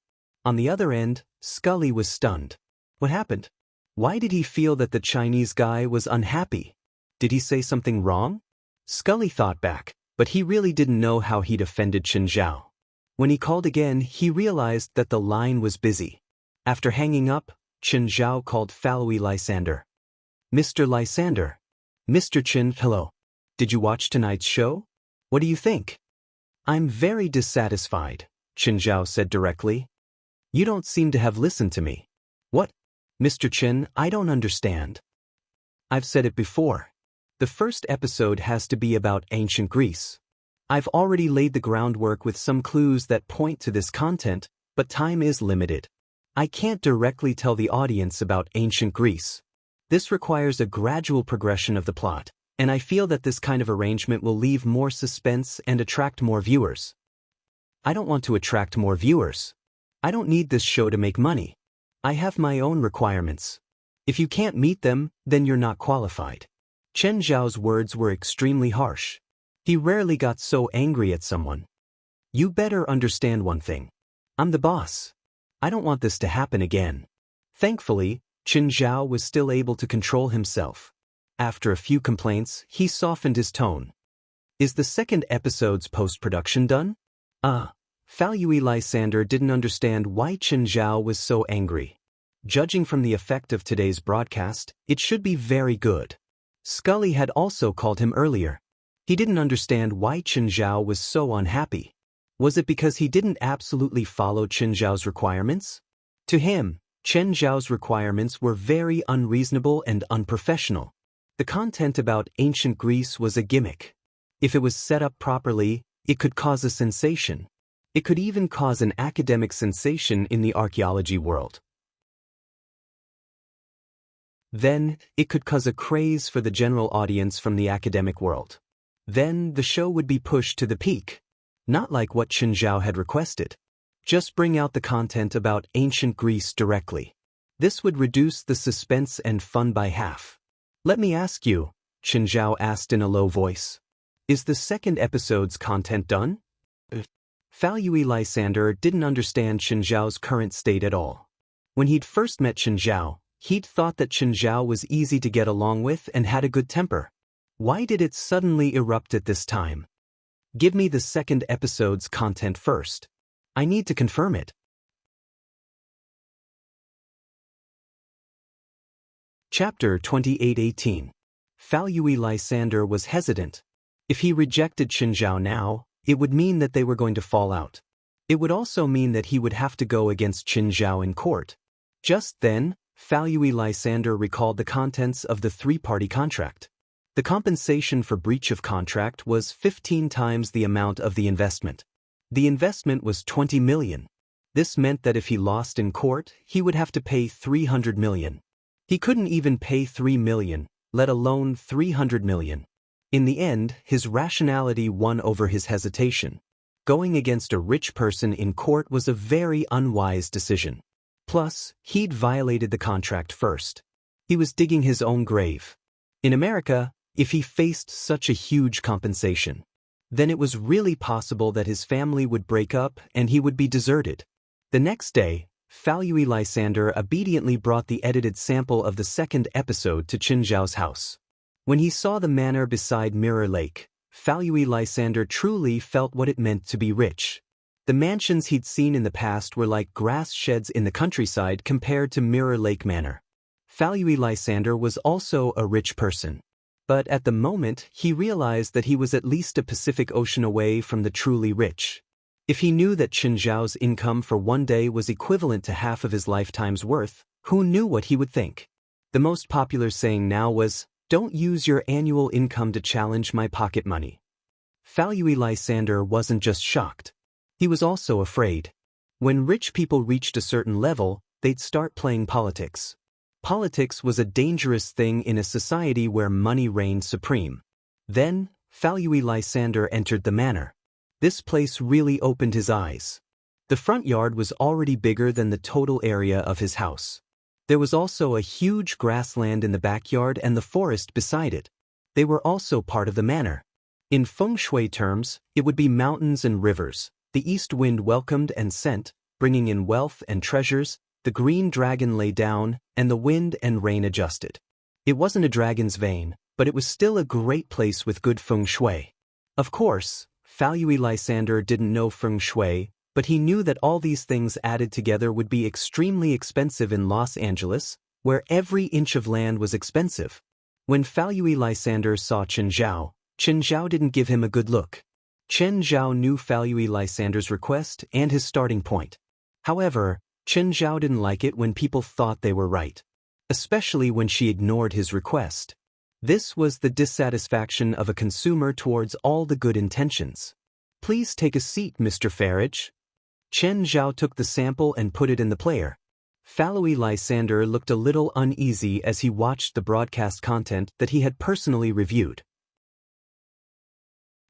On the other end, Scully was stunned. What happened? Why did he feel that the Chinese guy was unhappy? Did he say something wrong? Scully thought back, but he really didn't know how he'd offended Chen Zhao. When he called again, he realized that the line was busy. After hanging up, Chen Zhao called Falui Lysander. Mr. Lysander. Mr. Chen, hello. Did you watch tonight's show? What do you think? I'm very dissatisfied, Chen Zhao said directly. You don't seem to have listened to me. What? Mr. Chen, I don't understand. I've said it before. The first episode has to be about ancient Greece. I've already laid the groundwork with some clues that point to this content, but time is limited. I can't directly tell the audience about ancient Greece. This requires a gradual progression of the plot, and I feel that this kind of arrangement will leave more suspense and attract more viewers. I don't want to attract more viewers. I don't need this show to make money. I have my own requirements. If you can't meet them, then you're not qualified. Chen Zhao's words were extremely harsh. He rarely got so angry at someone. You better understand one thing. I'm the boss. I don't want this to happen again. Thankfully, Chen Zhao was still able to control himself. After a few complaints, he softened his tone. Is the second episode's post-production done? Fal Yui Lysander didn't understand why Chen Zhao was so angry. Judging from the effect of today's broadcast, it should be very good. Scully had also called him earlier. He didn't understand why Chen Zhao was so unhappy. Was it because he didn't absolutely follow Chen Zhao's requirements? To him, Chen Zhao's requirements were very unreasonable and unprofessional. The content about ancient Greece was a gimmick. If it was set up properly, it could cause a sensation. It could even cause an academic sensation in the archaeology world. Then, it could cause a craze for the general audience from the academic world. Then, the show would be pushed to the peak. Not like what Chen Zhao had requested. Just bring out the content about ancient Greece directly. This would reduce the suspense and fun by half. Let me ask you, Chen Zhao asked in a low voice. Is the second episode's content done? Fal Yui Lysander didn't understand Chen Zhao's current state at all. When he'd first met Chen Zhao, he'd thought that Chen Zhao was easy to get along with and had a good temper. Why did it suddenly erupt at this time? Give me the second episode's content first. I need to confirm it. Chapter 28:18. Fal Yui Lysander was hesitant. If he rejected Chen Zhao now, it would mean that they were going to fall out. It would also mean that he would have to go against Chen Zhao in court. Just then, Fal Yui Lysander recalled the contents of the three-party contract. The compensation for breach of contract was 15 times the amount of the investment. The investment was 20 million. This meant that if he lost in court, he would have to pay 300 million. He couldn't even pay 3 million, let alone 300 million. In the end, his rationality won over his hesitation. Going against a rich person in court was a very unwise decision. Plus, he'd violated the contract first. He was digging his own grave. In America, if he faced such a huge compensation, then it was really possible that his family would break up and he would be deserted. The next day, Fal Yui Lysander obediently brought the edited sample of the second episode to Chen Zhao's house. When he saw the manor beside Mirror Lake, Fal Yui Lysander truly felt what it meant to be rich. The mansions he'd seen in the past were like grass sheds in the countryside compared to Mirror Lake Manor. Fal Yui Lysander was also a rich person. But at the moment, he realized that he was at least a Pacific Ocean away from the truly rich. If he knew that Chen Zhao's income for one day was equivalent to half of his lifetime's worth, who knew what he would think? The most popular saying now was, "Don't use your annual income to challenge my pocket money." Fal Yui Lysander wasn't just shocked. He was also afraid. When rich people reached a certain level, they'd start playing politics. Politics was a dangerous thing in a society where money reigned supreme. Then, Fal Yui Lysander entered the manor. This place really opened his eyes. The front yard was already bigger than the total area of his house. There was also a huge grassland in the backyard and the forest beside it. They were also part of the manor. In feng shui terms, it would be mountains and rivers. The east wind welcomed and sent, bringing in wealth and treasures. The green dragon lay down, and the wind and rain adjusted. It wasn't a dragon's vein, but it was still a great place with good feng shui. Of course, Fal Yui Lysander didn't know feng shui, but he knew that all these things added together would be extremely expensive in Los Angeles, where every inch of land was expensive. When Fal Yui Lysander saw Chen Zhao didn't give him a good look. Chen Zhao knew Fal Yui Lysander's request and his starting point. However, Chen Zhao didn't like it when people thought they were right, especially when she ignored his request. This was the dissatisfaction of a consumer towards all the good intentions. Please take a seat, Mr. Farage. Chen Zhao took the sample and put it in the player. Fallowy Lysander looked a little uneasy as he watched the broadcast content that he had personally reviewed.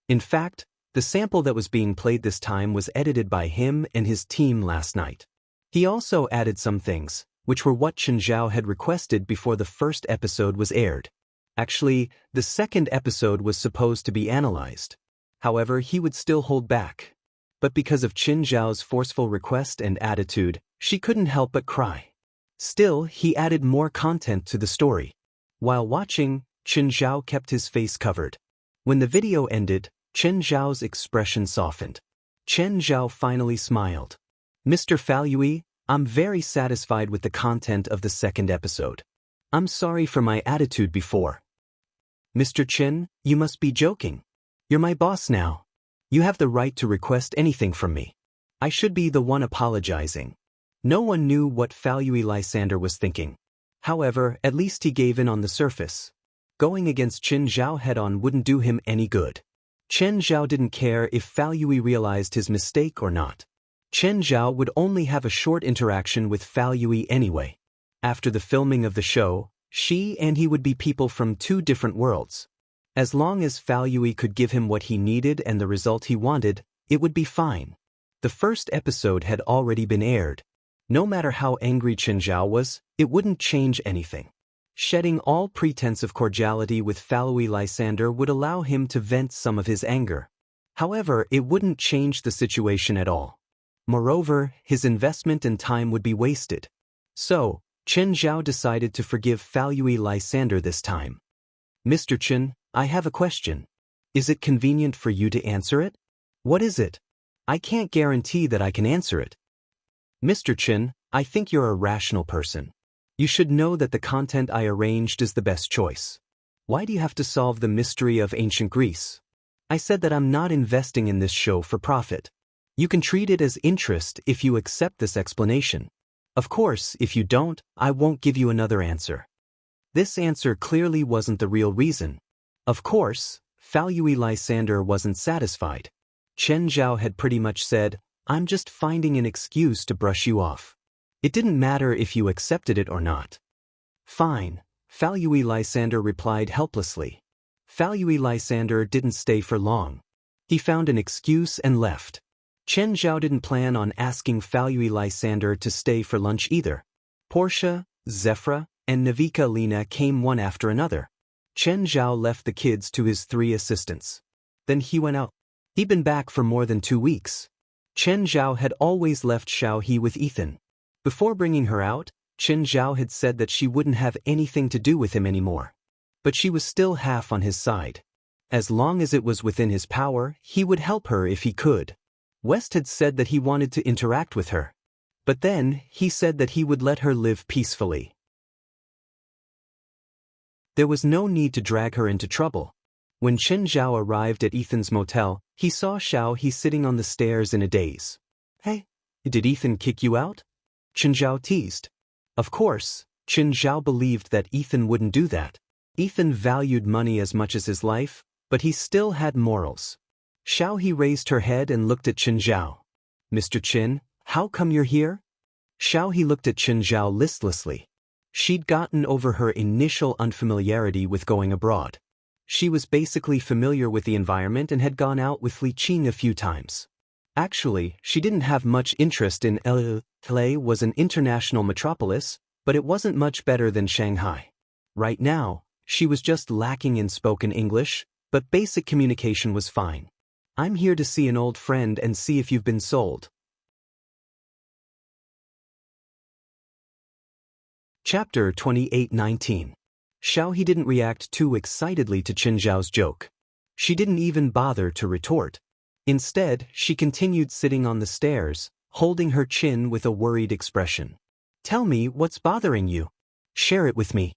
In fact, the sample that was being played this time was edited by him and his team last night. He also added some things, which were what Chen Zhao had requested before the first episode was aired. Actually, the second episode was supposed to be analyzed. However, he would still hold back. But because of Chen Zhao's forceful request and attitude, she couldn't help but cry. Still, he added more content to the story. While watching, Chen Zhao kept his face covered. When the video ended, Chen Zhao's expression softened. Chen Zhao finally smiled. Mr. Fallowy, I'm very satisfied with the content of the second episode. I'm sorry for my attitude before. Mr. Chen, you must be joking. You're my boss now. You have the right to request anything from me. I should be the one apologizing. No one knew what Fallowy Lysander was thinking. However, at least he gave in on the surface. Going against Chen Zhao head-on wouldn't do him any good. Chen Zhao didn't care if Fallowy realized his mistake or not. Chen Zhao would only have a short interaction with Fallowy anyway. After the filming of the show, she and he would be people from two different worlds. As long as Fallowy could give him what he needed and the result he wanted, it would be fine. The first episode had already been aired. No matter how angry Chen Zhao was, it wouldn't change anything. Shedding all pretense of cordiality with Fallowy Lysander would allow him to vent some of his anger. However, it wouldn't change the situation at all. Moreover, his investment and time would be wasted. So, Chen Zhao decided to forgive Fallowy Lysander this time. Mr. Chen, I have a question. Is it convenient for you to answer it? What is it? I can't guarantee that I can answer it. Mr. Chen, I think you're a rational person. You should know that the content I arranged is the best choice. Why do you have to solve the mystery of ancient Greece? I said that I'm not investing in this show for profit. You can treat it as interest if you accept this explanation. Of course, if you don't, I won't give you another answer. This answer clearly wasn't the real reason. Of course, Fallowy Lysander wasn't satisfied. Chen Zhao had pretty much said, I'm just finding an excuse to brush you off. It didn't matter if you accepted it or not. Fine, Fallowy Lysander replied helplessly. Fallowy Lysander didn't stay for long. He found an excuse and left. Chen Zhao didn't plan on asking Fallowy Lysander to stay for lunch either. Portia, Zephra, and Navika Lena came one after another. Chen Zhao left the kids to his 3 assistants. Then he went out. He'd been back for more than 2 weeks. Chen Zhao had always left Xiao He with Ethan. Before bringing her out, Chen Zhao had said that she wouldn't have anything to do with him anymore. But she was still half on his side. As long as it was within his power, he would help her if he could. West had said that he wanted to interact with her. But then, he said that he would let her live peacefully. There was no need to drag her into trouble. When Chen Zhao arrived at Ethan's motel, he saw Xiao He sitting on the stairs in a daze. Hey, did Ethan kick you out? Chen Zhao teased. Of course, Chen Zhao believed that Ethan wouldn't do that. Ethan valued money as much as his life, but he still had morals. Xiao He raised her head and looked at Chen Zhao. Mr. Chen, how come you're here? Xiao He looked at Chen Zhao listlessly. She'd gotten over her initial unfamiliarity with going abroad. She was basically familiar with the environment and had gone out with Li Qing a few times. Actually, she didn't have much interest in LA was an international metropolis, but it wasn't much better than Shanghai. Right now, she was just lacking in spoken English, but basic communication was fine. I'm here to see an old friend and see if you've been sold. Chapter 28:19. Xiao He didn't react too excitedly to Chen Zhao's joke. She didn't even bother to retort. Instead, she continued sitting on the stairs, holding her chin with a worried expression. Tell me what's bothering you. Share it with me.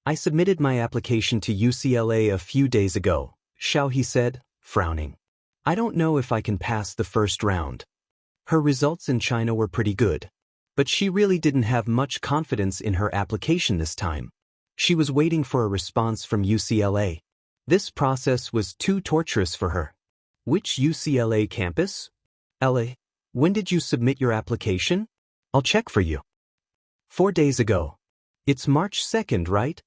I submitted my application to UCLA a few days ago, Xiao He said, frowning. I don't know if I can pass the first round. Her results in China were pretty good. But she really didn't have much confidence in her application this time. She was waiting for a response from UCLA. This process was too torturous for her. Which UCLA campus? LA. When did you submit your application? I'll check for you. 4 days ago. It's March 2nd, right?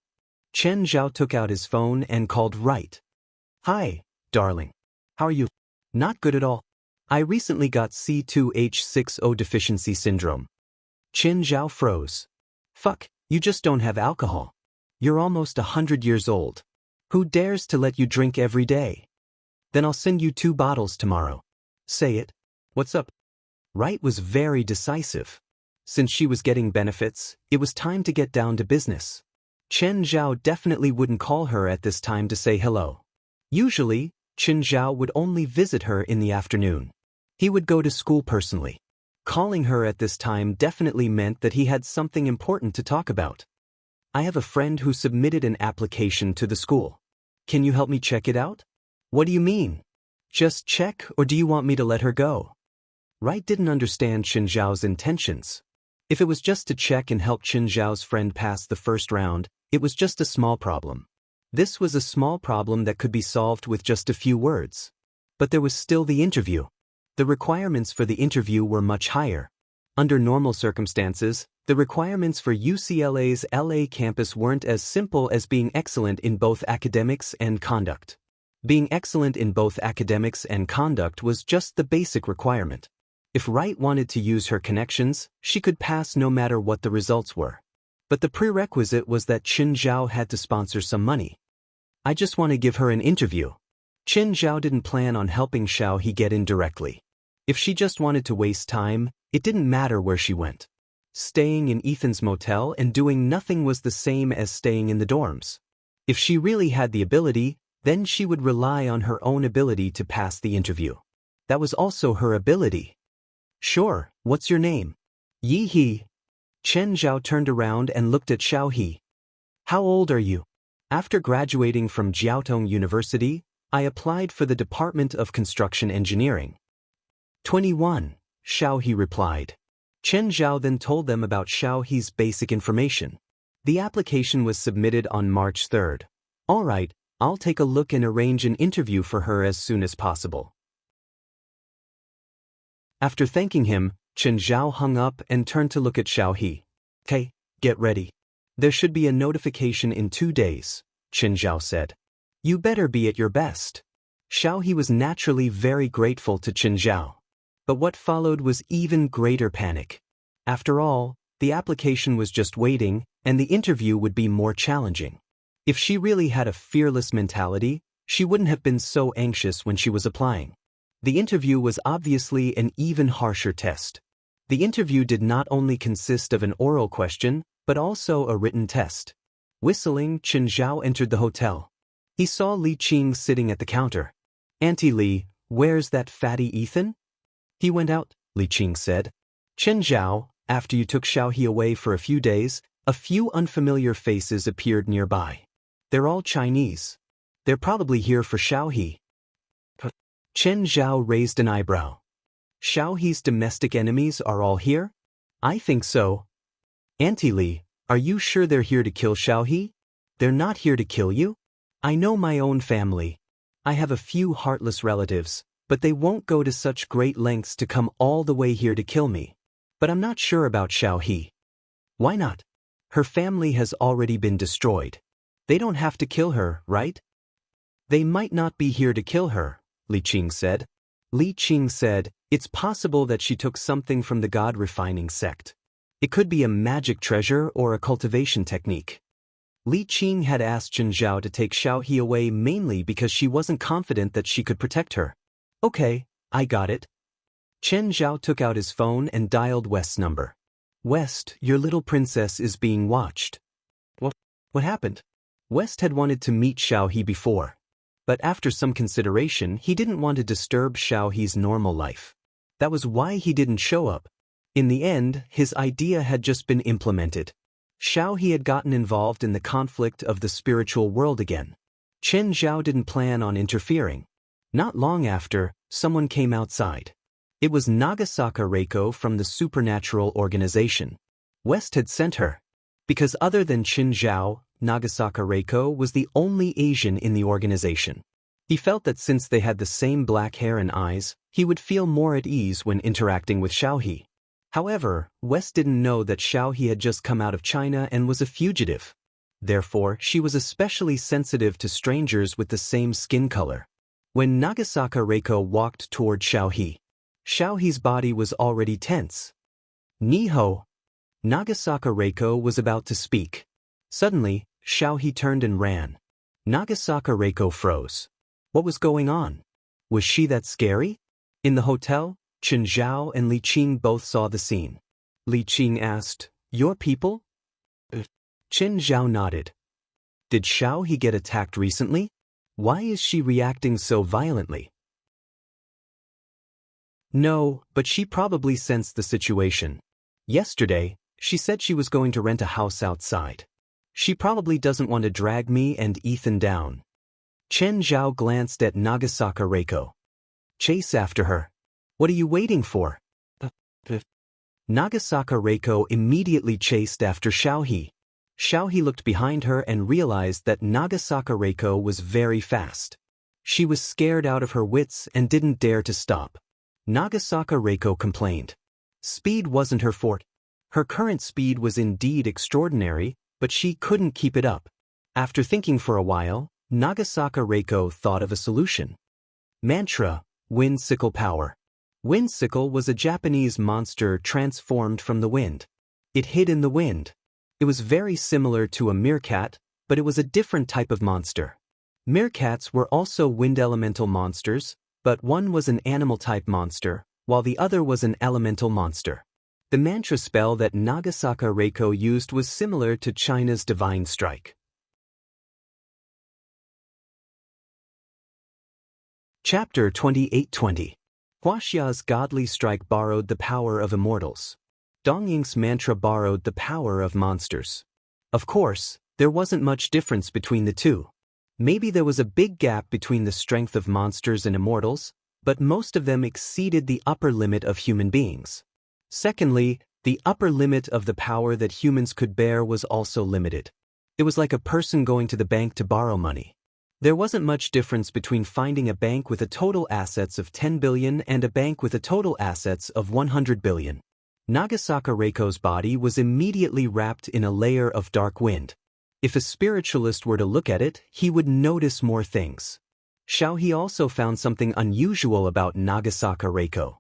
Chen Zhao took out his phone and called right. Hi, darling. How are you? Not good at all. I recently got C2H6O deficiency syndrome. Chen Zhao froze. Fuck, you just don't have alcohol. You're almost 100 years old. Who dares to let you drink every day? Then I'll send you 2 bottles tomorrow. Say it. What's up? Wright was very decisive. Since she was getting benefits, it was time to get down to business. Chen Zhao definitely wouldn't call her at this time to say hello. Usually, Chen Zhao would only visit her in the afternoon. He would go to school personally. Calling her at this time definitely meant that he had something important to talk about. I have a friend who submitted an application to the school. Can you help me check it out? What do you mean? Just check, or do you want me to let her go? Wright didn't understand Chen Zhao's intentions. If it was just to check and help Chen Zhao's friend pass the first round, it was just a small problem. This was a small problem that could be solved with just a few words. But there was still the interview. The requirements for the interview were much higher. Under normal circumstances, the requirements for UCLA's LA campus weren't as simple as being excellent in both academics and conduct. Being excellent in both academics and conduct was just the basic requirement. If Wright wanted to use her connections, she could pass no matter what the results were. But the prerequisite was that Chen Zhao had to sponsor some money. I just want to give her an interview. Chen Zhao didn't plan on helping Xiao He get in directly. If she just wanted to waste time, it didn't matter where she went. Staying in Ethan's motel and doing nothing was the same as staying in the dorms. If she really had the ability, then she would rely on her own ability to pass the interview. That was also her ability. Sure, what's your name? Yi He. Chen Zhao turned around and looked at Xiao He. How old are you? After graduating from Jiaotong University, I applied for the Department of Construction Engineering. 21, Xiao He replied. Chen Zhao then told them about Xiao He's basic information. The application was submitted on March 3rd. All right, I'll take a look and arrange an interview for her as soon as possible. After thanking him, Chen Zhao hung up and turned to look at Xiao He. Hey, get ready. There should be a notification in 2 days, Chen Zhao said. You better be at your best. Xiao He was naturally very grateful to Chen Zhao. But what followed was even greater panic. After all, the application was just waiting, and the interview would be more challenging. If she really had a fearless mentality, she wouldn't have been so anxious when she was applying. The interview was obviously an even harsher test. The interview did not only consist of an oral question, but also a written test. Whistling, Chen Zhao entered the hotel. He saw Li Qing sitting at the counter. Auntie Li, where's that fatty Ethan? He went out, Li Qing said. Chen Zhao, after you took Xiao He away for a few days, a few unfamiliar faces appeared nearby. They're all Chinese. They're probably here for Xiao He. Chen Zhao raised an eyebrow. Xiao He's domestic enemies are all here? I think so. Auntie Li, are you sure they're here to kill Xiao He? They're not here to kill you? I know my own family. I have a few heartless relatives, but they won't go to such great lengths to come all the way here to kill me. But I'm not sure about Xiao He. Why not? Her family has already been destroyed. They don't have to kill her, right? They might not be here to kill her, Li Qing said. Li Qing said, it's possible that she took something from the god-refining sect. It could be a magic treasure or a cultivation technique. Li Qing had asked Chen Zhao to take Xiao He away mainly because she wasn't confident that she could protect her. Okay, I got it. Chen Zhao took out his phone and dialed West's number. West, your little princess is being watched. What happened? West had wanted to meet Xiao He before. But after some consideration, he didn't want to disturb Xiao He's normal life. That was why he didn't show up. In the end, his idea had just been implemented. Xiao He had gotten involved in the conflict of the spiritual world again. Chen Zhao didn't plan on interfering. Not long after, someone came outside. It was Nagasaka Reiko from the supernatural organization. West had sent her. Because other than Qin Zhao, Nagasaka Reiko was the only Asian in the organization. He felt that since they had the same black hair and eyes, he would feel more at ease when interacting with Xiaohe. However, West didn't know that Xiaohe had just come out of China and was a fugitive. Therefore, she was especially sensitive to strangers with the same skin color. When Nagasaka Reiko walked toward Xiaohe, Xiaohe's body was already tense. Niho. Nagasaka Reiko was about to speak. Suddenly, Xiaohe turned and ran. Nagasaka Reiko froze. What was going on? Was she that scary? In the hotel, Chen Zhao and Li Qing both saw the scene. Li Qing asked, "Your people?" Chen Zhao nodded. Did Xiaohe get attacked recently? Why is she reacting so violently? No, but she probably sensed the situation. Yesterday, she said she was going to rent a house outside. She probably doesn't want to drag me and Ethan down. Chen Zhao glanced at Nagasaka Reiko. Chase after her. What are you waiting for? Nagasaka Reiko immediately chased after Xiaohe. Xiaohe looked behind her and realized that Nagasaka Reiko was very fast. She was scared out of her wits and didn't dare to stop. Nagasaka Reiko complained. Speed wasn't her forte. Her current speed was indeed extraordinary, but she couldn't keep it up. After thinking for a while, Nagasaka Reiko thought of a solution. Mantra, Wind Sickle Power. Wind Sickle was a Japanese monster transformed from the wind. It hid in the wind. It was very similar to a meerkat, but it was a different type of monster. Meerkats were also wind elemental monsters, but one was an animal-type monster, while the other was an elemental monster. The mantra spell that Nagasaka Reiko used was similar to China's Divine Strike. Chapter 2820. Huaxia's Godly Strike borrowed the power of immortals. Dongying's mantra borrowed the power of monsters. Of course, there wasn't much difference between the two. Maybe there was a big gap between the strength of monsters and immortals, but most of them exceeded the upper limit of human beings. Secondly, the upper limit of the power that humans could bear was also limited. It was like a person going to the bank to borrow money. There wasn't much difference between finding a bank with a total assets of 10 billion and a bank with a total assets of 100 billion. Nagasaka Reiko's body was immediately wrapped in a layer of dark wind. If a spiritualist were to look at it, he would notice more things. Xiaohe also found something unusual about Nagasaka Reiko.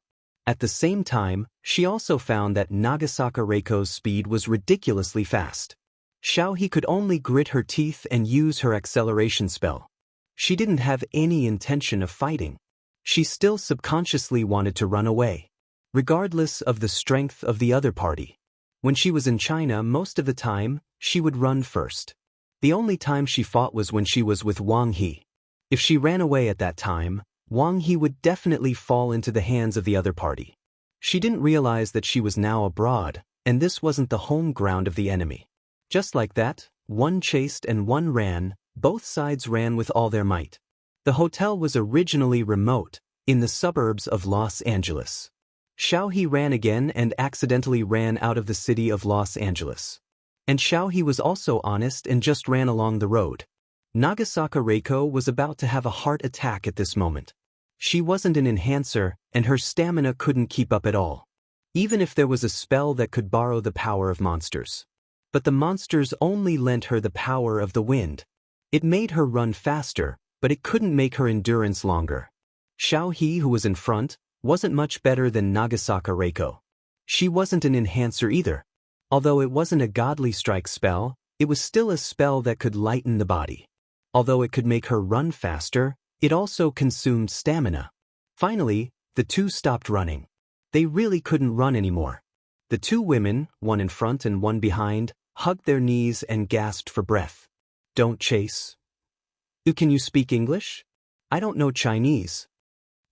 At the same time, she also found that Nagasaka Reiko's speed was ridiculously fast. Xiaohe could only grit her teeth and use her acceleration spell. She didn't have any intention of fighting. She still subconsciously wanted to run away, regardless of the strength of the other party. When she was in China, most of the time, she would run first. The only time she fought was when she was with Wang He. If she ran away at that time, Wang He would definitely fall into the hands of the other party. She didn't realize that she was now abroad, and this wasn't the home ground of the enemy. Just like that, one chased and one ran, both sides ran with all their might. The hotel was originally remote, in the suburbs of Los Angeles. Xiaohe ran again and accidentally ran out of the city of Los Angeles. And Xiaohe was also honest and just ran along the road. Nagasaka Reiko was about to have a heart attack at this moment. She wasn't an enhancer, and her stamina couldn't keep up at all, even if there was a spell that could borrow the power of monsters. But the monsters only lent her the power of the wind. It made her run faster, but it couldn't make her endurance longer. Xiaohe, who was in front, wasn't much better than Nagasaka Reiko. She wasn't an enhancer either. Although it wasn't a godly strike spell, it was still a spell that could lighten the body. Although it could make her run faster, it also consumed stamina. Finally, the two stopped running. They really couldn't run anymore. The two women, one in front and one behind, hugged their knees and gasped for breath. Don't chase. Can you speak English? I don't know Chinese.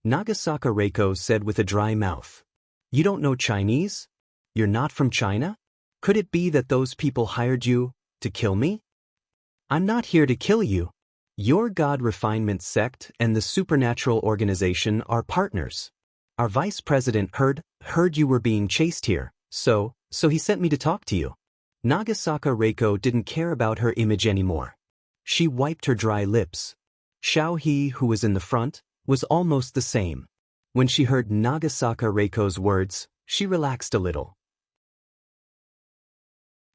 Nagasaka Reiko said with a dry mouth. You don't know Chinese? You're not from China? Could it be that those people hired you to kill me? I'm not here to kill you. Your God Refinement sect and the supernatural organization are partners. Our vice president heard you were being chased here, so he sent me to talk to you. Nagasaka Reiko didn't care about her image anymore. She wiped her dry lips. Xiaohe, who was in the front, was almost the same. When she heard Nagasaka Reiko's words, she relaxed a little.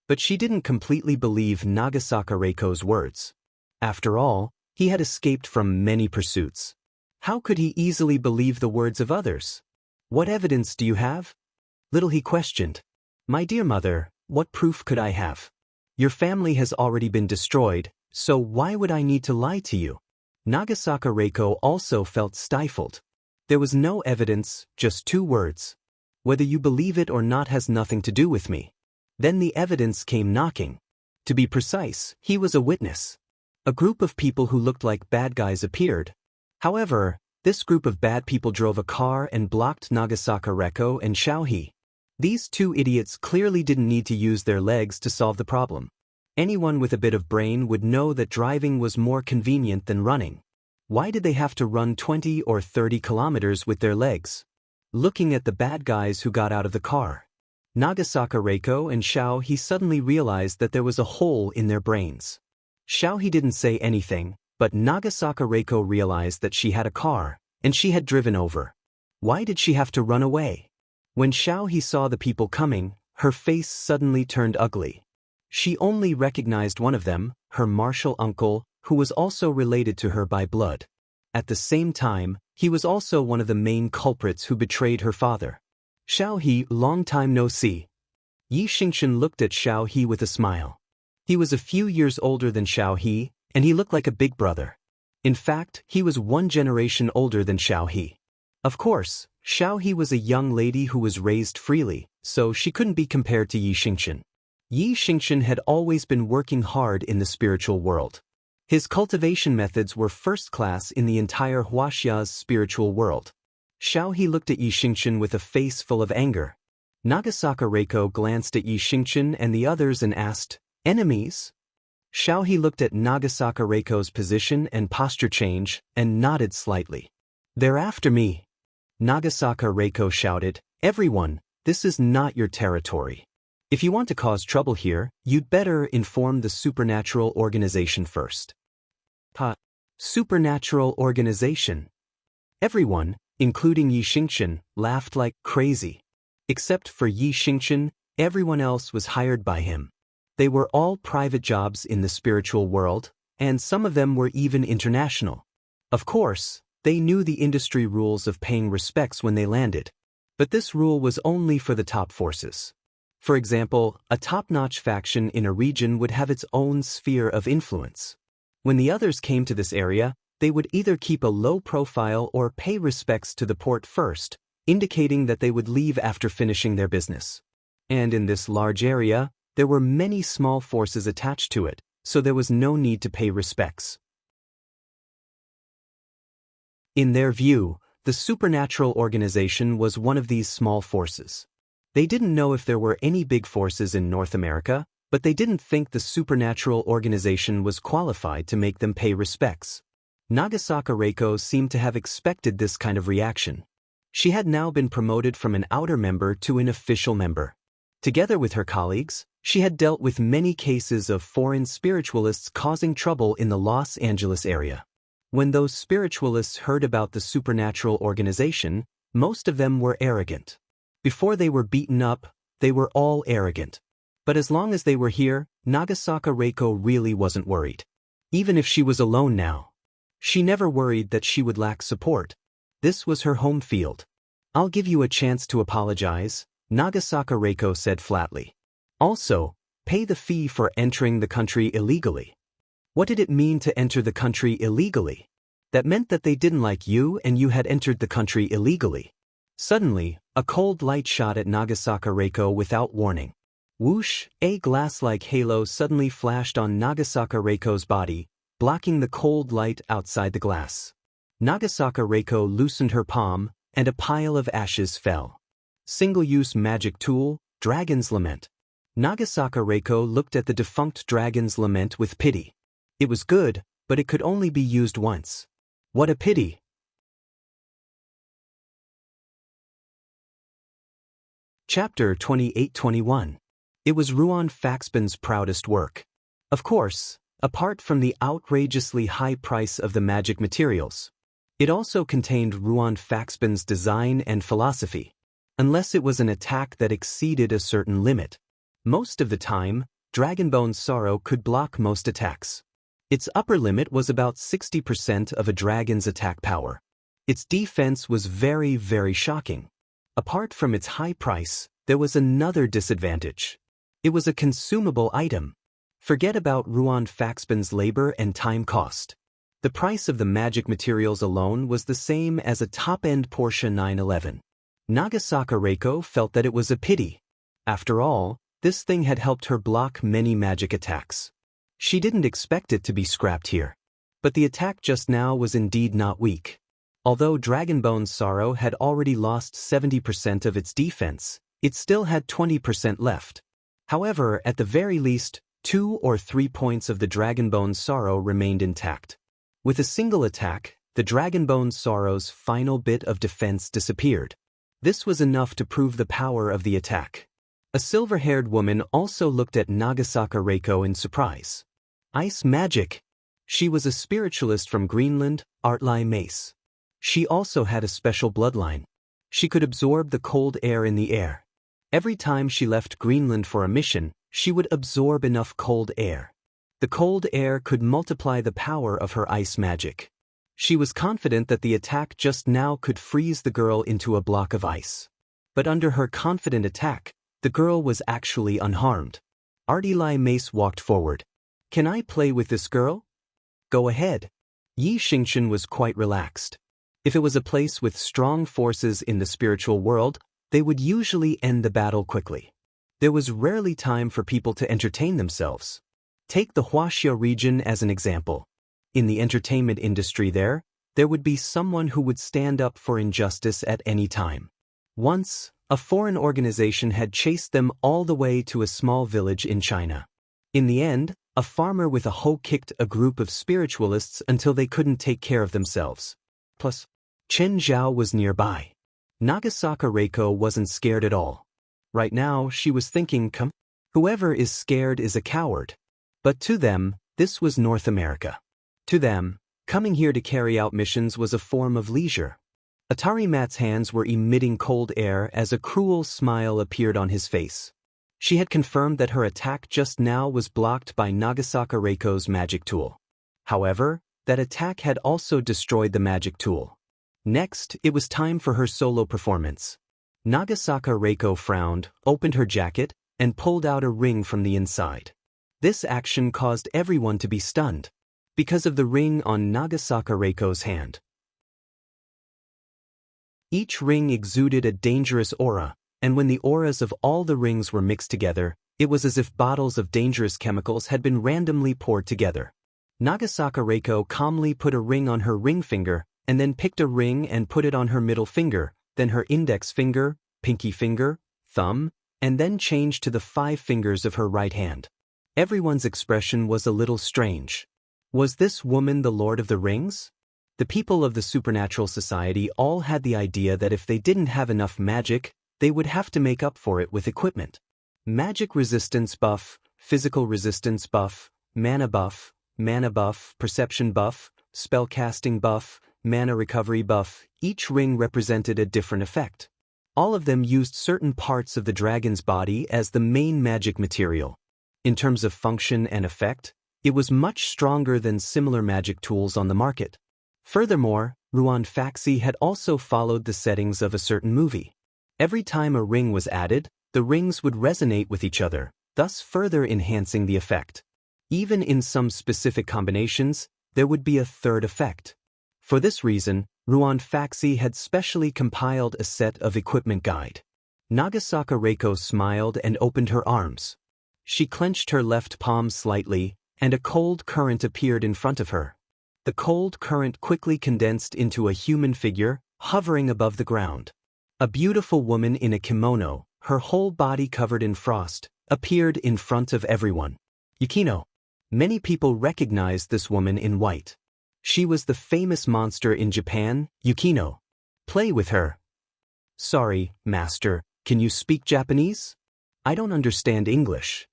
But she didn't completely believe Nagasaka Reiko's words. After all, he had escaped from many pursuits. How could he easily believe the words of others? What evidence do you have? Little he questioned. My dear mother, what proof could I have? Your family has already been destroyed, so why would I need to lie to you? Nagasaka Reiko also felt stifled. There was no evidence, just 2 words. Whether you believe it or not has nothing to do with me. Then the evidence came knocking. To be precise, he was a witness. A group of people who looked like bad guys appeared. However, this group of bad people drove a car and blocked Nagasaka Reiko and Xiaohe. These 2 idiots clearly didn't need to use their legs to solve the problem. Anyone with a bit of brain would know that driving was more convenient than running. Why did they have to run 20 or 30 kilometers with their legs? Looking at the bad guys who got out of the car, Nagasaka Reiko and Xiaohe suddenly realized that there was a hole in their brains. Xiaohe didn't say anything, but Nagasaka Reiko realized that she had a car, and she had driven over. Why did she have to run away? When Xiaohe saw the people coming, her face suddenly turned ugly. She only recognized one of them, her martial uncle, who was also related to her by blood. At the same time, he was also one of the main culprits who betrayed her father. Xiaohe, long time no see. Yi Xingchen looked at Xiaohe with a smile. He was a few years older than Xiaohe, and he looked like a big brother. In fact, he was 1 generation older than Xiaohe. Of course, Xiaohe was a young lady who was raised freely, so she couldn't be compared to Yi Xingchen. Yi Xingchen had always been working hard in the spiritual world. His cultivation methods were first class in the entire Huaxia's spiritual world. Xiaohe looked at Yi Xingchen with a face full of anger. Nagasaka Reiko glanced at Yi Xingchen and the others and asked, "Enemies?" Xiaohe looked at Nagasaka Reiko's position and posture change, and nodded slightly. "They're after me." Nagasaka Reiko shouted, "Everyone, this is not your territory. If you want to cause trouble here, you'd better inform the supernatural organization first." Supernatural organization? Everyone, including Yi Xingchen, laughed like crazy. Except for Yi Xingchen, everyone else was hired by him. They were all private jobs in the spiritual world, and some of them were even international. Of course, they knew the industry rules of paying respects when they landed. But this rule was only for the top forces. For example, a top-notch faction in a region would have its own sphere of influence. When the others came to this area, they would either keep a low profile or pay respects to the port first, indicating that they would leave after finishing their business. And in this large area, there were many small forces attached to it, so there was no need to pay respects. In their view, the supernatural organization was one of these small forces. They didn't know if there were any big forces in North America, but they didn't think the supernatural organization was qualified to make them pay respects. Nagasaka Reiko seemed to have expected this kind of reaction. She had now been promoted from an outer member to an official member. Together with her colleagues, she had dealt with many cases of foreign spiritualists causing trouble in the Los Angeles area. When those spiritualists heard about the supernatural organization, most of them were arrogant. Before they were beaten up, they were all arrogant. But as long as they were here, Nagasaka Reiko really wasn't worried. Even if she was alone now. She never worried that she would lack support. This was her home field. "I'll give you a chance to apologize," Nagasaka Reiko said flatly. "Also, pay the fee for entering the country illegally." What did it mean to enter the country illegally? That meant that they didn't like you and you had entered the country illegally. Suddenly, a cold light shot at Nagasaka Reiko without warning. Whoosh, a glass-like halo suddenly flashed on Nagasaka Reiko's body, blocking the cold light outside the glass. Nagasaka Reiko loosened her palm, and a pile of ashes fell. Single-use magic tool, Dragon's Lament. Nagasaka Reiko looked at the defunct Dragon's Lament with pity. It was good, but it could only be used once. What a pity! Chapter 28-21. It was Ruan Faxbin's proudest work. Of course, apart from the outrageously high price of the magic materials, it also contained Ruan Faxbin's design and philosophy. Unless it was an attack that exceeded a certain limit. Most of the time, Dragonbone's Sorrow could block most attacks. Its upper limit was about 60% of a dragon's attack power. Its defense was very, very shocking. Apart from its high price, there was another disadvantage. It was a consumable item. Forget about Ruan Faxbin's labor and time cost. The price of the magic materials alone was the same as a top-end Porsche 911. Nagasaka Reiko felt that it was a pity. After all, this thing had helped her block many magic attacks. She didn't expect it to be scrapped here. But the attack just now was indeed not weak. Although Dragonbone's Sorrow had already lost 70% of its defense, it still had 20% left. However, at the very least, 2 or 3 points of the Dragonbone's Sorrow remained intact. With a single attack, the Dragonbone's Sorrow's final bit of defense disappeared. This was enough to prove the power of the attack. A silver-haired woman also looked at Nagasaka Reiko in surprise. Ice magic! She was a spiritualist from Greenland, Artli Mace. She also had a special bloodline. She could absorb the cold air in the air. Every time she left Greenland for a mission, she would absorb enough cold air. The cold air could multiply the power of her ice magic. She was confident that the attack just now could freeze the girl into a block of ice. But under her confident attack, the girl was actually unharmed. Artli Mace walked forward. "Can I play with this girl?" "Go ahead." Yi Xingchen was quite relaxed. If it was a place with strong forces in the spiritual world, they would usually end the battle quickly. There was rarely time for people to entertain themselves. Take the Huaxia region as an example. In the entertainment industry there would be someone who would stand up for injustice at any time. Once, a foreign organization had chased them all the way to a small village in China. In the end, a farmer with a hoe kicked a group of spiritualists until they couldn't take care of themselves. Plus, Chen Zhao was nearby. Nagasaka Reiko wasn't scared at all. Right now, she was thinking, whoever is scared is a coward. But to them, this was North America. To them, coming here to carry out missions was a form of leisure. Atari Mat's hands were emitting cold air as a cruel smile appeared on his face. She had confirmed that her attack just now was blocked by Nagasaka Reiko's magic tool. However, that attack had also destroyed the magic tool. Next, it was time for her solo performance. Nagasaka Reiko frowned, opened her jacket, and pulled out a ring from the inside. This action caused everyone to be stunned, because of the ring on Nagasaka Reiko's hand. Each ring exuded a dangerous aura, and when the auras of all the rings were mixed together, it was as if bottles of dangerous chemicals had been randomly poured together. Nagasaka Reiko calmly put a ring on her ring finger, and then picked a ring and put it on her middle finger, then her index finger, pinky finger, thumb, and then changed to the 5 fingers of her right hand. Everyone's expression was a little strange. Was this woman the Lord of the Rings? The people of the supernatural society all had the idea that if they didn't have enough magic, they would have to make up for it with equipment. Magic resistance buff, physical resistance buff, mana buff, perception buff, spellcasting buff, mana recovery buff, each ring represented a different effect. All of them used certain parts of the dragon's body as the main magic material. In terms of function and effect, it was much stronger than similar magic tools on the market. Furthermore, Ruan Faxi had also followed the settings of a certain movie. Every time a ring was added, the rings would resonate with each other, thus further enhancing the effect. Even in some specific combinations, there would be a third effect. For this reason, Ruan Faxi had specially compiled a set of equipment guide. Nagasaka Reiko smiled and opened her arms. She clenched her left palm slightly, and a cold current appeared in front of her. The cold current quickly condensed into a human figure, hovering above the ground. A beautiful woman in a kimono, her whole body covered in frost, appeared in front of everyone. Yukino. Many people recognized this woman in white. She was the famous monster in Japan, Yukino. Play with her. Sorry, master, Can you speak Japanese? I don't understand English.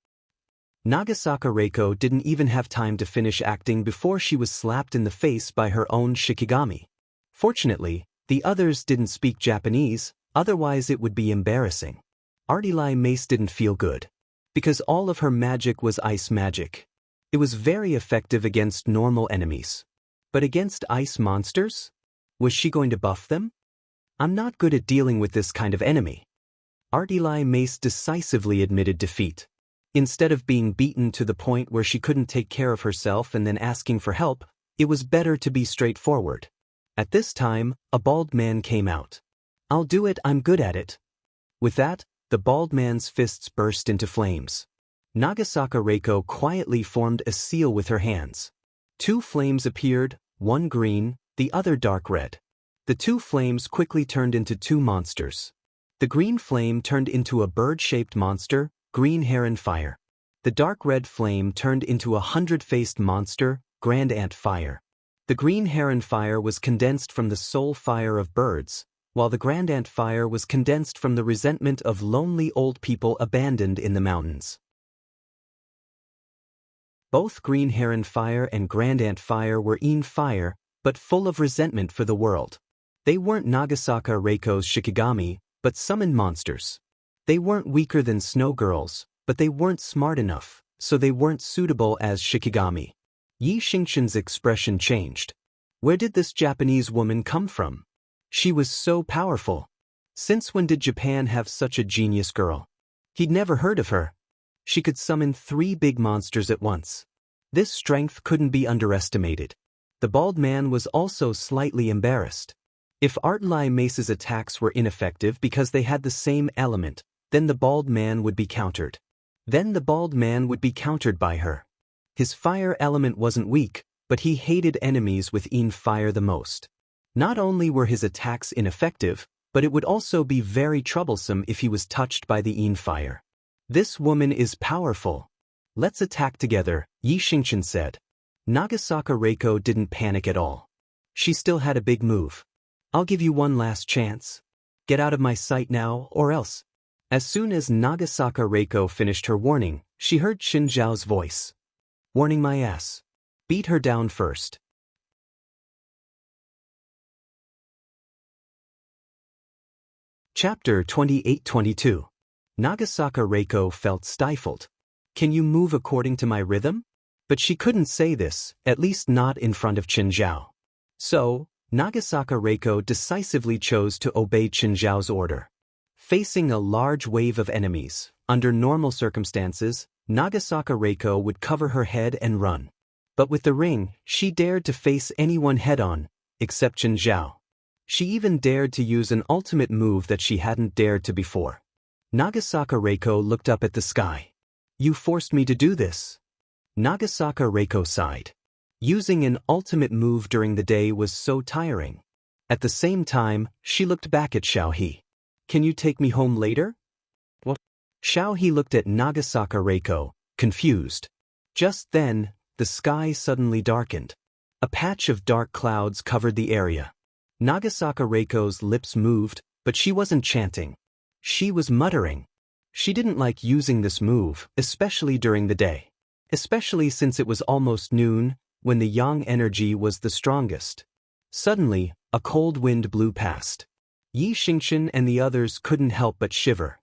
Nagasaka Reiko didn't even have time to finish acting before she was slapped in the face by her own Shikigami. Fortunately, the others didn't speak Japanese, otherwise it would be embarrassing. Ardilai Mace didn't feel good. Because all of her magic was ice magic. It was very effective against normal enemies. But against ice monsters? Was she going to buff them? I'm not good at dealing with this kind of enemy. Ardilai Mace decisively admitted defeat. Instead of being beaten to the point where she couldn't take care of herself and then asking for help, it was better to be straightforward. At this time, a bald man came out. I'll do it, I'm good at it. With that, the bald man's fists burst into flames. Nagasaka Reiko quietly formed a seal with her hands. 2 flames appeared, one green, the other dark red. The 2 flames quickly turned into 2 monsters. The green flame turned into a bird-shaped monster, Green Heron Fire. The dark red flame turned into a 100-faced monster, Grand Ant Fire. The Green Heron Fire was condensed from the soul fire of birds, while the Grand Ant Fire was condensed from the resentment of lonely old people abandoned in the mountains. Both Green Heron Fire and Grand Ant Fire were fire, but full of resentment for the world. They weren't Nagasaka Reiko's Shikigami, but summoned monsters. They weren't weaker than snow girls, but they weren't smart enough, so they weren't suitable as Shikigami. Yi Xingqian's expression changed. Where did this Japanese woman come from? She was so powerful. Since when did Japan have such a genius girl? He'd never heard of her. She could summon 3 big monsters at once. This strength couldn't be underestimated. The bald man was also slightly embarrassed. If Ardilai Mace's attacks were ineffective because they had the same element, then the bald man would be countered. Then the bald man would be countered by her. His fire element wasn't weak, but he hated enemies with fire the most. Not only were his attacks ineffective, but it would also be very troublesome if he was touched by the fire. This woman is powerful. Let's attack together, Yi Xingqian said. Nagasaka Reiko didn't panic at all. She still had a big move. I'll give you one last chance. Get out of my sight now, or else. As soon as Nagasaka Reiko finished her warning, she heard Qin Zhao's voice. Warning my ass. Beat her down first. Chapter 28-22. Nagasaka Reiko felt stifled. Can you move according to my rhythm? But she couldn't say this, at least not in front of Qin Zhao. So, Nagasaka Reiko decisively chose to obey Qin Zhao's order. Facing a large wave of enemies, under normal circumstances, Nagasaka Reiko would cover her head and run. But with the ring, she dared to face anyone head-on, except Qin Zhao. She even dared to use an ultimate move that she hadn't dared to before. Nagasaka Reiko looked up at the sky. You forced me to do this. Nagasaka Reiko sighed. Using an ultimate move during the day was so tiring. At the same time, she looked back at Xiao He. Can you take me home later? What? Xiao He looked at Nagasaka Reiko, confused. Just then, the sky suddenly darkened. A patch of dark clouds covered the area. Nagasaka Reiko's lips moved, but she wasn't chanting. She was muttering. She didn't like using this move, especially during the day. Especially since it was almost noon, when the yang energy was the strongest. Suddenly, a cold wind blew past. Yi Xingqian and the others couldn't help but shiver.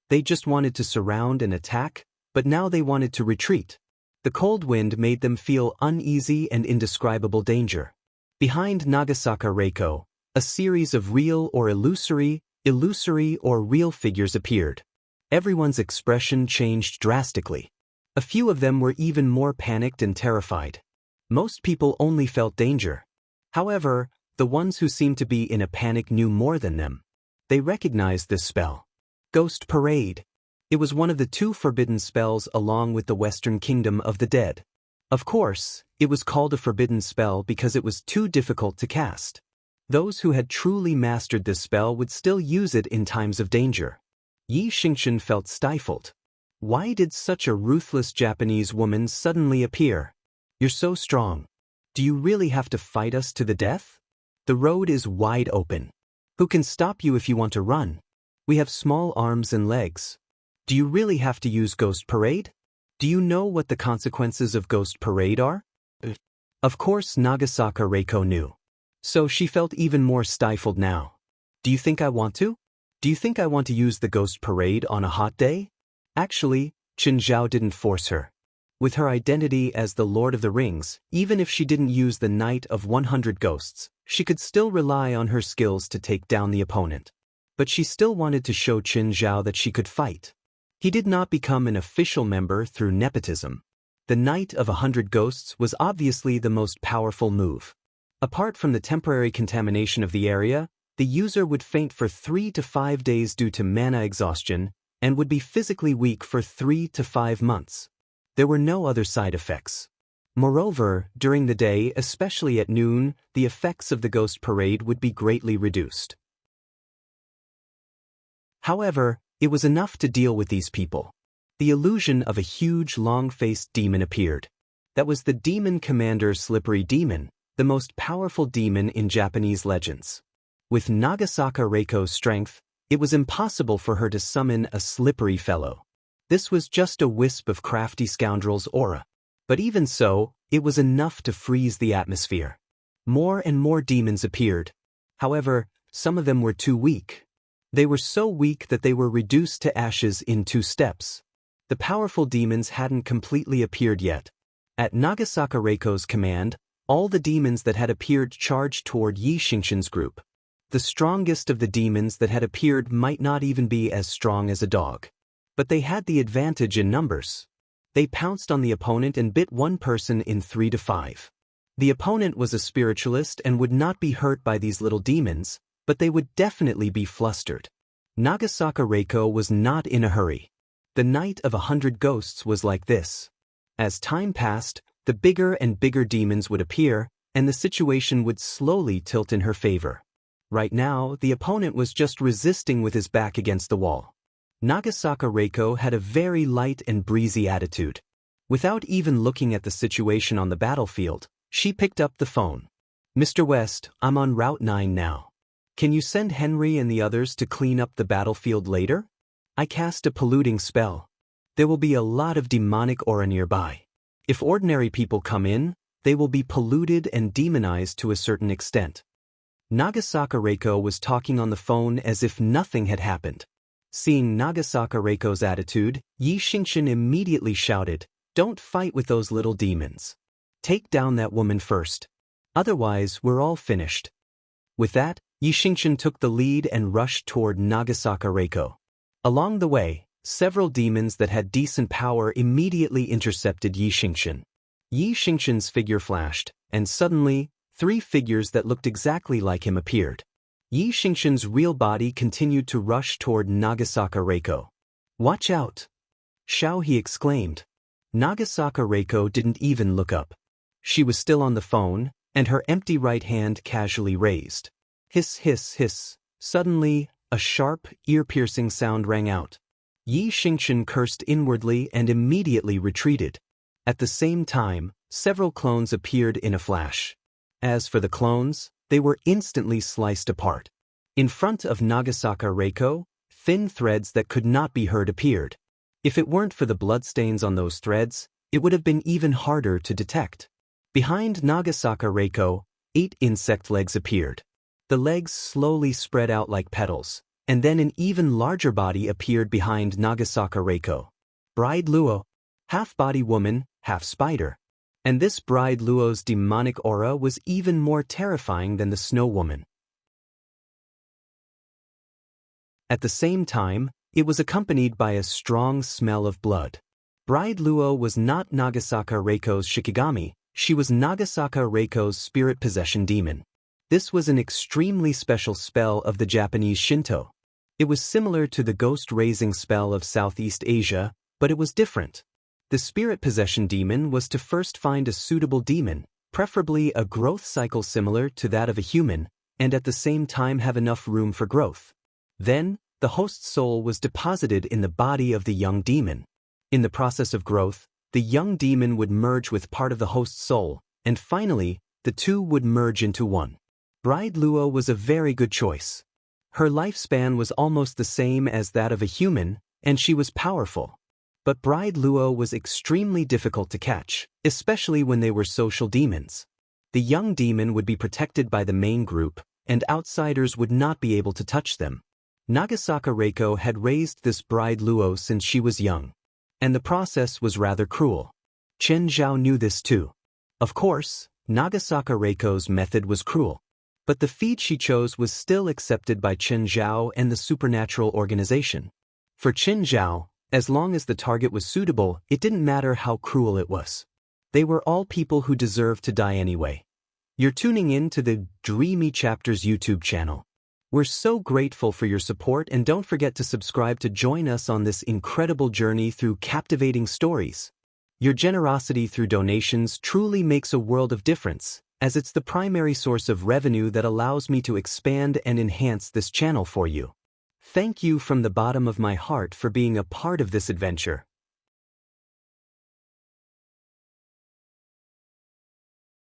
They just wanted to surround and attack, but now they wanted to retreat. The cold wind made them feel uneasy and indescribable danger. Behind Nagasaka Reiko, a series of real or illusory or real figures appeared. Everyone's expression changed drastically. A few of them were even more panicked and terrified. Most people only felt danger. However, the ones who seemed to be in a panic knew more than them. They recognized this spell. Ghost Parade. It was one of the 2 forbidden spells along with the Western Kingdom of the Dead. Of course, it was called a forbidden spell because it was too difficult to cast. Those who had truly mastered this spell would still use it in times of danger. Yi Xingqian felt stifled. Why did such a ruthless Japanese woman suddenly appear? You're so strong. Do you really have to fight us to the death? The road is wide open. Who can stop you if you want to run? We have small arms and legs. Do you really have to use Ghost Parade? Do you know what the consequences of Ghost Parade are? Of course Nagasaka Reiko knew. So she felt even more stifled now. Do you think I want to? Do you think I want to use the Ghost Parade on a hot day? Actually, Qin Zhao didn't force her. With her identity as the Lord of the Rings, even if she didn't use the Night of 100 Ghosts, she could still rely on her skills to take down the opponent. But she still wanted to show Qin Zhao that she could fight. He did not become an official member through nepotism. The Night of 100 Ghosts was obviously the most powerful move. Apart from the temporary contamination of the area, the user would faint for 3 to 5 days due to mana exhaustion and would be physically weak for 3 to 5 months. There were no other side effects. Moreover, during the day, especially at noon, the effects of the Ghost Parade would be greatly reduced. However, it was enough to deal with these people. The illusion of a huge, long-faced demon appeared. That was the demon commander Slippery Demon, the most powerful demon in Japanese legends. With Nagasaka Reiko's strength, it was impossible for her to summon a slippery fellow. This was just a wisp of crafty scoundrel's aura. But even so, it was enough to freeze the atmosphere. More and more demons appeared. However, some of them were too weak. They were so weak that they were reduced to ashes in 2 steps. The powerful demons hadn't completely appeared yet. At Nagasaka Reiko's command, all the demons that had appeared charged toward Yi Xingqian's group. The strongest of the demons that had appeared might not even be as strong as a dog. But they had the advantage in numbers. They pounced on the opponent and bit one person in 3 to 5. The opponent was a spiritualist and would not be hurt by these little demons, but they would definitely be flustered. Nagasaka Reiko was not in a hurry. The Night of 100 Ghosts was like this. As time passed, the bigger and bigger demons would appear, and the situation would slowly tilt in her favor. Right now, the opponent was just resisting with his back against the wall. Nagasaka Reiko had a very light and breezy attitude. Without even looking at the situation on the battlefield, she picked up the phone. Mr. West, I'm on Route 9 now. Can you send Henry and the others to clean up the battlefield later? I cast a polluting spell. There will be a lot of demonic aura nearby. If ordinary people come in, they will be polluted and demonized to a certain extent. Nagasaka Reiko was talking on the phone as if nothing had happened. Seeing Nagasaka Reiko's attitude, Yi Xingqian immediately shouted, "Don't fight with those little demons. Take down that woman first. Otherwise, we're all finished." With that, Yi Xingqian took the lead and rushed toward Nagasaka Reiko. Along the way, several demons that had decent power immediately intercepted Yi Xingqian. Yi Xingqian's figure flashed, and suddenly, 3 figures that looked exactly like him appeared. Yi Xingqian's real body continued to rush toward Nagasaka Reiko. "Watch out!" "Xiao," he exclaimed. Nagasaka Reiko didn't even look up. She was still on the phone, and her empty right hand casually raised. Hiss, hiss, hiss. Suddenly, a sharp, ear-piercing sound rang out. Yi Xingqian cursed inwardly and immediately retreated. At the same time, several clones appeared in a flash. As for the clones, they were instantly sliced apart. In front of Nagasaka Reiko, thin threads that could not be heard appeared. If it weren't for the bloodstains on those threads, it would have been even harder to detect. Behind Nagasaka Reiko, 8 insect legs appeared. The legs slowly spread out like petals, and then an even larger body appeared behind Nagasaka Reiko. Bride Luo, half-body woman, half-spider. And this Bride Luo's demonic aura was even more terrifying than the Snow Woman. At the same time, it was accompanied by a strong smell of blood. Bride Luo was not Nagasaka Reiko's Shikigami, she was Nagasaka Reiko's spirit possession demon. This was an extremely special spell of the Japanese Shinto. It was similar to the ghost-raising spell of Southeast Asia, but it was different. The spirit possession demon was to first find a suitable demon, preferably a growth cycle similar to that of a human, and at the same time have enough room for growth. Then, the host's soul was deposited in the body of the young demon. In the process of growth, the young demon would merge with part of the host's soul, and finally, the two would merge into one. Bride Luo was a very good choice. Her lifespan was almost the same as that of a human, and she was powerful. But Bride Luo was extremely difficult to catch, especially when they were social demons. The young demon would be protected by the main group, and outsiders would not be able to touch them. Nagasaka Reiko had raised this Bride Luo since she was young, and the process was rather cruel. Chen Zhao knew this too. Of course, Nagasaka Reiko's method was cruel, but the feed she chose was still accepted by Chen Zhao and the supernatural organization. For Chen Zhao, as long as the target was suitable, it didn't matter how cruel it was. They were all people who deserved to die anyway. You're tuning in to the Dreamy Chapters YouTube channel. We're so grateful for your support, and don't forget to subscribe to join us on this incredible journey through captivating stories. Your generosity through donations truly makes a world of difference, as it's the primary source of revenue that allows me to expand and enhance this channel for you. Thank you from the bottom of my heart for being a part of this adventure.